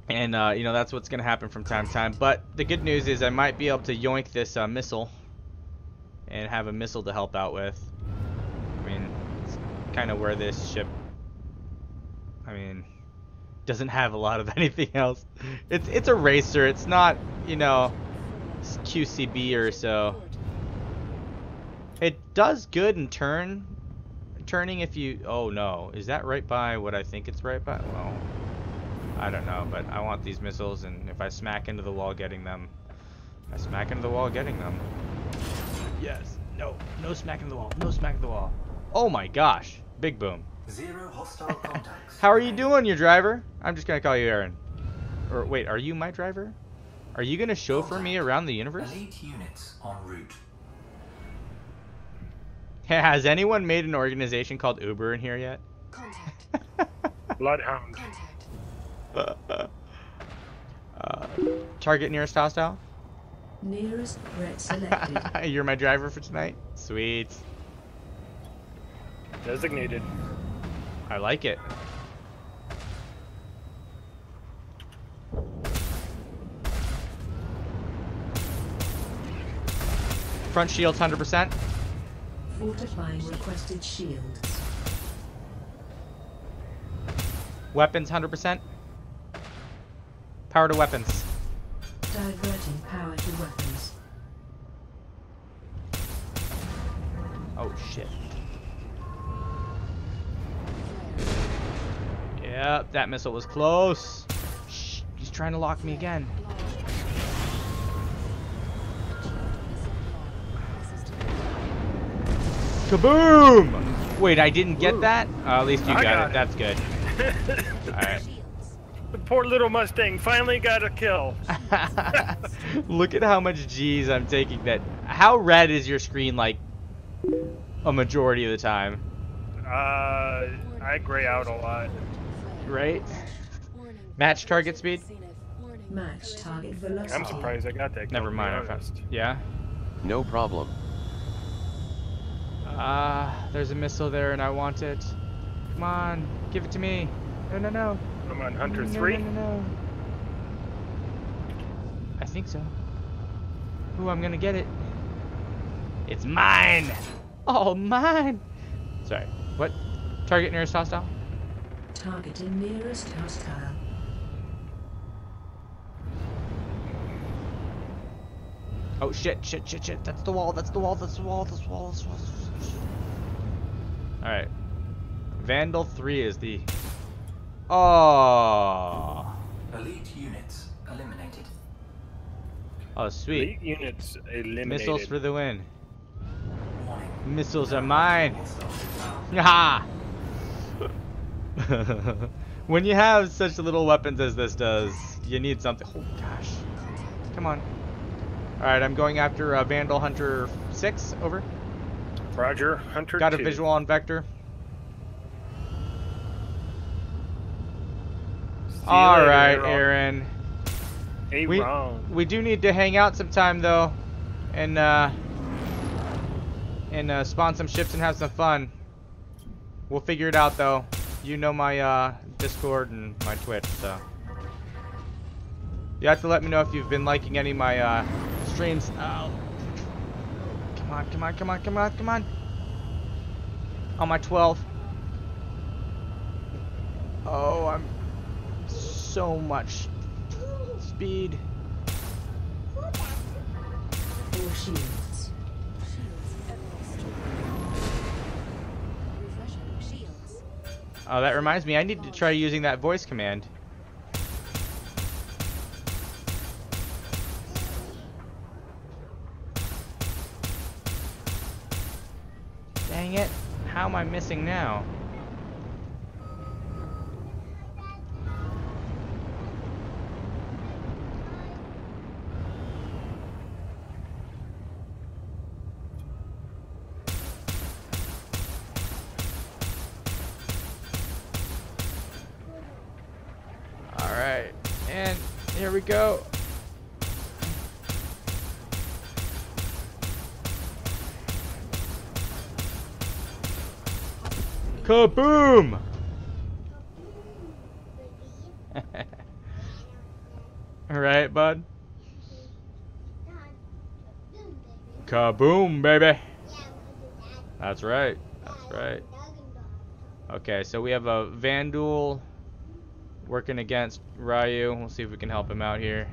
And, you know, that's what's going to happen from time to time. But the good news is I might be able to yoink this missile. And have a missile to help out with. I mean, it's kind of where this ship, I mean, doesn't have a lot of anything else. It's a racer. It's not, you know, QCB or so. It does good in turning if you, oh no, is that right by what I think it's right by? Well, I don't know, but I want these missiles, and if I smack into the wall getting them, I smack into the wall getting them. Yes. No. No smack into the wall. No smack into the wall. Oh my gosh. Big boom. 0 hostile contacts. How are you doing, your driver? I'm just gonna call you Aaron. Or wait, are you my driver? Are you gonna chauffeur me around the universe? Elite units en route. Has anyone made an organization called Uber in here yet? Bloodhound. Target nearest hostile? Nearest threat selected. You're my driver for tonight? Sweet. Designated. I like it. Front shields 100%. Fortifying requested shields. Weapons 100%. Power to weapons. Diverting power to weapons. Oh shit. Yep, that missile was close. Shh, he's trying to lock me again. Kaboom! Wait, I didn't get that? At least you got it. That's good. Alright. The poor little Mustang finally got a kill. Look at how much G's I'm taking. That. How red is your screen like a majority of the time? I gray out a lot. Right? Match target speed? Match target velocity. I'm surprised I got that kill. Never mind. Yeah? No problem. There's a missile there and I want it. Come on, give it to me. No, no, no. Come on, Hunter 3? No. I think so. Ooh, I'm gonna get it. It's mine! Oh, mine! Sorry, what? Target nearest hostile? Targeting nearest hostile. Oh, shit. That's the wall. Alright. Vandal 3 is the... Oh. Elite units eliminated. Oh, sweet. Elite units eliminated. Missiles for the win. Missiles are mine. Ha! When you have such little weapons as this does, you need something. Oh gosh. Come on. Alright, I'm going after Vandal Hunter 6. Over. Roger, Hunter 2. Got a visual on Vector. Alright, Aaron. We do need to hang out sometime though. And spawn some ships and have some fun. We'll figure it out though. You know my Discord and my Twitch, so you have to let me know if you've been liking any of my streams. Oh. Come on. On my 12. Oh, I'm so much speed. 4 shields. Oh, that reminds me, I need to try using that voice command. Dang it. How am I missing now? Alright, and here we go. Kaboom! Alright, bud. Kaboom, baby. That's right. That's right. Okay, so we have a Vanduul working against Ryu. We'll see if we can help him out here.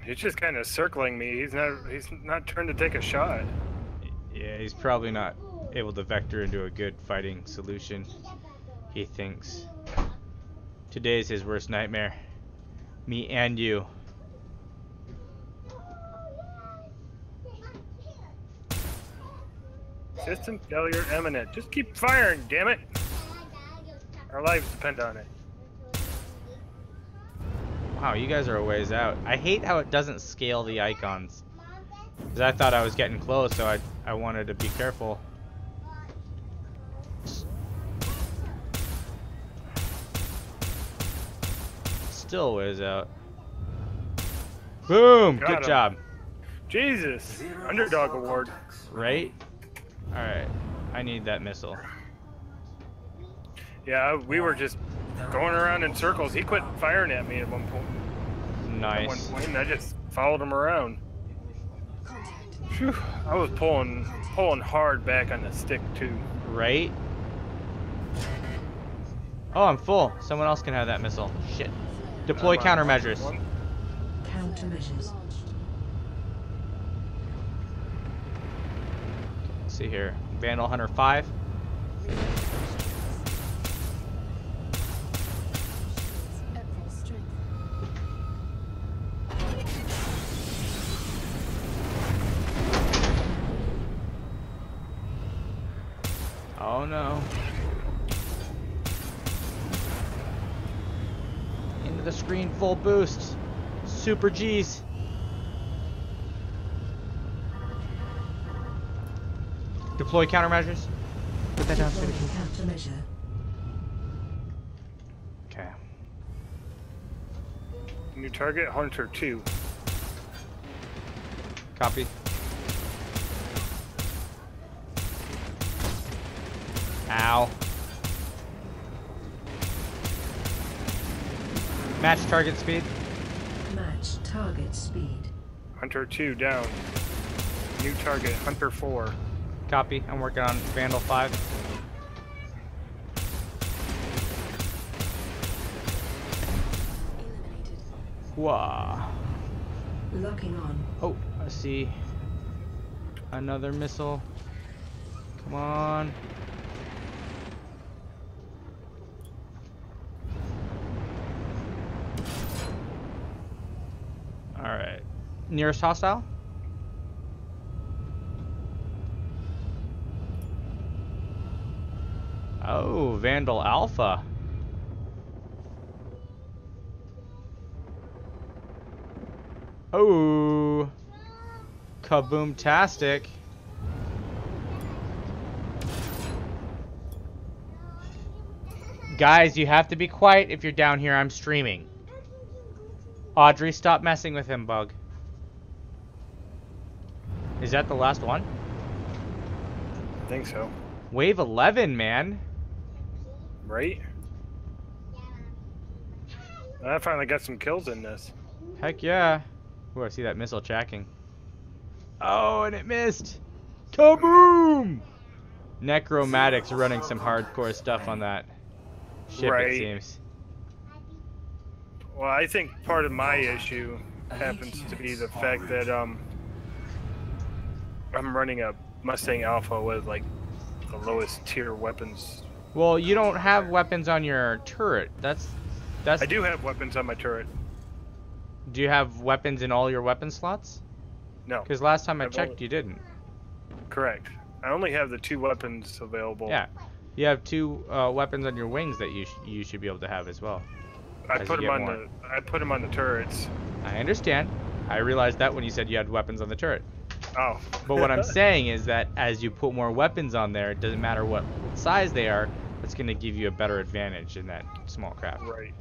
He's just kind of circling me. He's not trying to take a shot. Yeah, he's probably not able to vector into a good fighting solution, he thinks. Today's his worst nightmare. Me and you. System failure imminent. Just keep firing, damn it. Our lives depend on it. Wow, you guys are a ways out. I hate how it doesn't scale the icons. Because I thought I was getting close, so I wanted to be careful. Still a ways out. Boom! Good job. Jesus! Underdog award. Right? Alright. I need that missile. Yeah, we were just going around in circles. He quit firing at me at one point. Nice. At one point, and I just followed him around. Whew, I was pulling hard back on the stick too. Right? Oh, I'm full. Someone else can have that missile. Shit. Deploy countermeasures. Countermeasures. Let's see here. Vandal Hunter 5. Oh no. Into the screen, full boost. Super G's. Deploy countermeasures. Put that down. Countermeasure. Okay. New target, Hunter 2. Copy. Ow. Match target speed. Match target speed. Hunter 2 down. New target, Hunter 4. Copy. I'm working on Vandal 5. Whoa. Locking on. Oh, I see another missile. Come on. Alright. Nearest hostile? Oh, Vandal Alpha. Oh. Kaboom-tastic. Guys, you have to be quiet if you're down here. I'm streaming. Audrey, stop messing with him, Bug. Is that the last one? I think so. Wave 11, man. Right? I finally got some kills in this. Heck yeah. Ooh, I see that missile tracking. Oh, and it missed. Kaboom! Necromatic's running some hardcore stuff on that ship, Right. it seems. Well, I think part of my issue happens to be the fact that I'm running a Mustang Alpha with like the lowest tier weapons. Well, you don't have weapons on your turret. That's. I do have weapons on my turret. Do you have weapons in all your weapon slots? No. Because last time I I've checked, only- you didn't. Correct. I only have the 2 weapons available. Yeah, you have 2 weapons on your wings that you should be able to have as well. I as put you them get on more. I put them on the turrets. I understand. I realized that when you said you had weapons on the turret. Oh. But what I'm saying is that as you put more weapons on there, it doesn't matter what size they are, it's going to give you a better advantage in that small craft. Right.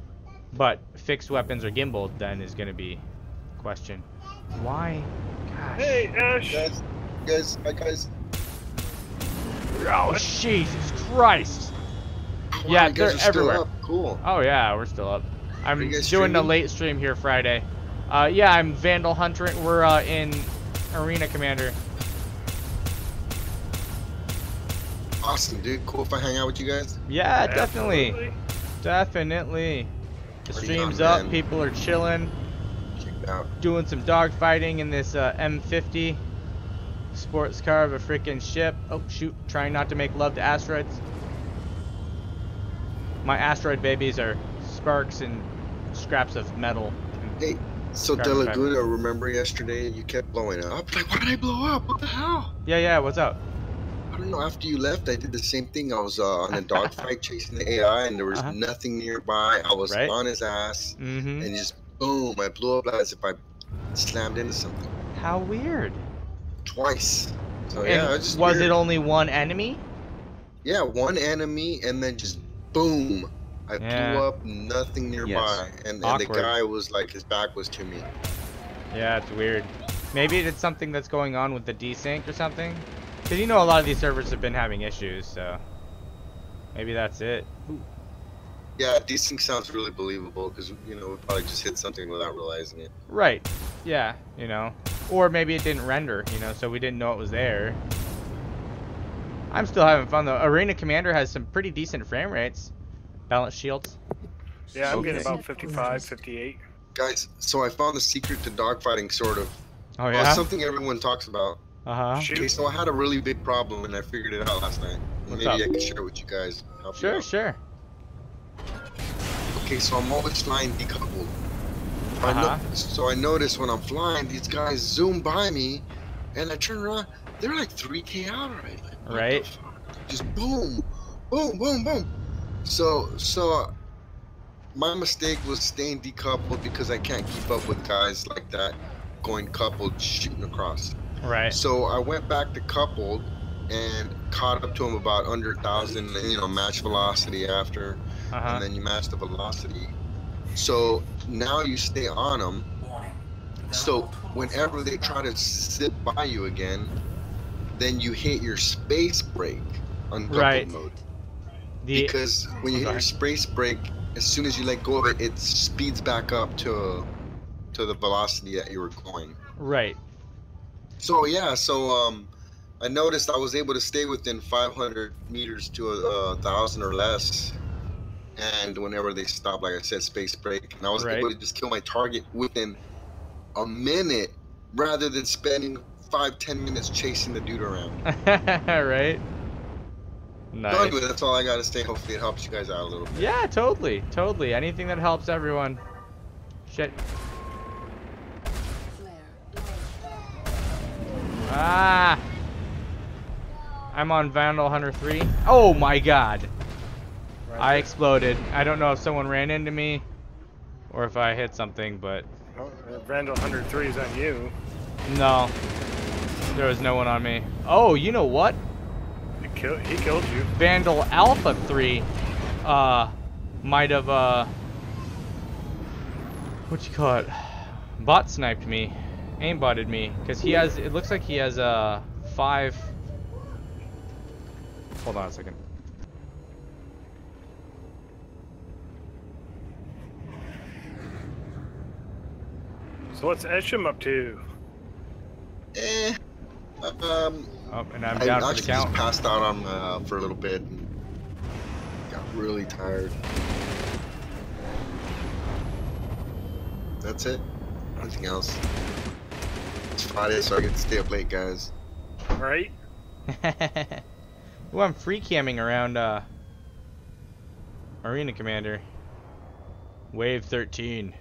But fixed weapons or gimbaled then is gonna be question. Why? Gosh. Hey, Ash. Hi guys. Oh, Jesus Christ. Wow, Yeah, you guys they're are still everywhere. up. Cool. Oh yeah, we're still up. I'm you guys doing a streaming? late stream here Friday. Yeah, I'm Vandal Hunter. We're in Arena Commander. Awesome, dude. Cool if I hang out with you guys. Yeah, definitely. Absolutely. Definitely. The Party stream's on, up. man. People are chilling. Check it out. Doing some dogfighting in this M50 sports car of a freaking ship. Oh shoot! Trying not to make love to asteroids. My asteroid babies are sparks and scraps of metal. Hey, so De Carbon Laguna, remember yesterday you kept blowing up? Like, why did I blow up? What the hell? Yeah, what's up? I don't know. After you left, I did the same thing. I was on a dogfight chasing the AI, and there was nothing nearby. I was on his ass, and just boom, I blew up as if I slammed into something. How weird. Twice. So And yeah, just was weird. it only one enemy? Yeah, one enemy, and then just boom. I Yeah. blew up, nothing nearby, and the Awkward. guy was like, his back was to me. Yeah, it's weird. Maybe it's something that's going on with the desync or something. Because you know a lot of these servers have been having issues, so maybe that's it. Yeah, desync sounds really believable because we probably just hit something without realizing it. Right. Yeah, Or maybe it didn't render, so we didn't know it was there. I'm still having fun though. Arena Commander has some pretty decent frame rates. Balance shields. Yeah, I'm getting about 55, 58. Guys, so I found the secret to dogfighting, sort of. Oh Well, yeah? it's something everyone talks about. Uh-huh. Okay, so I had a really big problem and I figured it out last night. What's Maybe up? I can share it with you guys. Help you Sure, out. sure. Okay, so I'm always flying decoupled. So I notice when I'm flying, these guys zoom by me, and I turn around, they're like 3K out already. Like, what Right. the fuck? Just boom, boom, boom, boom. So my mistake was staying decoupled because I can't keep up with guys like that going coupled, shooting across. Right. So I went back to coupled and caught up to him about under 1,000, match velocity after, and then you match the velocity. So now you stay on them. So whenever they try to zip by you again, then you hit your space brake on coupled mode. Because when you hit your space brake, as soon as you let go of it, it speeds back up to the velocity that you were going. Right. So yeah, I noticed I was able to stay within 500 meters to 1,000 or less, and whenever they stopped, like I said, space brake, and I was able to just kill my target within a minute, rather than spending 5-10 minutes chasing the dude around. Right. Nice. So anyway, that's all I gotta say. Hopefully it helps you guys out a little bit. Yeah, totally. Anything that helps everyone. Shit. Ah! I'm on Vandal Hunter 3. Oh my god! I exploded. I don't know if someone ran into me or if I hit something, but... Oh, Vandal 103 is on you. No. There was no one on me. Oh, you know what? He killed you. Vandal Alpha 3 might have what you call it, bot sniped me, aimbotted me, because he has, it looks like he has 5, hold on a second. So what's Esham up to? Oh, and I'm down for the count. Just passed out on for a little bit and got really tired. That's it. Nothing else. It's Friday, so I get to stay up late, guys. Right? Well, I'm free camming around Arena Commander. Wave 13.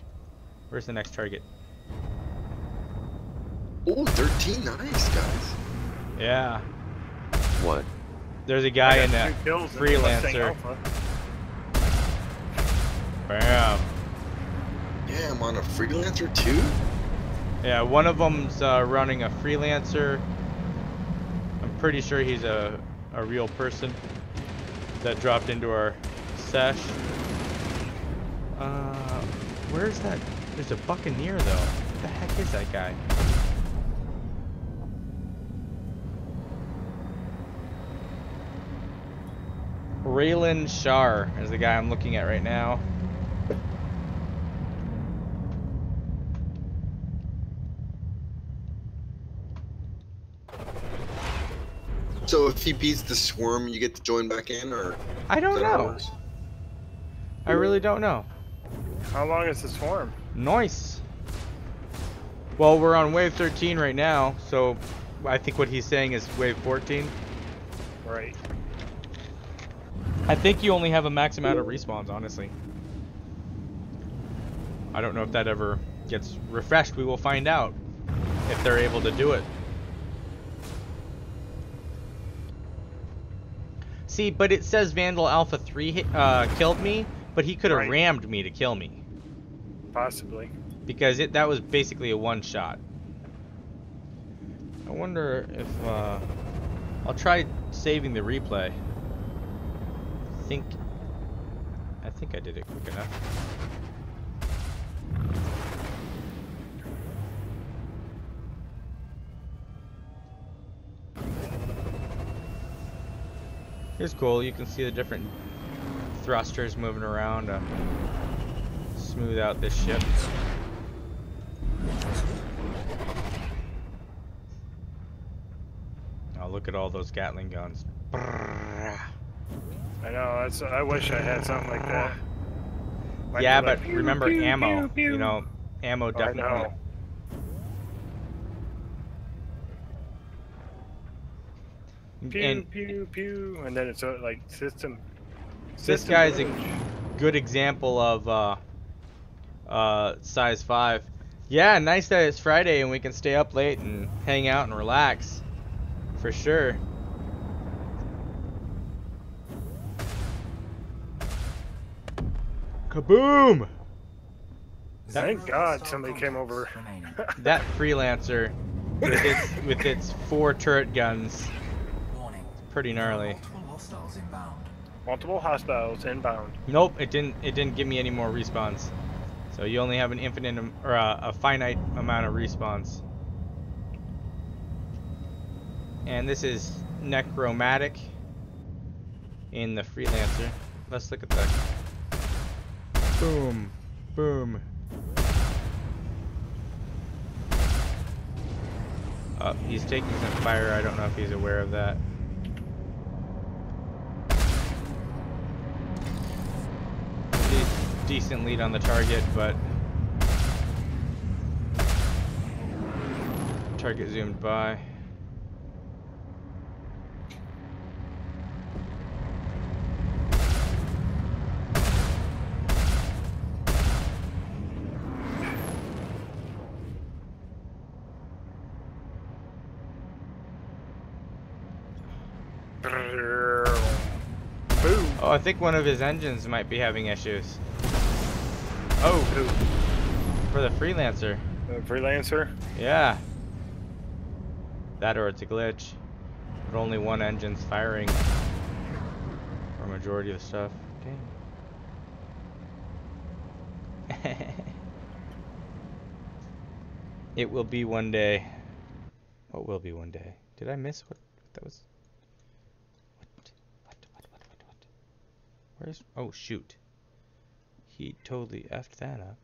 Where's the next target? Oh, 13, nice, guys. Yeah. What? There's a guy in a freelancer. Bam. Damn, on a freelancer too? Yeah, one of them's running a freelancer. I'm pretty sure he's a real person that dropped into our sesh. Where's that? There's a Buccaneer, though. What the heck is that guy? Raylan Shar is the guy I'm looking at right now. So if he beats the swarm, you get to join back in, or? I don't know. I really don't know. How long is the swarm? Nice. Well, we're on wave 13 right now, so I think what he's saying is wave 14. Right. I think you only have a max amount of respawns, honestly. I don't know if that ever gets refreshed. We will find out if they're able to do it. See, but it says Vandal Alpha 3 killed me, but he could have rammed me to kill me. Possibly. Because that was basically a one-shot. I wonder if I'll try saving the replay. I think I did it quick enough. Here's cool. You can see the different thrusters moving around to smooth out this ship. Oh, look at all those Gatling guns. I know. I wish I had something like that. Yeah, but remember ammo. You know, ammo definitely. I know. Pew, pew, pew, and then it's like system. This guy's a good example of size 5. Yeah, nice that it's Friday and we can stay up late and hang out and relax. For sure. Kaboom! Thank God somebody came over. That freelancer with its 4 turret guns. Pretty gnarly. Multiple hostiles inbound. Nope, it didn't give me any more respawns. So you only have an infinite or a finite amount of respawns. And this is Necromatic in the freelancer. Let's look at that. Boom, boom. Oh, he's taking some fire. I don't know if he's aware of that. Decent lead on the target, but target zoomed by. Oh, I think one of his engines might be having issues. Oh, for the freelancer. The freelancer? Yeah. That or it's a glitch. But only one engine's firing for a majority of the stuff. Okay. It will be one day. What will be one day? Did I miss what that was? What? Where's... Oh, shoot. He totally effed that up.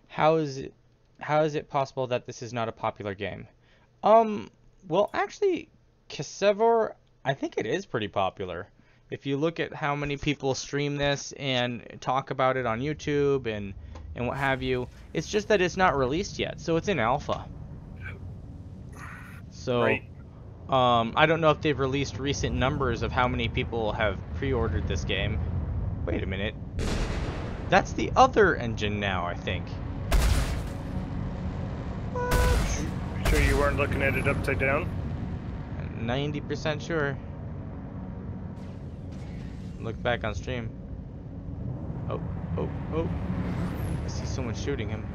How is it possible that this is not a popular game? Well, actually, Kasevor, I think it is pretty popular. If you look at how many people stream this and talk about it on YouTube and what have you, it's just that it's not released yet, so it's in alpha. So, right. I don't know if they've released recent numbers of how many people have pre-ordered this game. Wait a minute. That's the other engine now, I think. What? Sure you weren't looking at it upside down? 90% sure. Look back on stream. Oh. I see someone shooting him.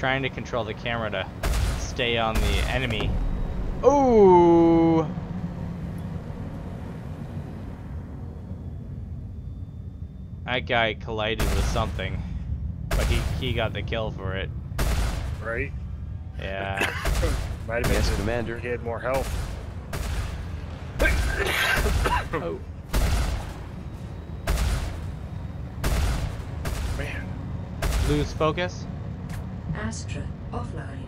trying to control the camera to stay on the enemy. Oh! That guy collided with something, but he got the kill for it. Right? Yeah. Might have been Yes, just Commander. He had more health. Oh. Man. Lose focus. Astra offline.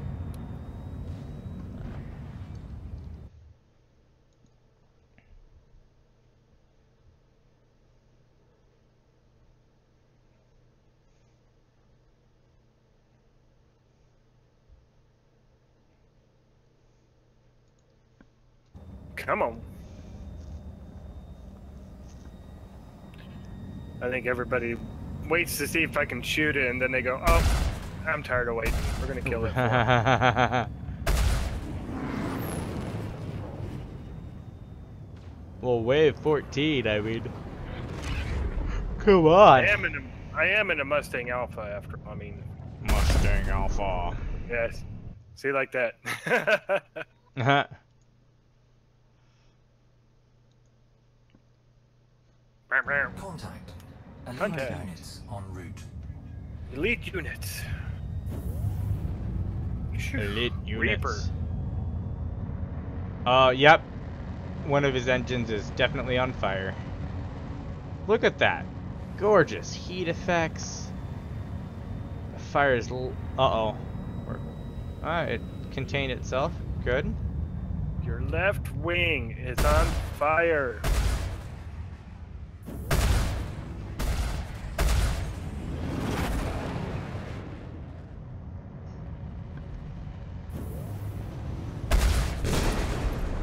Come on. I think everybody waits to see if I can shoot it, and then they go, oh, I'm tired of waiting. We're going to kill it. Well, wave 14, I mean. Come on. I am in a Mustang Alpha after, I mean. Mustang Alpha. Yes. See, like that. Contact. Elite Contact. units en route. Elite units. Elite Reaper. units. Yep. One of his engines is definitely on fire. Look at that. Gorgeous heat effects. The fire is uh-oh. It contained itself. Good. Your left wing is on fire.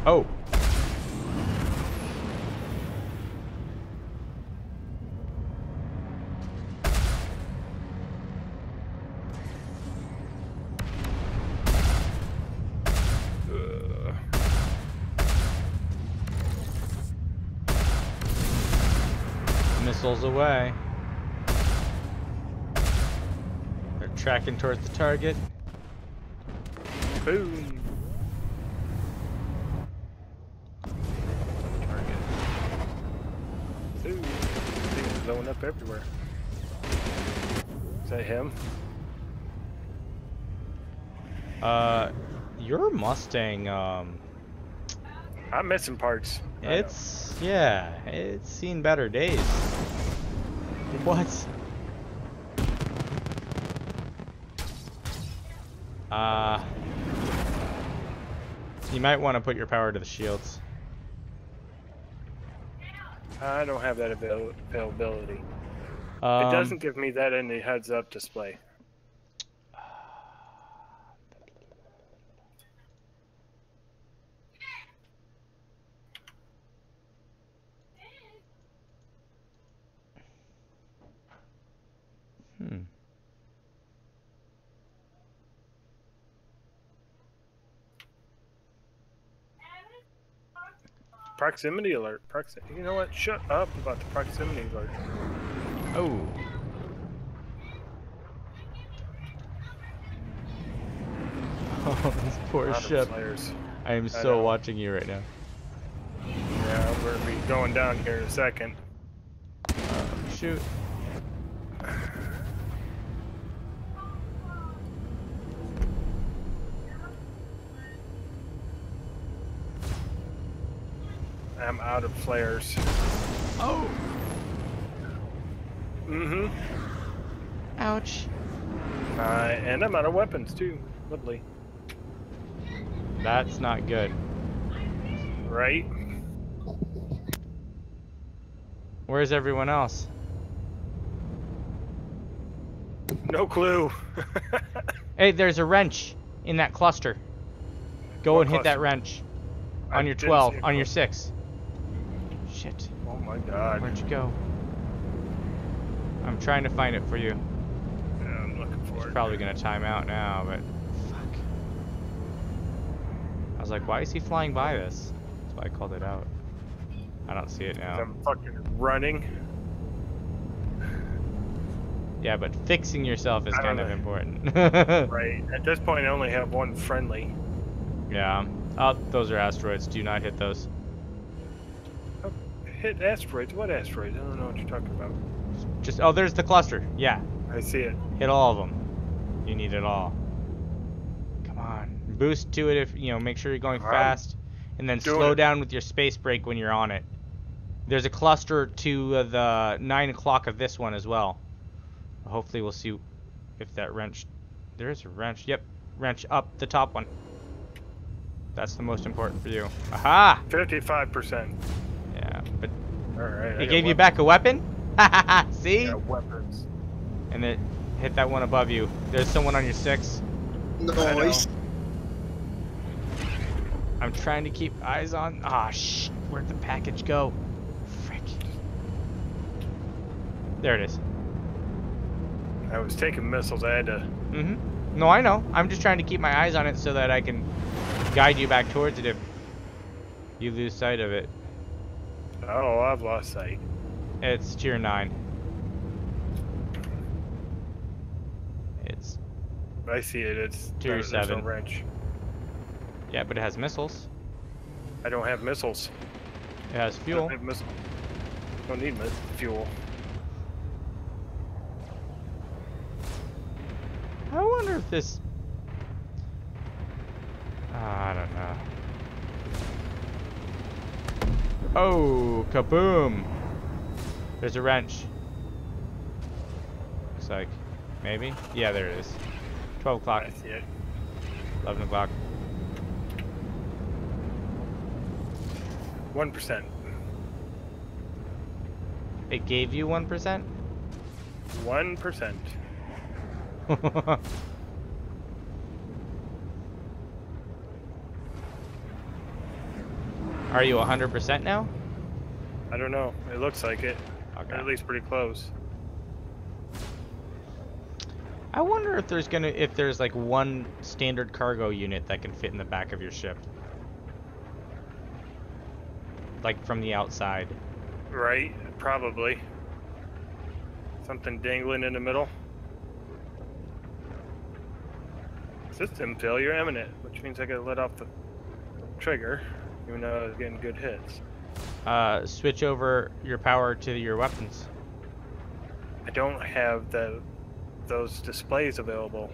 Oh. Missiles away. They're tracking towards the target. Boom. Target. Ooh, things blowing up everywhere. Is that him? Your Mustang, I'm missing parts. yeah, it's seen better days. What? You might want to put your power to the shields. I don't have that availability. It doesn't give me that in the heads-up display. Proximity alert. You know what? Shut up about the proximity alert. Oh. Oh, this poor ship. I am so watching you right now. Yeah, we're gonna be going down here in a second. Shoot. I'm out of flares. Oh. Mm-hmm. Ouch. And I'm out of weapons too. Lovely. That's not good. Right? Where's everyone else? No clue. Hey, there's a wrench in that cluster. Go What and hit that cluster? wrench. I On your didn't 12, see a on your cluster. 6. Shit. Oh my god. Where'd you go? I'm trying to find it for you. Yeah, I'm looking for It's it. probably gonna time out now, but fuck. I was like, why is he flying by this? That's why I called it out. I don't see it now. I'm fucking running. Yeah, but fixing yourself is kind of important. Right. At this point, I only have one friendly. Yeah. Oh, those are asteroids. Do not hit those. Oh, hit asteroids? What asteroids? I don't know what you're talking about. Just, oh, there's the cluster. Yeah. I see it. Hit all of them. You need it all. Come on. Boost to it if, you know, make sure you're going fast. And then slow down with your space brake when you're on it. There's a cluster to the 9 o'clock of this one as well. Hopefully we'll see if that wrench... There is a wrench. Yep. Wrench up the top one. That's the most important for you. Aha! 55%. Yeah, but... Alright. It gave you back a weapon? See? Yeah, weapons. And then hit that one above you. There's someone on your 6. Nice. I'm trying to keep eyes on... Ah, shh. Where'd the package go? Frick. There it is. I was taking missiles. I had to... No, I know. I'm just trying to keep my eyes on it so that I can guide you back towards it if you lose sight of it. Oh, I've lost sight. It's tier 9. It's... I see it. It's tier 7. Wrench. Yeah, but it has missiles. I don't have missiles. It has fuel. I don't have missiles. Don't need fuel. I wonder if this... I don't know. Oh, kaboom! There's a wrench. Looks like. Maybe? Yeah, there it is. 12 o'clock. I see it. 11 o'clock. 1%. It gave you 1%? 1%. Are you 100% now? I don't know. It looks like it. Okay. Or at least pretty close. I wonder if there's like one standard cargo unit that can fit in the back of your ship. Like from the outside. Right, probably. Something dangling in the middle. System failure imminent, which means I gotta let off the trigger, even though I was getting good hits. Switch over your power to your weapons. I don't have those displays available.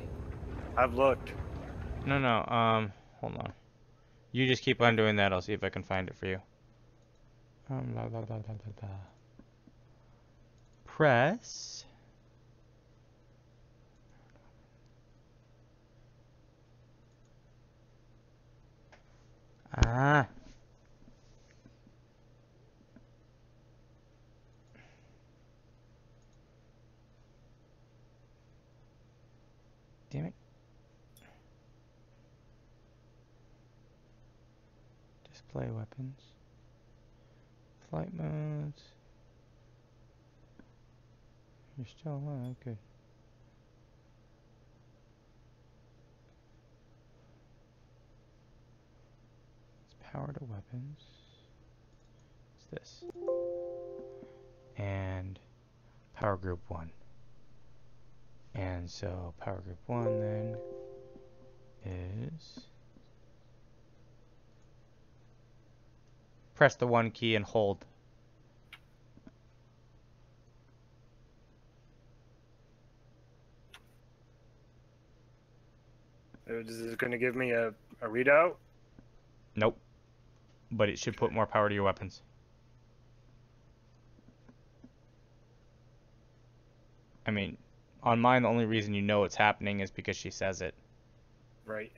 I've looked. No, hold on. You just keep on doing that, I'll see if I can find it for you. Blah, blah, blah, blah, blah, blah. Press. Ah. Damn it. Display weapons. Flight modes. You're still alive, good. It's power to weapons. What's this? And power group 1. And so power group 1 then is press the 1 key and hold. Is it going to give me a readout? Nope. But it should put more power to your weapons. I mean, on mine, the only reason you know it's happening is because she says it. Right.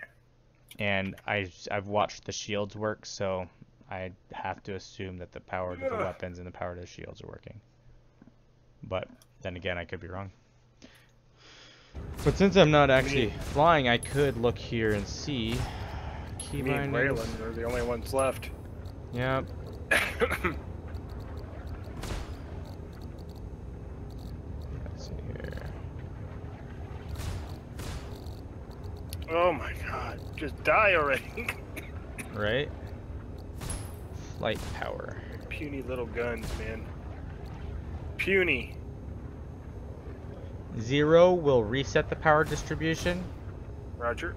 And I've watched the shields work, so I have to assume that the power to the weapons and the power to the shields are working. But then again, I could be wrong. But since I'm not actually flying, I could look here and see. Me and Raylan are the only ones left. Yep. Let's see here. Oh my god, just die already. Right? Flight power. Puny little guns, man. Puny. 0 will reset the power distribution. Roger.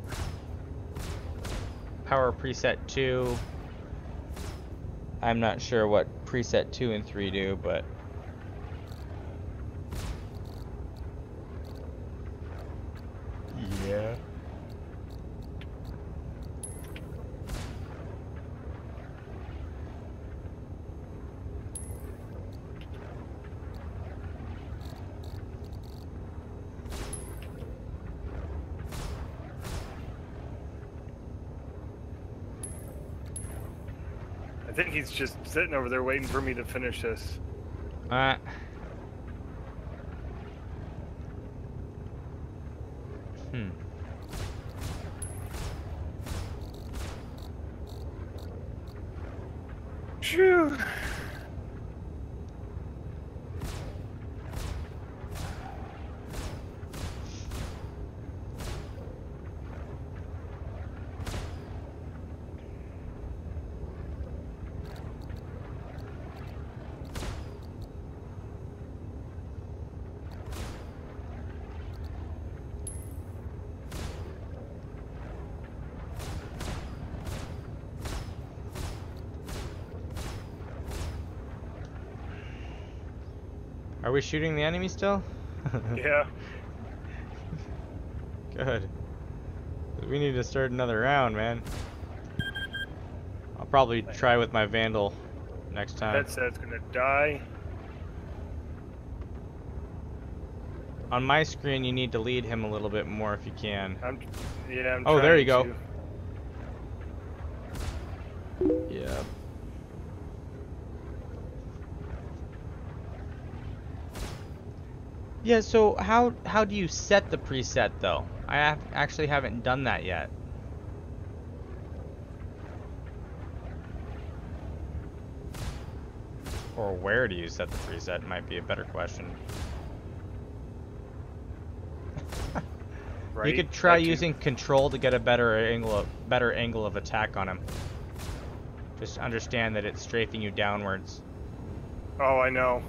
Power preset 2. I'm not sure what preset 2 and 3 do, but... yeah. I think he's just sitting over there waiting for me to finish this. Phew. Are we shooting the enemy still? Yeah. Good. We need to start another round, man. I'll probably try with my Vandal next time. Headset's gonna die. On my screen, you need to lead him a little bit more if you can. I'm oh, there you trying go. to. Yeah. Yeah, so how do you set the preset though? I actually haven't done that yet. Or where do you set the preset might be a better question. Right? You could try using control to get a better angle of attack on him. Just understand that it's strafing you downwards. Oh, I know.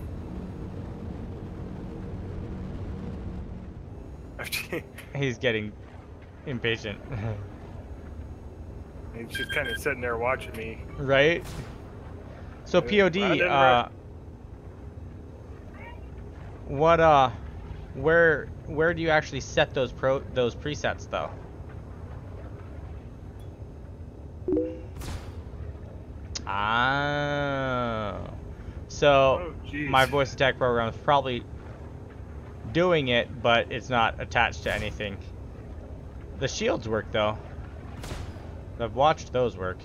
He's getting impatient. He's just kind of sitting there watching me. Right? So POD, where do you actually set those presets though? So my voice attack program is probably doing it, but it's not attached to anything. The shields work though. I've watched those work.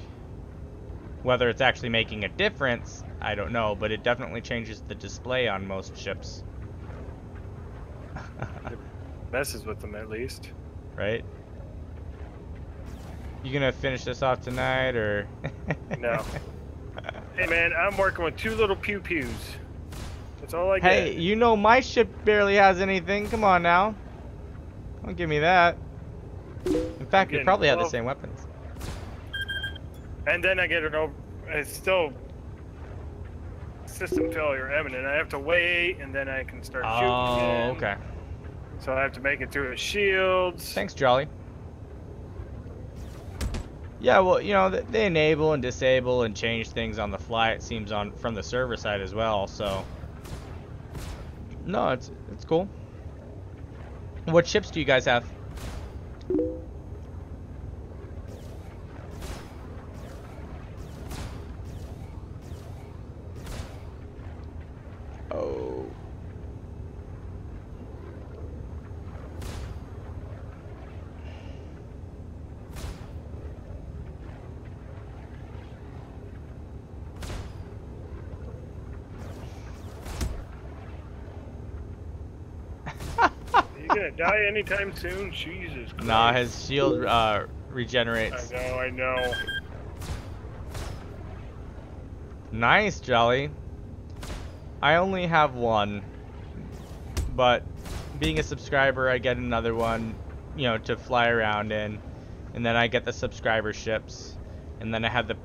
Whether it's actually making a difference, I don't know, but it definitely changes the display on most ships. It messes with them at least. Right? You gonna finish this off tonight, or? No. Hey man, I'm working with 2 little pew-pews. That's all I get. Hey, you know my ship barely has anything. Come on now. Don't give me that. In fact, we probably have the same weapons. And then I get it over. It's still system failure imminent. I have to wait, and then I can start shooting again. Oh, okay. So I have to make it through the shields. Thanks, Jolly. Yeah, well, you know, they enable and disable and change things on the fly, it seems, from the server side as well, so... No, it's cool. What ships do you guys have? Oh. You gonna die anytime soon? Jesus Christ. Nah, his shield regenerates. I know. Nice, Jolly. I only have one, but being a subscriber, I get another one, you know, to fly around in, and then I get the subscriber ships, and then I have the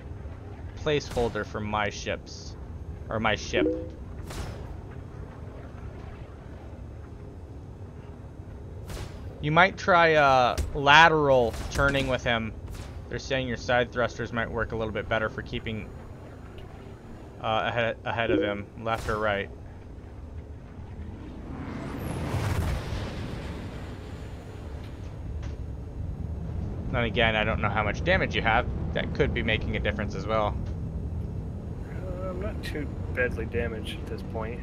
placeholder for my ships, or my ship. You might try lateral turning with him. They're saying your side thrusters might work a little bit better for keeping ahead of him, left or right. And again, I don't know how much damage you have. That could be making a difference as well. I'm not too badly damaged at this point.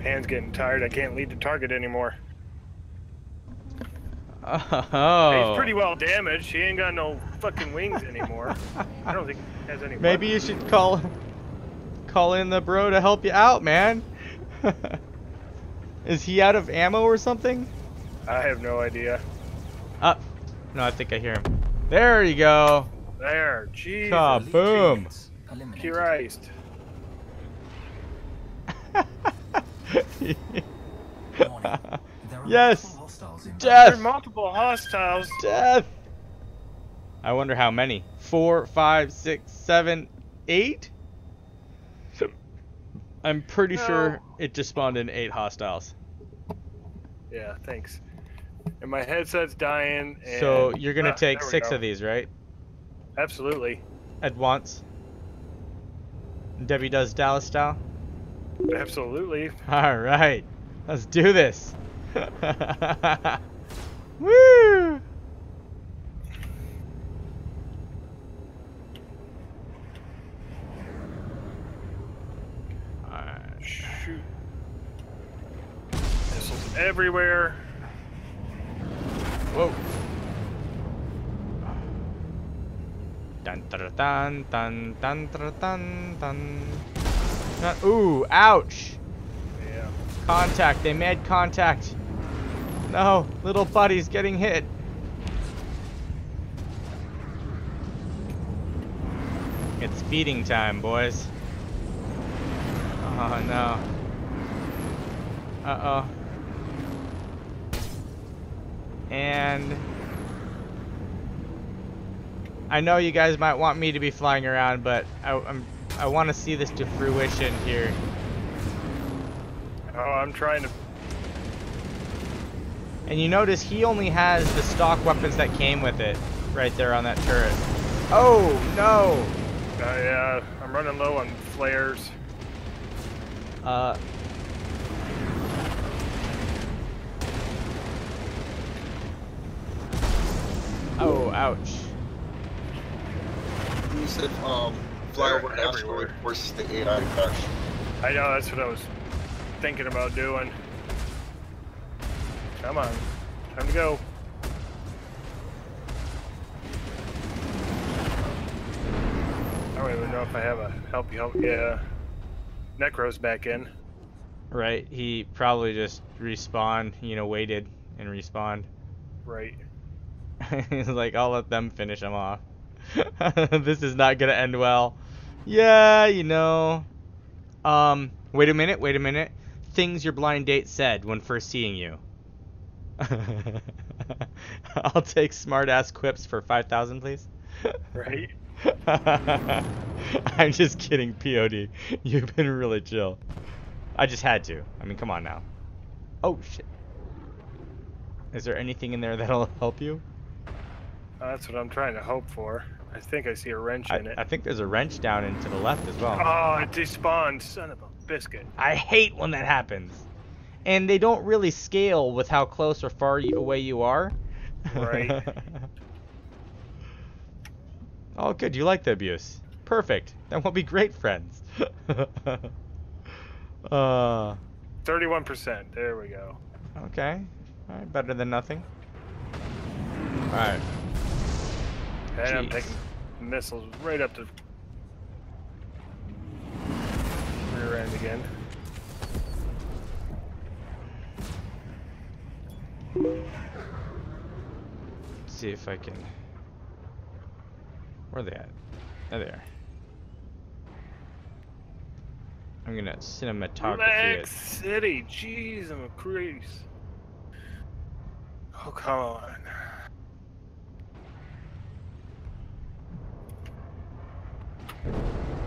Hand's getting tired. I can't lead the target anymore. Oh. He's pretty well damaged. He ain't got no fucking wings anymore. I don't think he has any. Maybe you should call in the bro to help you out, man. Is he out of ammo or something? I have no idea. No, I think I hear him. There you go. There, jeez. Kaboom. Christ. Yes. Death. There are multiple hostiles. Death. I wonder how many. 4, 5, 6, 7, 8? I'm pretty sure it just spawned in 8 hostiles. Yeah, thanks. And my headset's dying. And so you're gonna take 6 of these, right? Absolutely. At once. Debbie does Dallas style. Absolutely. All right, let's do this. Woo! Shoot. Missiles everywhere. Whoa. Dun dun dun dun dun dun dun. Ooh, ouch. Yeah. Contact, they made contact. No, little buddy's getting hit. It's feeding time, boys. Oh no. Uh-oh. And I know you guys might want me to be flying around, but I want to see this to fruition here. Oh, I'm trying to. And you notice he only has the stock weapons that came with it, right there on that turret. Oh no! Yeah, I'm running low on flares. Oh, ouch. You said fly over an asteroid versus the AI crash. I know, that's what I was thinking about doing. Come on, time to go. I don't even know if I have a help. Yeah, Necro's back in. Right, he probably just respawned, you know, waited and respawned. Right. He's like, I'll let them finish him off. This is not gonna end well. Yeah, you know. Wait a minute. Things your blind date said when first seeing you. I'll take smart-ass quips for 5,000, please. Right. I'm just kidding, POD. You've been really chill. I just had to. I mean, come on now. Oh, shit. Is there anything in there that'll help you? That's what I'm trying to hope for. I think I see a wrench in it. I think there's a wrench down and to the left as well. Oh, it despawned. Son of a biscuit. I hate when that happens. And they don't really scale with how close or far away you are. Right. Oh, good. You like the abuse. Perfect. Then we'll be great friends. 31%. There we go. Okay. All right. Better than nothing. All right. And I'm taking missiles right up to rear end again. Let's see if I can. Where are they at? There they are. I'm gonna cinematography Relax it. City, jeez, I'm a crease. Oh, come on.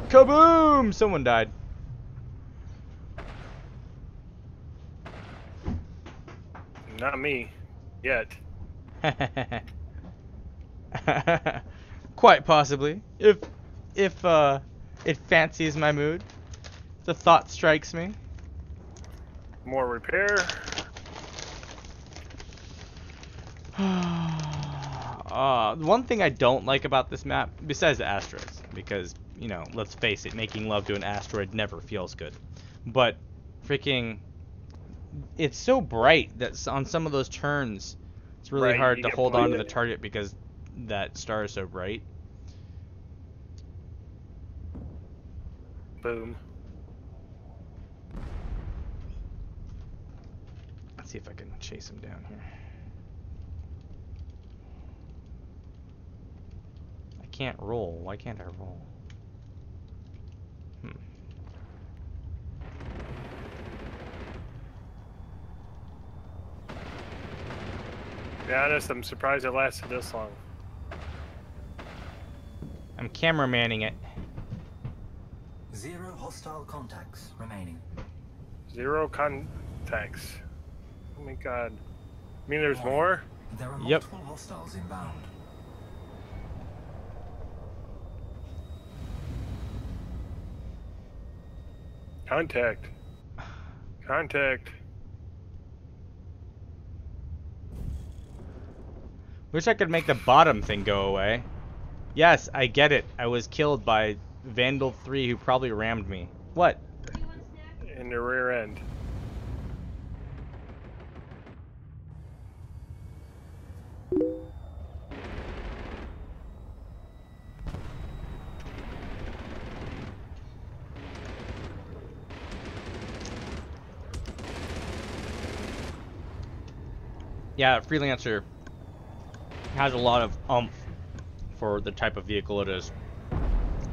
Kaboom! Someone died. Not me. Yet. Quite possibly. If it fancies my mood. The thought strikes me. More repair. One thing I don't like about this map, besides the asteroids, because, you know, let's face it, making love to an asteroid never feels good. But freaking, it's so bright that on some of those turns, it's really hard to hold on to the target because that star is so bright. Boom. Let's see if I can chase him down here. I can't roll. Why can't I roll? To be honest, I'm surprised it lasted this long. I'm cameramanning it. 0 hostile contacts remaining. 0 contacts. Oh my god. I mean, there's more? There are multiple hostiles inbound. Contact. Contact. Wish I could make the bottom thing go away. Yes, I get it. I was killed by Vandal 3 who probably rammed me. What? In the rear end. Yeah, Freelancer has a lot of oomph for the type of vehicle it is.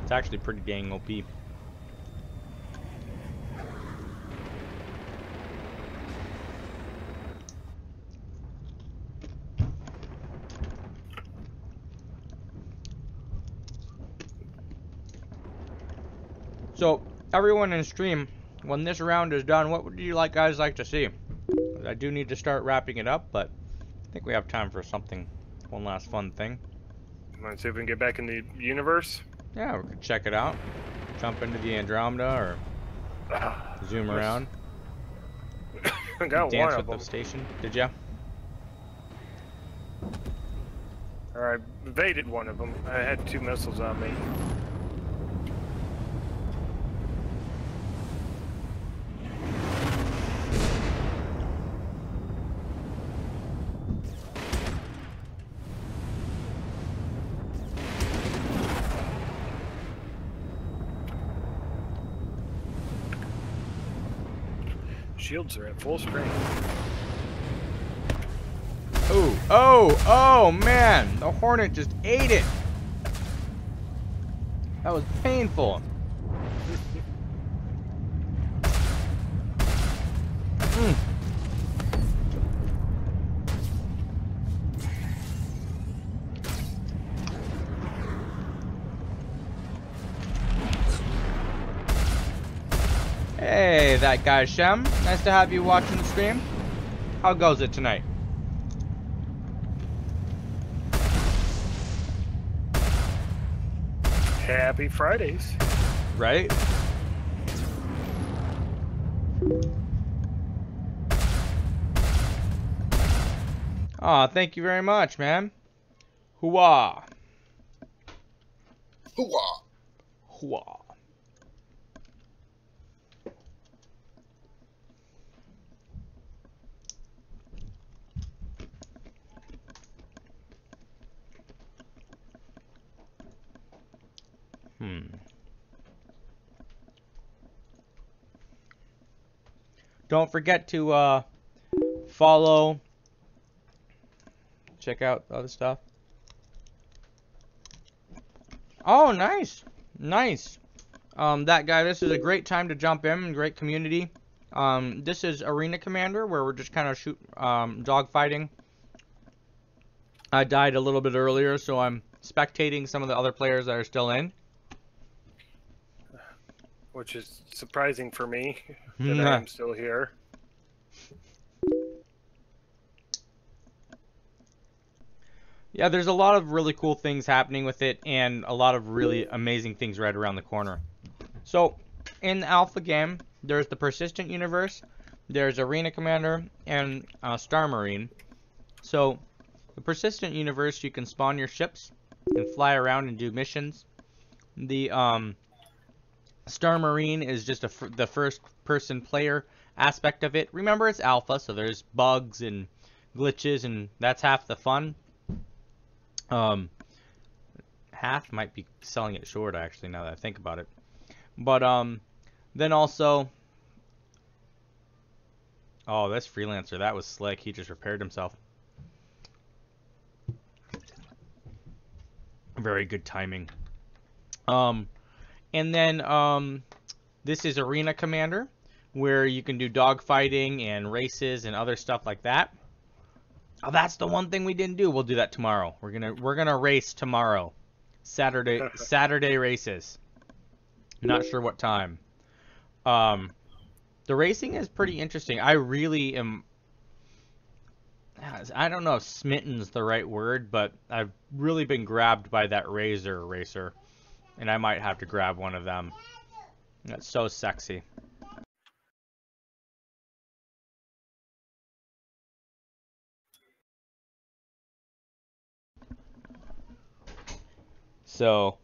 It's actually pretty dang OP. So, everyone in stream, when this round is done, what would you guys like to see? I do need to start wrapping it up, but I think we have time for something, one last fun thing. Let's see if we can get back in the universe. Yeah, we could check it out. Jump into the Andromeda or zoom around. I got dance one with of them. the station. Did ya? Or I evaded one of them. I had 2 missiles on me. Shields are at full screen. Oh, man! The Hornet just ate it! That was painful. Hey, that guy Shem. Nice to have you watching the stream. How goes it tonight? Happy Fridays. Right? Aw, thank you very much, man. Hooah. Hooah. Hooah. Don't forget to follow check out other stuff. Oh, nice. Nice. That guy, this is a great time to jump in, great community. This is Arena Commander, where we're just kind of dogfighting. I died a little bit earlier, so I'm spectating some of the other players that are still in. Which is surprising for me, that I'm still here. Yeah, there's a lot of really cool things happening with it, and a lot of really amazing things right around the corner. So, in the alpha game, there's the Persistent Universe, there's Arena Commander, and Star Marine. So, the Persistent Universe, you can spawn your ships and fly around and do missions. The Star Marine is just the first-person player aspect of it. Remember, it's alpha, so there's bugs and glitches, and that's half the fun. Half might be selling it short, actually, now that I think about it. But, then also... Oh, this Freelancer, that was slick. He just repaired himself. Very good timing. And then, this is Arena Commander, where you can do dogfighting and races and other stuff like that. Oh, that's the one thing we didn't do. We'll do that tomorrow. We're gonna race tomorrow. Saturday races. Not sure what time. The racing is pretty interesting. I really am... I don't know if smitten's the right word, but I've really been grabbed by that Razor racer. And I might have to grab one of them. That's so sexy. So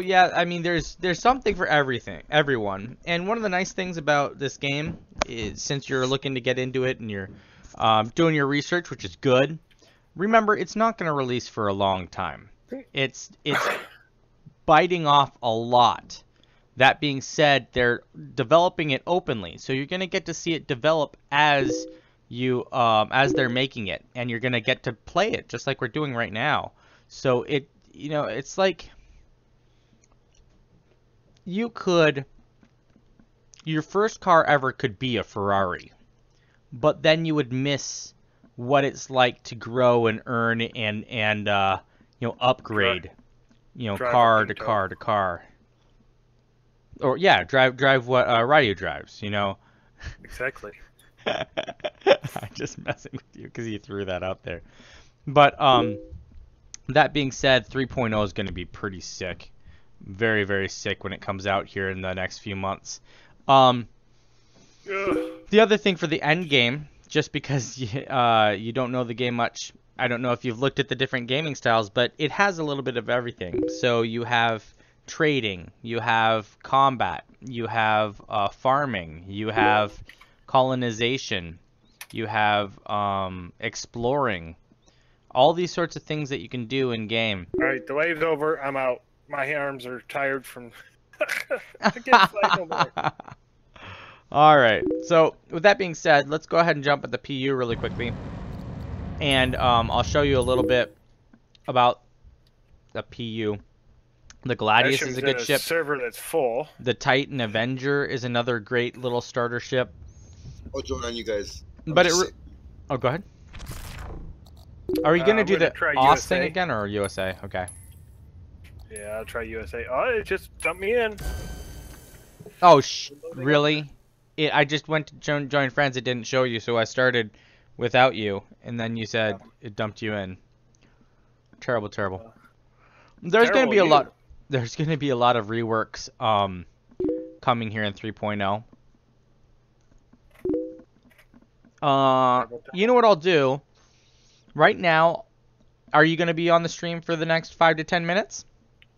yeah, I mean, there's something for everyone. And one of the nice things about this game is, since you're looking to get into it and you're doing your research, which is good, remember, it's not going to release for a long time. It's biting off a lot. That being said, they're developing it openly, so you're going to get to see it develop as they're making it, and you're going to get to play it just like we're doing right now. So it's like your first car ever could be a Ferrari, but then you would miss what it's like to grow and earn and upgrade, car to car to car. Or yeah, drive what Ryu drives, Exactly. I'm just messing with you because you threw that out there. But that being said, 3.0 is going to be pretty sick. Very, very sick when it comes out here in the next few months. The other thing for the end game, just because you don't know the game much, I don't know if you've looked at the different gaming styles, but it has a little bit of everything. So you have trading, you have combat, you have farming, you have colonization, you have exploring, all these sorts of things that you can do in game. All right, the wave's over. I'm out. My arms are tired from. I can't fight no more. All right. So with that being said, let's go ahead and jump at the PU really quickly, and I'll show you a little bit about the PU. The Gladius is a good ship. Server that's full. The Titan Avenger is another great little starter ship. I'll join on you guys. Oh, go ahead. Are you gonna do the Oz thing again or USA? Okay. Yeah, I'll try USA. Oh, it just dumped me in. Oh, really? I just went to join friends. It didn't show you, so I started without you, and then you said it dumped you in. Terrible, terrible. There's gonna be a lot. There's gonna be a lot of reworks coming here in 3.0. You know what I'll do? Right now, are you gonna be on the stream for the next 5 to 10 minutes?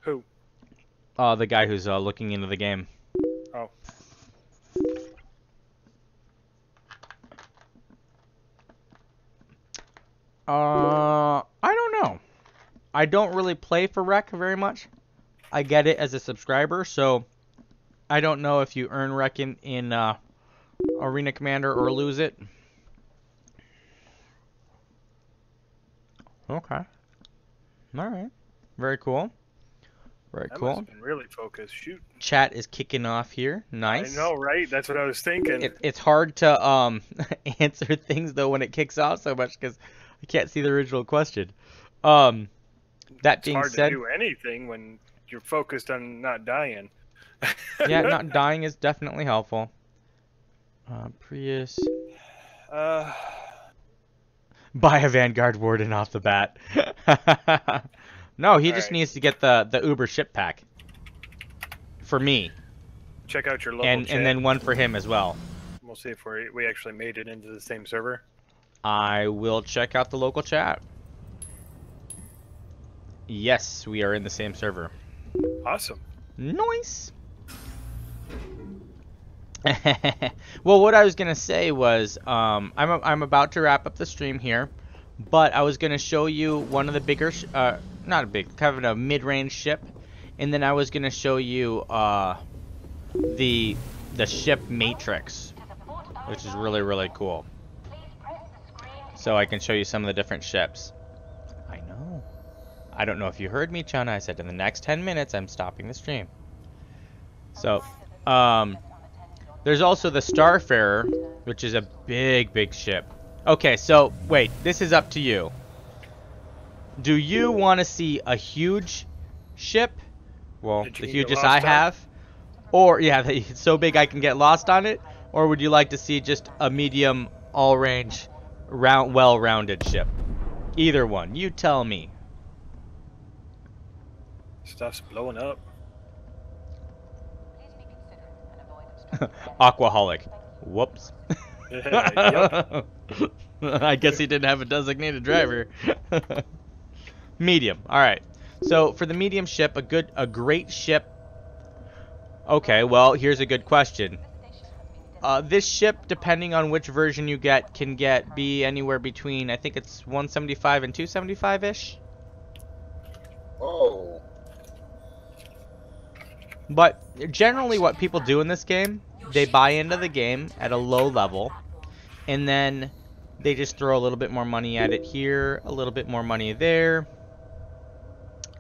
Who? The guy who's looking into the game. Oh. I don't know. I don't really play for Rec very much. I get it as a subscriber, so I don't know if you earn Rec in Arena Commander or lose it. Okay. All right. Very cool. Very That cool. must have been really focused. Shoot. Chat is kicking off here. Nice. I know, right? That's what I was thinking. It's hard to answer things though when it kicks off so much because I can't see the original question. That It's being hard said, to do anything when you're focused on not dying. yeah, not dying is definitely helpful. Prius. Buy a Vanguard Warden off the bat. No, he just needs to get the Uber ship pack. For me. Check out your local chat. And then one for him as well. We'll see if we actually made it into the same server. I will check out the local chat. Yes, we are in the same server. Awesome. Nice. Well, what I was gonna say was, I'm about to wrap up the stream here, but I was gonna show you one of the bigger, not a big, kind of a mid-range ship, and then I was gonna show you the ship matrix, which is really cool. So I can show you some of the different ships. I know. I don't know if you heard me, Chana. I said in the next 10 minutes I'm stopping the stream. So, there's also the Starfarer, which is a big ship. Okay, so wait, this is up to you. Do you want to see a huge ship? Well, the hugest I have. Or, yeah, it's so big I can get lost on it. Or would you like to see just a medium, all-range, well-rounded ship? Either one. You tell me. Stuff's blowing up. Aquaholic. Whoops. Yep. I guess he didn't have a designated driver. Medium. All right. So for the medium ship, a great ship. Okay, well, here's a good question. This ship, depending on which version you get, can be anywhere between, I think it's 175 and 275-ish. Oh. But generally what people do in this game, they buy into the game at a low level, and then they just throw a little bit more money at it here, a little bit more money there.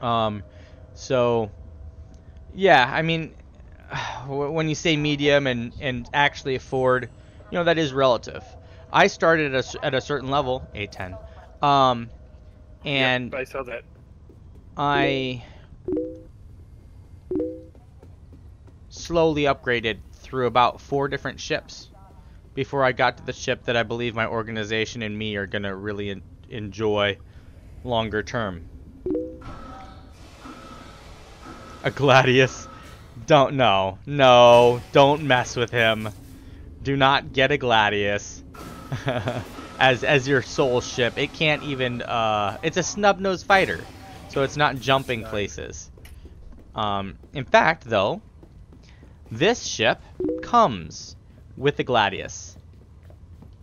So, yeah, I mean, when you say medium and actually afford, you know, that is relative. I started at a certain level, A10, and yep, I saw that. I slowly upgraded through about 4 different ships before I got to the ship that I believe my organization and me are going to really enjoy longer term. A Gladius. Don't don't mess with him. Do not get a Gladius as your soul ship. It can't even it's a snub-nosed fighter, so it's not jumping places. In fact, though, this ship comes with the Gladius.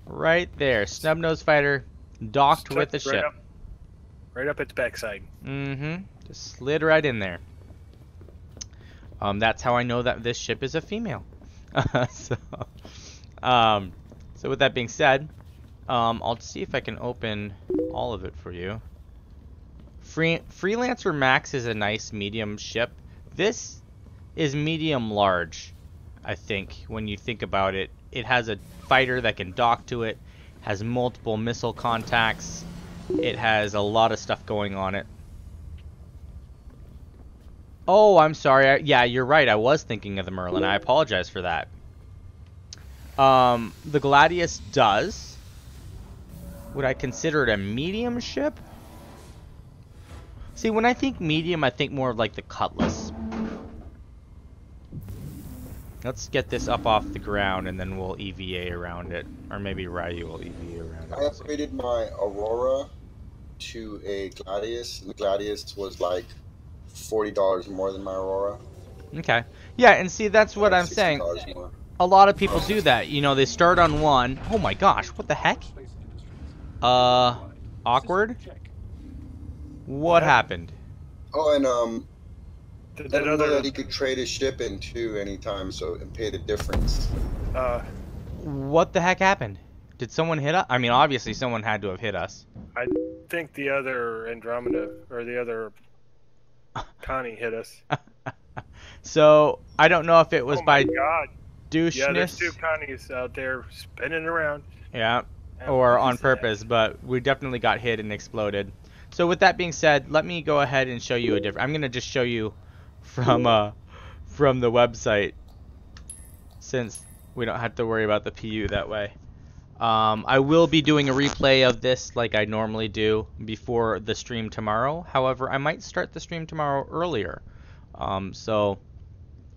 Right there, snub-nosed fighter docked with the ship. Right up its backside. Mm-hmm. Just slid right in there. That's how I know that this ship is a female. So with that being said, I'll see if I can open all of it for you. Freelancer Max is a nice medium ship. This is medium large, I think, when you think about it. It has a fighter that can dock to it, has multiple missile contacts. It has a lot of stuff going on it. Oh, I'm sorry. Yeah, you're right. I was thinking of the Merlin. I apologize for that. The Gladius does. Would I consider it a medium ship? See, when I think medium, I think more of like the Cutlass. Let's get this up off the ground and then we'll EVA around it. Or maybe Ryu will EVA around it. I upgraded my Aurora to a Gladius. The Gladius was like $40 more than my Aurora. Okay. Yeah, and see, that's what I'm saying. More. A lot of people do that. You know, they start on one. Oh my gosh, what the heck? Awkward? What happened? Oh, and I didn't know that he could trade his ship in too anytime, so and pay the difference. What the heck happened? Did someone hit us? I mean, obviously someone had to have hit us. I think the other Andromeda, or the other Connie hit us. So, I don't know if it was by God. doucheness. Yeah, there's 2 Connies out there spinning around. Yeah, or on purpose, but we definitely got hit and exploded. So with that being said, let me go ahead and show you a different... I'm going to just show you from the website, since we don't have to worry about the PU that way. I will be doing a replay of this like I normally do before the stream tomorrow. However, I might start the stream tomorrow earlier. So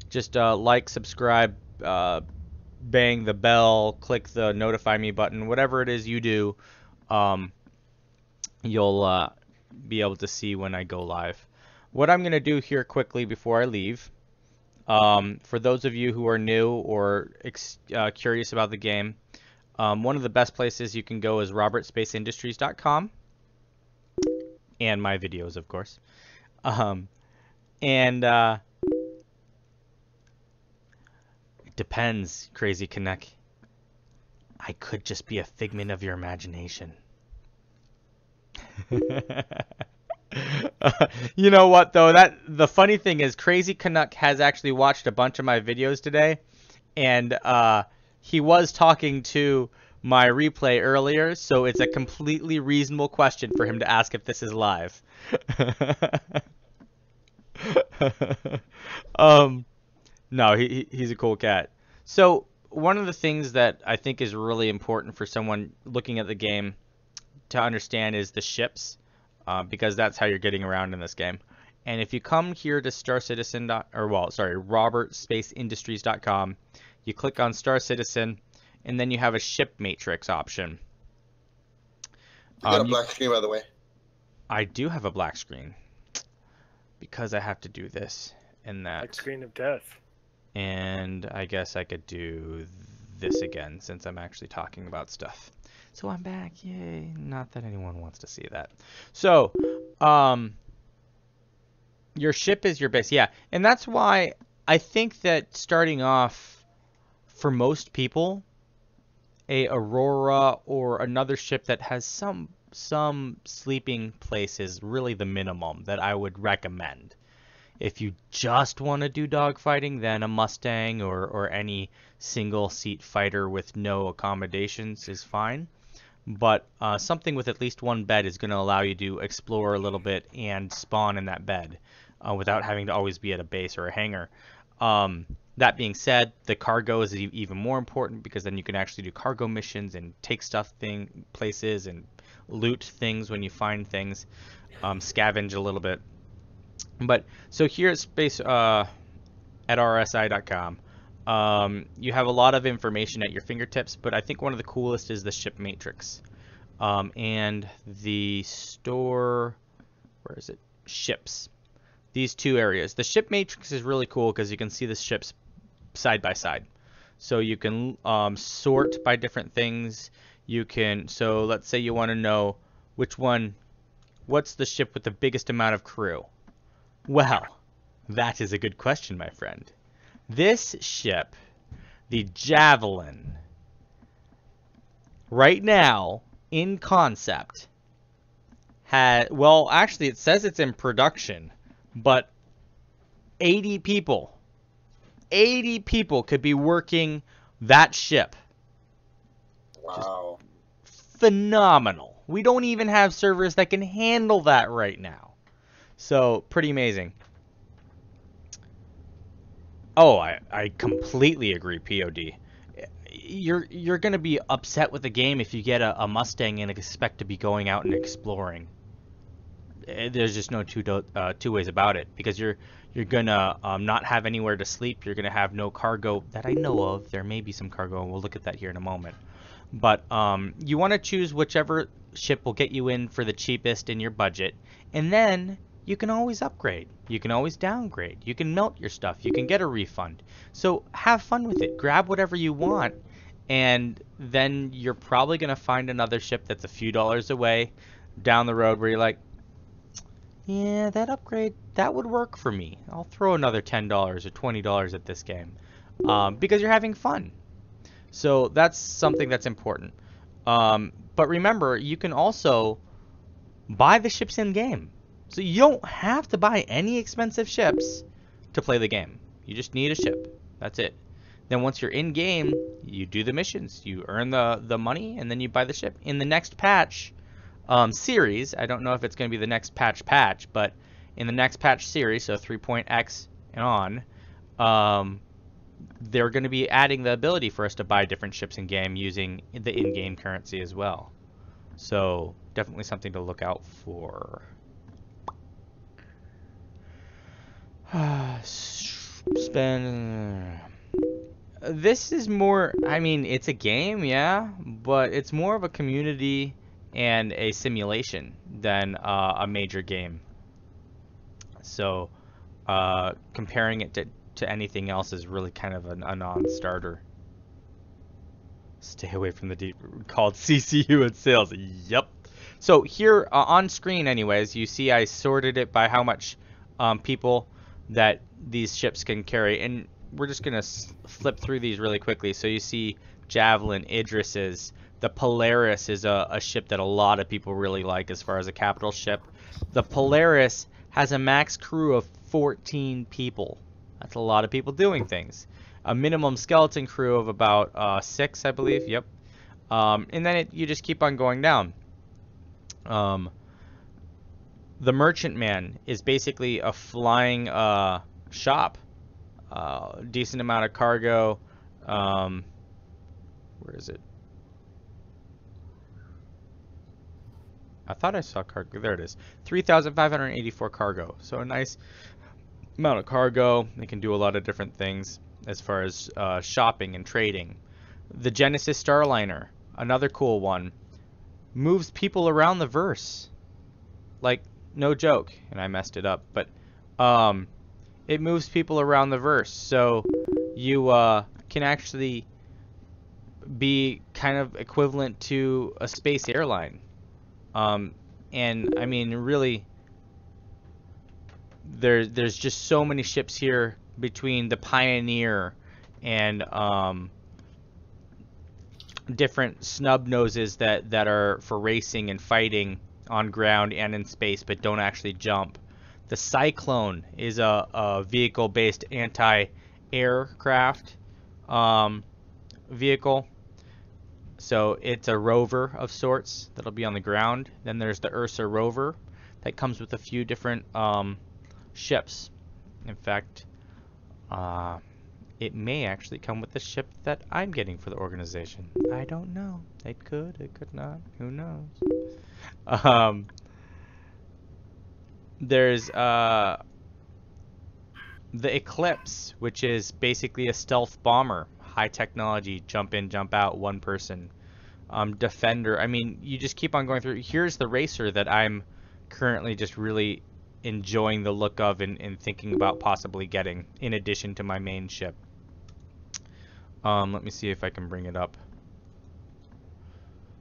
just like, subscribe, bang the bell, click the notify me button, whatever it is you do, you'll be able to see when I go live. What I'm going to do here quickly before I leave, for those of you who are new or curious about the game, one of the best places you can go is robertspaceindustries.com, and my videos, of course. It depends, Crazy Connect. I could just be a figment of your imagination. You know what though? The funny thing is, Crazy Canuck has actually watched a bunch of my videos today, and he was talking to my replay earlier, so it's a completely reasonable question for him to ask if this is live. No, he's a cool cat. So one of the things that I think is really important for someone looking at the game to understand is the ships, because that's how you're getting around in this game. And if you come here to robertspaceindustries.com, you click on Star Citizen, and then you have a ship matrix option. You got a black screen, by the way. I do have a black screen because I have to do this and that. Black screen of death. And I guess I could do this again since I'm actually talking about stuff. So I'm back, yay. Not that anyone wants to see that. So, your ship is your base. Yeah, and that's why I think that starting off, for most people, a Aurora or another ship that has some sleeping place is really the minimum that I would recommend. If you just want to do dogfighting, then a Mustang or any single-seat fighter with no accommodations is fine. But something with at least one bed is going to allow you to explore a little bit and spawn in that bed without having to always be at a base or a hangar. That being said, the cargo is even more important, because then you can actually do cargo missions and take stuff places and loot things when you find things, scavenge a little bit. But so here at space at rsi.com, you have a lot of information at your fingertips, but I think one of the coolest is the ship matrix, and the store, where is it? Ships. These two areas. The ship matrix is really cool because you can see the ships side by side. So you can sort by different things. You can, so let's say you want to know what's the ship with the biggest amount of crew? Well, that is a good question, my friend. This ship, the Javelin, right now, in concept, well, actually it says it's in production, but 80 people could be working that ship. Wow. Just phenomenal. We don't even have servers that can handle that right now. So, pretty amazing. Oh, I completely agree, POD. You're going to be upset with the game if you get a Mustang and expect to be going out and exploring. There's just no two ways about it, because you're going to not have anywhere to sleep. You're going to have no cargo that I know of. There may be some cargo, and we'll look at that here in a moment. But you want to choose whichever ship will get you in for the cheapest in your budget, and then you can always upgrade. You can always downgrade. You can melt your stuff. You can get a refund. So have fun with it. Grab whatever you want, and then you're probably going to find another ship that's a few dollars away down the road where you're like, yeah, that upgrade, that would work for me. I'll throw another $10 or $20 at this game, because you're having fun. So that's something that's important. But remember, you can also buy the ships in game. So you don't have to buy any expensive ships to play the game. You just need a ship. That's it. Then once you're in game, you do the missions. You earn the money, and then you buy the ship. In the next patch series, I don't know if it's going to be the next patch, but in the next patch series, so 3.x and on, they're going to be adding the ability for us to buy different ships in game using the in-game currency as well. So definitely something to look out for. This is more, I mean, it's a game, yeah, but it's more of a community and a simulation than a major game. So comparing it to anything else is really kind of a non-starter. Stay away from the deep, called CCU and sales. Yep. So here on screen anyways, you see I sorted it by how much people that these ships can carry, and we're just gonna flip through these really quickly. So you see Javelin, Idris's, the Polaris is a ship that a lot of people really like as far as a capital ship. The Polaris has a max crew of 14 people. That's a lot of people doing things. A minimum skeleton crew of about 6, I believe. Yep. And then you just keep on going down. The Merchantman is basically a flying shop. Decent amount of cargo. Where is it? I thought I saw cargo. There it is. 3,584 cargo. So a nice amount of cargo. They can do a lot of different things as far as shopping and trading. The Genesis Starliner, another cool one, moves people around the verse. Like, no joke. And I messed it up. But it moves people around the verse. So you can actually be kind of equivalent to a space airline. And I mean, really, there's just so many ships here between the Pioneer and different snub noses that are for racing and fighting on ground and in space, but don't actually jump. The Cyclone is a vehicle-based anti-aircraft vehicle. So it's a rover of sorts that'll be on the ground. Then there's the Ursa rover that comes with a few different ships. In fact, it may actually come with the ship that I'm getting for the organization. I don't know. It could not. Who knows? There's the Eclipse, which is basically a stealth bomber. High technology, jump in, jump out, one person. Defender. I mean, you just keep on going through. Here's the Racer that I'm currently just really enjoying the look of and thinking about possibly getting in addition to my main ship. Let me see if I can bring it up.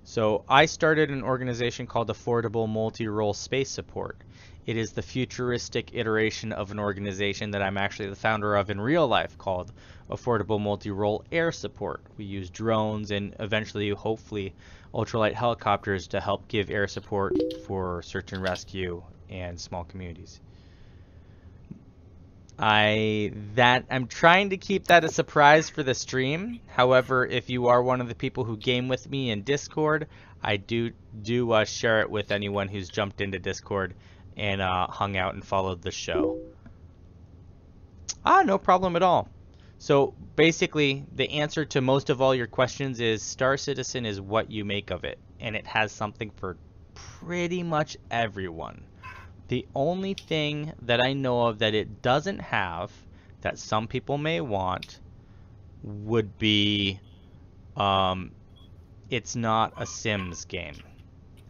So I started an organization called Affordable Multi-Role Space Support. It is the futuristic iteration of an organization that I'm actually the founder of in real life called Affordable Multi-Role Air Support. We use drones and eventually, hopefully, ultralight helicopters to help give air support for search and rescue and small communities. I'm trying to keep that a surprise for the stream. However, if you are one of the people who game with me in Discord, I do share it with anyone who's jumped into Discord and hung out and followed the show. No problem at all. So basically, the answer to most of all your questions is Star Citizen is what you make of it, and it has something for pretty much everyone. The only thing that I know of that it doesn't have that some people may want would be it's not a Sims game.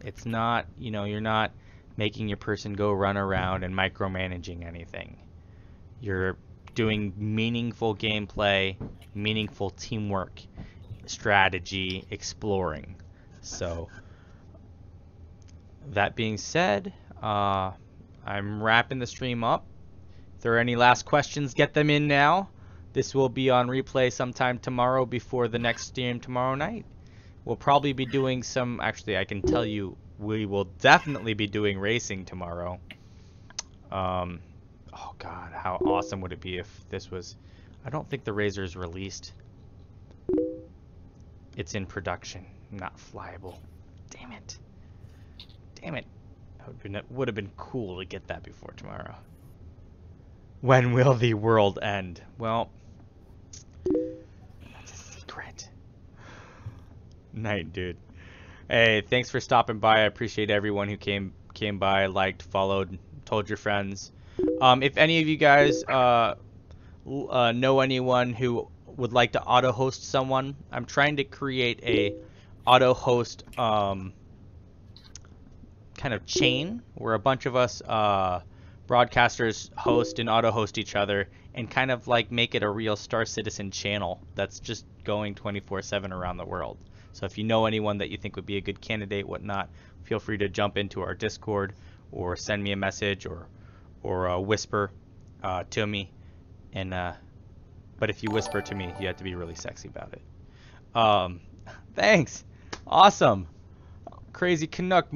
It's not, you know, you're not making your person go run around and micromanaging anything. You're doing meaningful gameplay, meaningful teamwork, strategy, exploring. So that being said, I'm wrapping the stream up. If there are any last questions, get them in now. This will be on replay sometime tomorrow before the next stream tomorrow night. we'll probably be doing some. Actually, I can tell you, we will definitely be doing racing tomorrow. Oh God, how awesome would it be if this was? I don't think the Razor is released. It's in production, not flyable. Damn it. Damn it. That would have been cool to get that before tomorrow. When will the world end? Well, that's a secret. Night, dude. Hey, thanks for stopping by. I appreciate everyone who came by, liked, followed, told your friends. If any of you guys know anyone who would like to auto host someone, I'm trying to create a auto host kind of chain where a bunch of us broadcasters host and auto host each other and kind of like make it a real Star Citizen channel that's just going 24/7 around the world. So if you know anyone that you think would be a good candidate, whatnot, feel free to jump into our Discord or send me a message or whisper to me. And but if you whisper to me, you have to be really sexy about it. Thanks. Awesome. Crazy Canuck.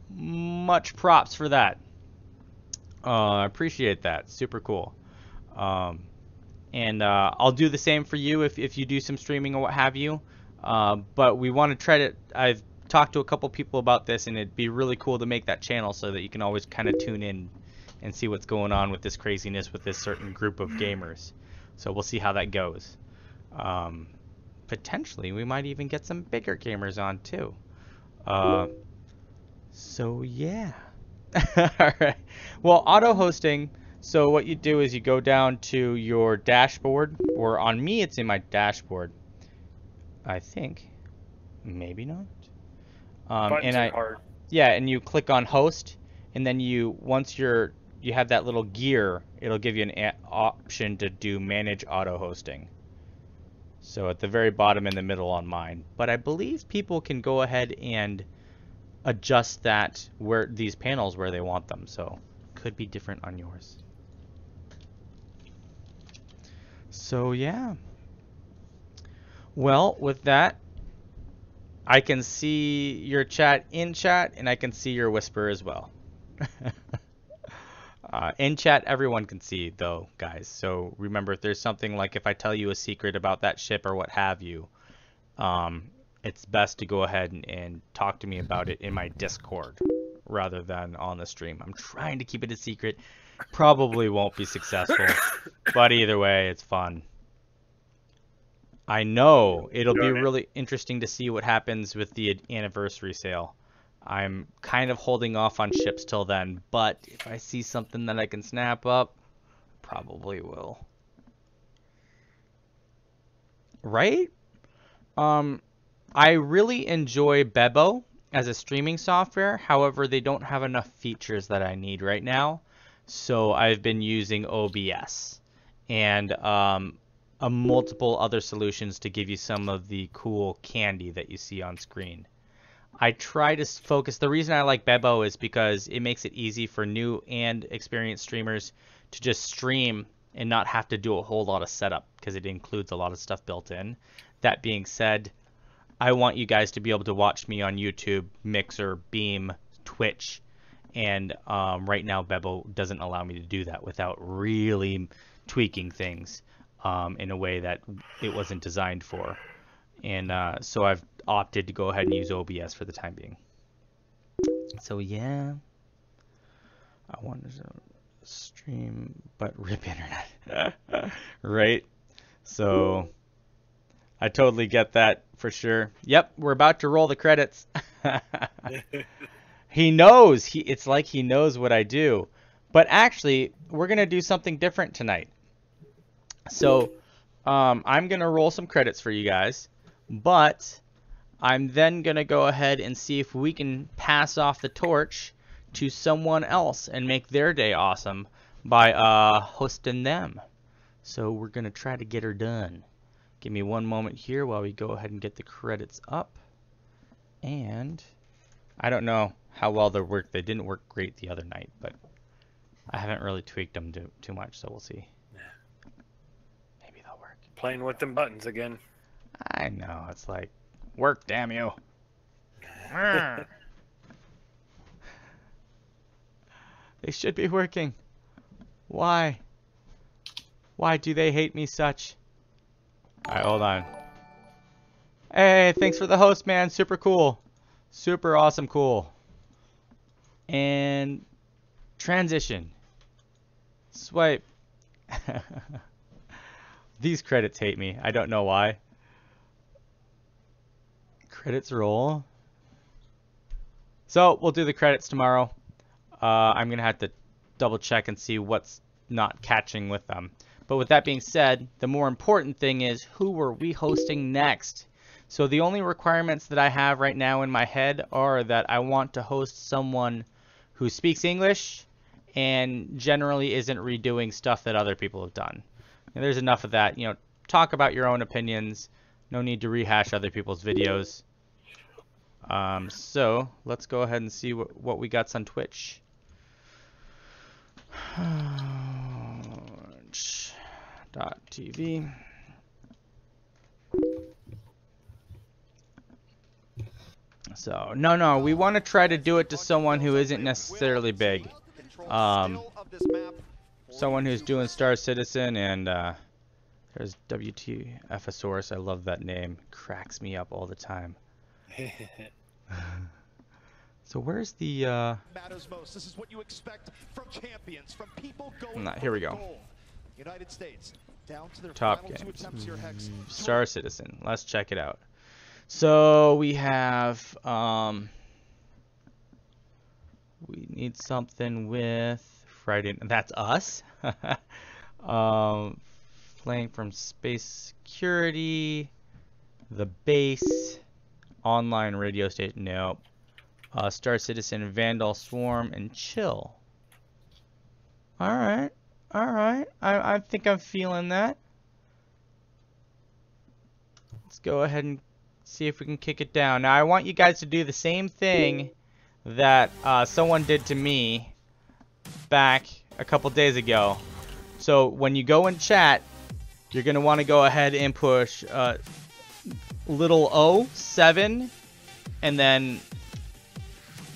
Much props for that. I appreciate that. Super cool. And I'll do the same for you if you do some streaming or what have you. But we want to try to. I've talked to a couple people about this, and it'd be really cool to make that channel so that you can always kind of tune in and see what's going on with this craziness with this certain group of gamers. So we'll see how that goes. Potentially, we might even get some bigger gamers on too. So yeah. All right. Well, auto hosting. So what you do is you go down to your dashboard, or on me, it's in my dashboard. I think, maybe not. Buttons are hard. Yeah, and you click on host, and then once you have that little gear, it'll give you an option to do manage auto hosting. So at the very bottom in the middle on mine. But I believe people can go ahead and adjust that where these panels where they want them. So could be different on yours. So yeah. Well, with that, I can see your chat in chat, and I can see your whisper as well. In chat, everyone can see, though, guys. So remember, if there's something like if I tell you a secret about that ship or what have you, it's best to go ahead and talk to me about it in my Discord rather than on the stream. I'm trying to keep it a secret. Probably won't be successful, but either way, it's fun. I know it'll be really interesting to see what happens with the anniversary sale. I'm kind of holding off on ships till then, but if I see something that I can snap up, probably will. Right? I really enjoy Bebo as a streaming software. However, they don't have enough features that I need right now. So I've been using OBS and multiple other solutions to give you some of the cool candy that you see on screen. I try to focus. The reason I like Bebo is because it makes it easy for new and experienced streamers to just stream and not have to do a whole lot of setup because it includes a lot of stuff built in. That being said, I want you guys to be able to watch me on YouTube, Mixer, Beam, Twitch, and right now Bebo doesn't allow me to do that without really tweaking things in a way that it wasn't designed for. And so I've opted to go ahead and use OBS for the time being. So yeah, I wanted to stream but rip internet. Right? So I totally get that for sure. Yep, we're about to roll the credits. He knows. It's like he knows what I do. But actually, we're going to do something different tonight. So I'm going to roll some credits for you guys. But I'm then going to go ahead and see if we can pass off the torch to someone else and make their day awesome by hosting them. So we're going to try to get her done. Give me one moment here while we go ahead and get the credits up. And I don't know how well they work. They didn't work great the other night, but I haven't really tweaked them too much, so we'll see. Maybe they'll work. Playing with them buttons again. I know. It's like, Work, damn you. They should be working. Why? Why do they hate me such? Alright, hold on. Hey, thanks for the host, man. Super cool. Super awesome cool. And transition. Swipe. These credits hate me. I don't know why. Credits roll. So, we'll do the credits tomorrow. I'm going to have to double check and see what's not catching with them. But with that being said, the more important thing is, who are we hosting next? So the only requirements that I have right now in my head are that I want to host someone who speaks English and generally isn't redoing stuff that other people have done. And there's enough of that. You know, talk about your own opinions. No need to rehash other people's videos. So let's go ahead and see what we got on Twitch. TV. So no, we want to try to do it to someone who isn't necessarily big. Someone who's doing Star Citizen, and there's WTFosaurus. I love that name. Cracks me up all the time. So where's the matters most. This is what you expect from champions, from people going Nah, here we go. United States down to their Top final 2 games. attempts here, Hex. Star Citizen. Let's check it out. So we have we need something with Friday. That's us. Playing from Space Security, the base, online radio station. Nope. Star Citizen, Vandal Swarm, and Chill. All right. I think I'm feeling that. Let's go ahead and see if we can kick it down. Now I want you guys to do the same thing that someone did to me back a couple days ago. So when you go in chat, you're going to want to go ahead and push little O, 7, and then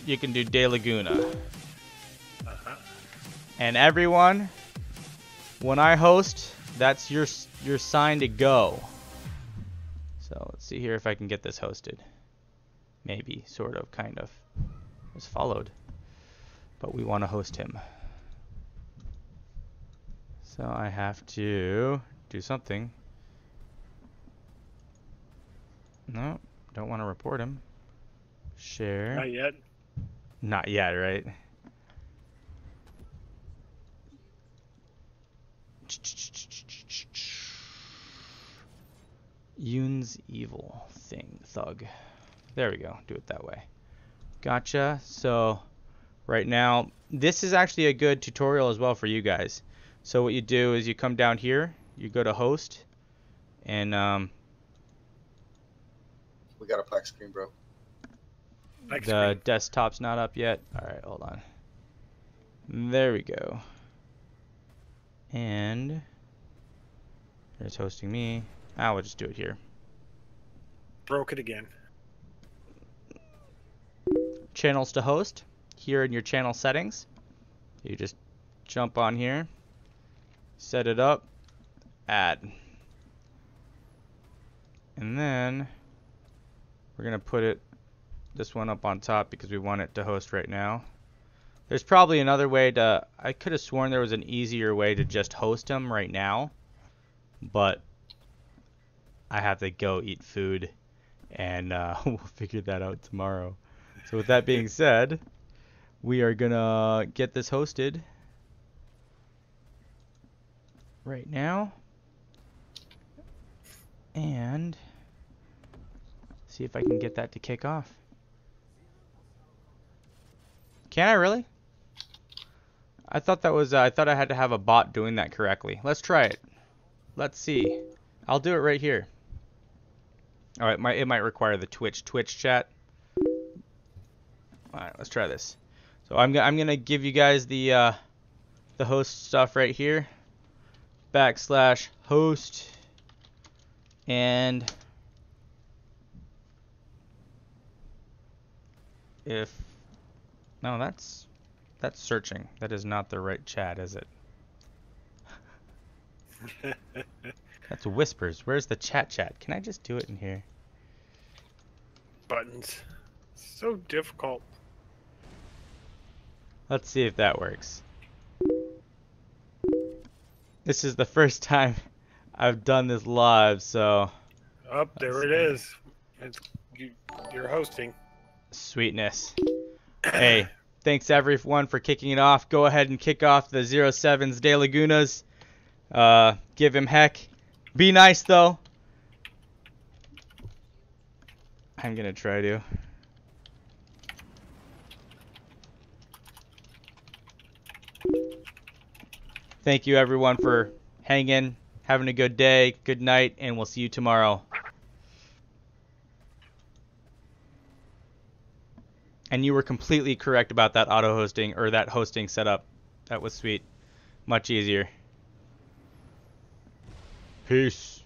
you can do De Laguna. And everyone, when I host, that's your sign to go. So let's see here if I can get this hosted. Maybe, sort of, kind of. Was followed. But we want to host him. So I have to do something. No, don't want to report him. Share. Not yet. Not yet, right? Yoon's evil thug. There we go. Do it that way. Gotcha. So right now, this is actually a good tutorial as well for you guys. So what you do is you come down here, you go to host, and we got a black screen, bro. The desktop's not up yet. All right, hold on. There we go. And there's hosting me. We'll just do it here. Broke it again. Channels to host. Here in your channel settings, you just jump on here, set it up, add. And then we're going to put this one up on top because we want it to host right now. There's probably another way to, I could have sworn there was an easier way to just host them right now, but I have to go eat food, and we'll figure that out tomorrow. So with that being said, we are gonna get this hosted right now and see if I can get that to kick off. Can I really? I thought that was I thought I had to have a bot doing that correctly. Let's try it. Let's see. I'll do it right here. All right, it might require the Twitch chat. All right, let's try this. So I'm gonna give you guys the host stuff right here. /host, and if... No, that's searching. That is not the right chat, is it? That's whispers. Where's the chat? Can I just do it in here? Buttons. So difficult. Let's see if that works. This is the first time I've done this live, so... Up there it is. You're hosting. Sweetness. Hey, thanks everyone for kicking it off. Go ahead and kick off the 07's De Lagunas. Give him heck. Be nice though. I'm gonna try to. Thank you everyone for hanging, having a good day, good night, and we'll see you tomorrow. And you were completely correct about that auto hosting or that hosting setup. That was sweet. Much easier. Peace.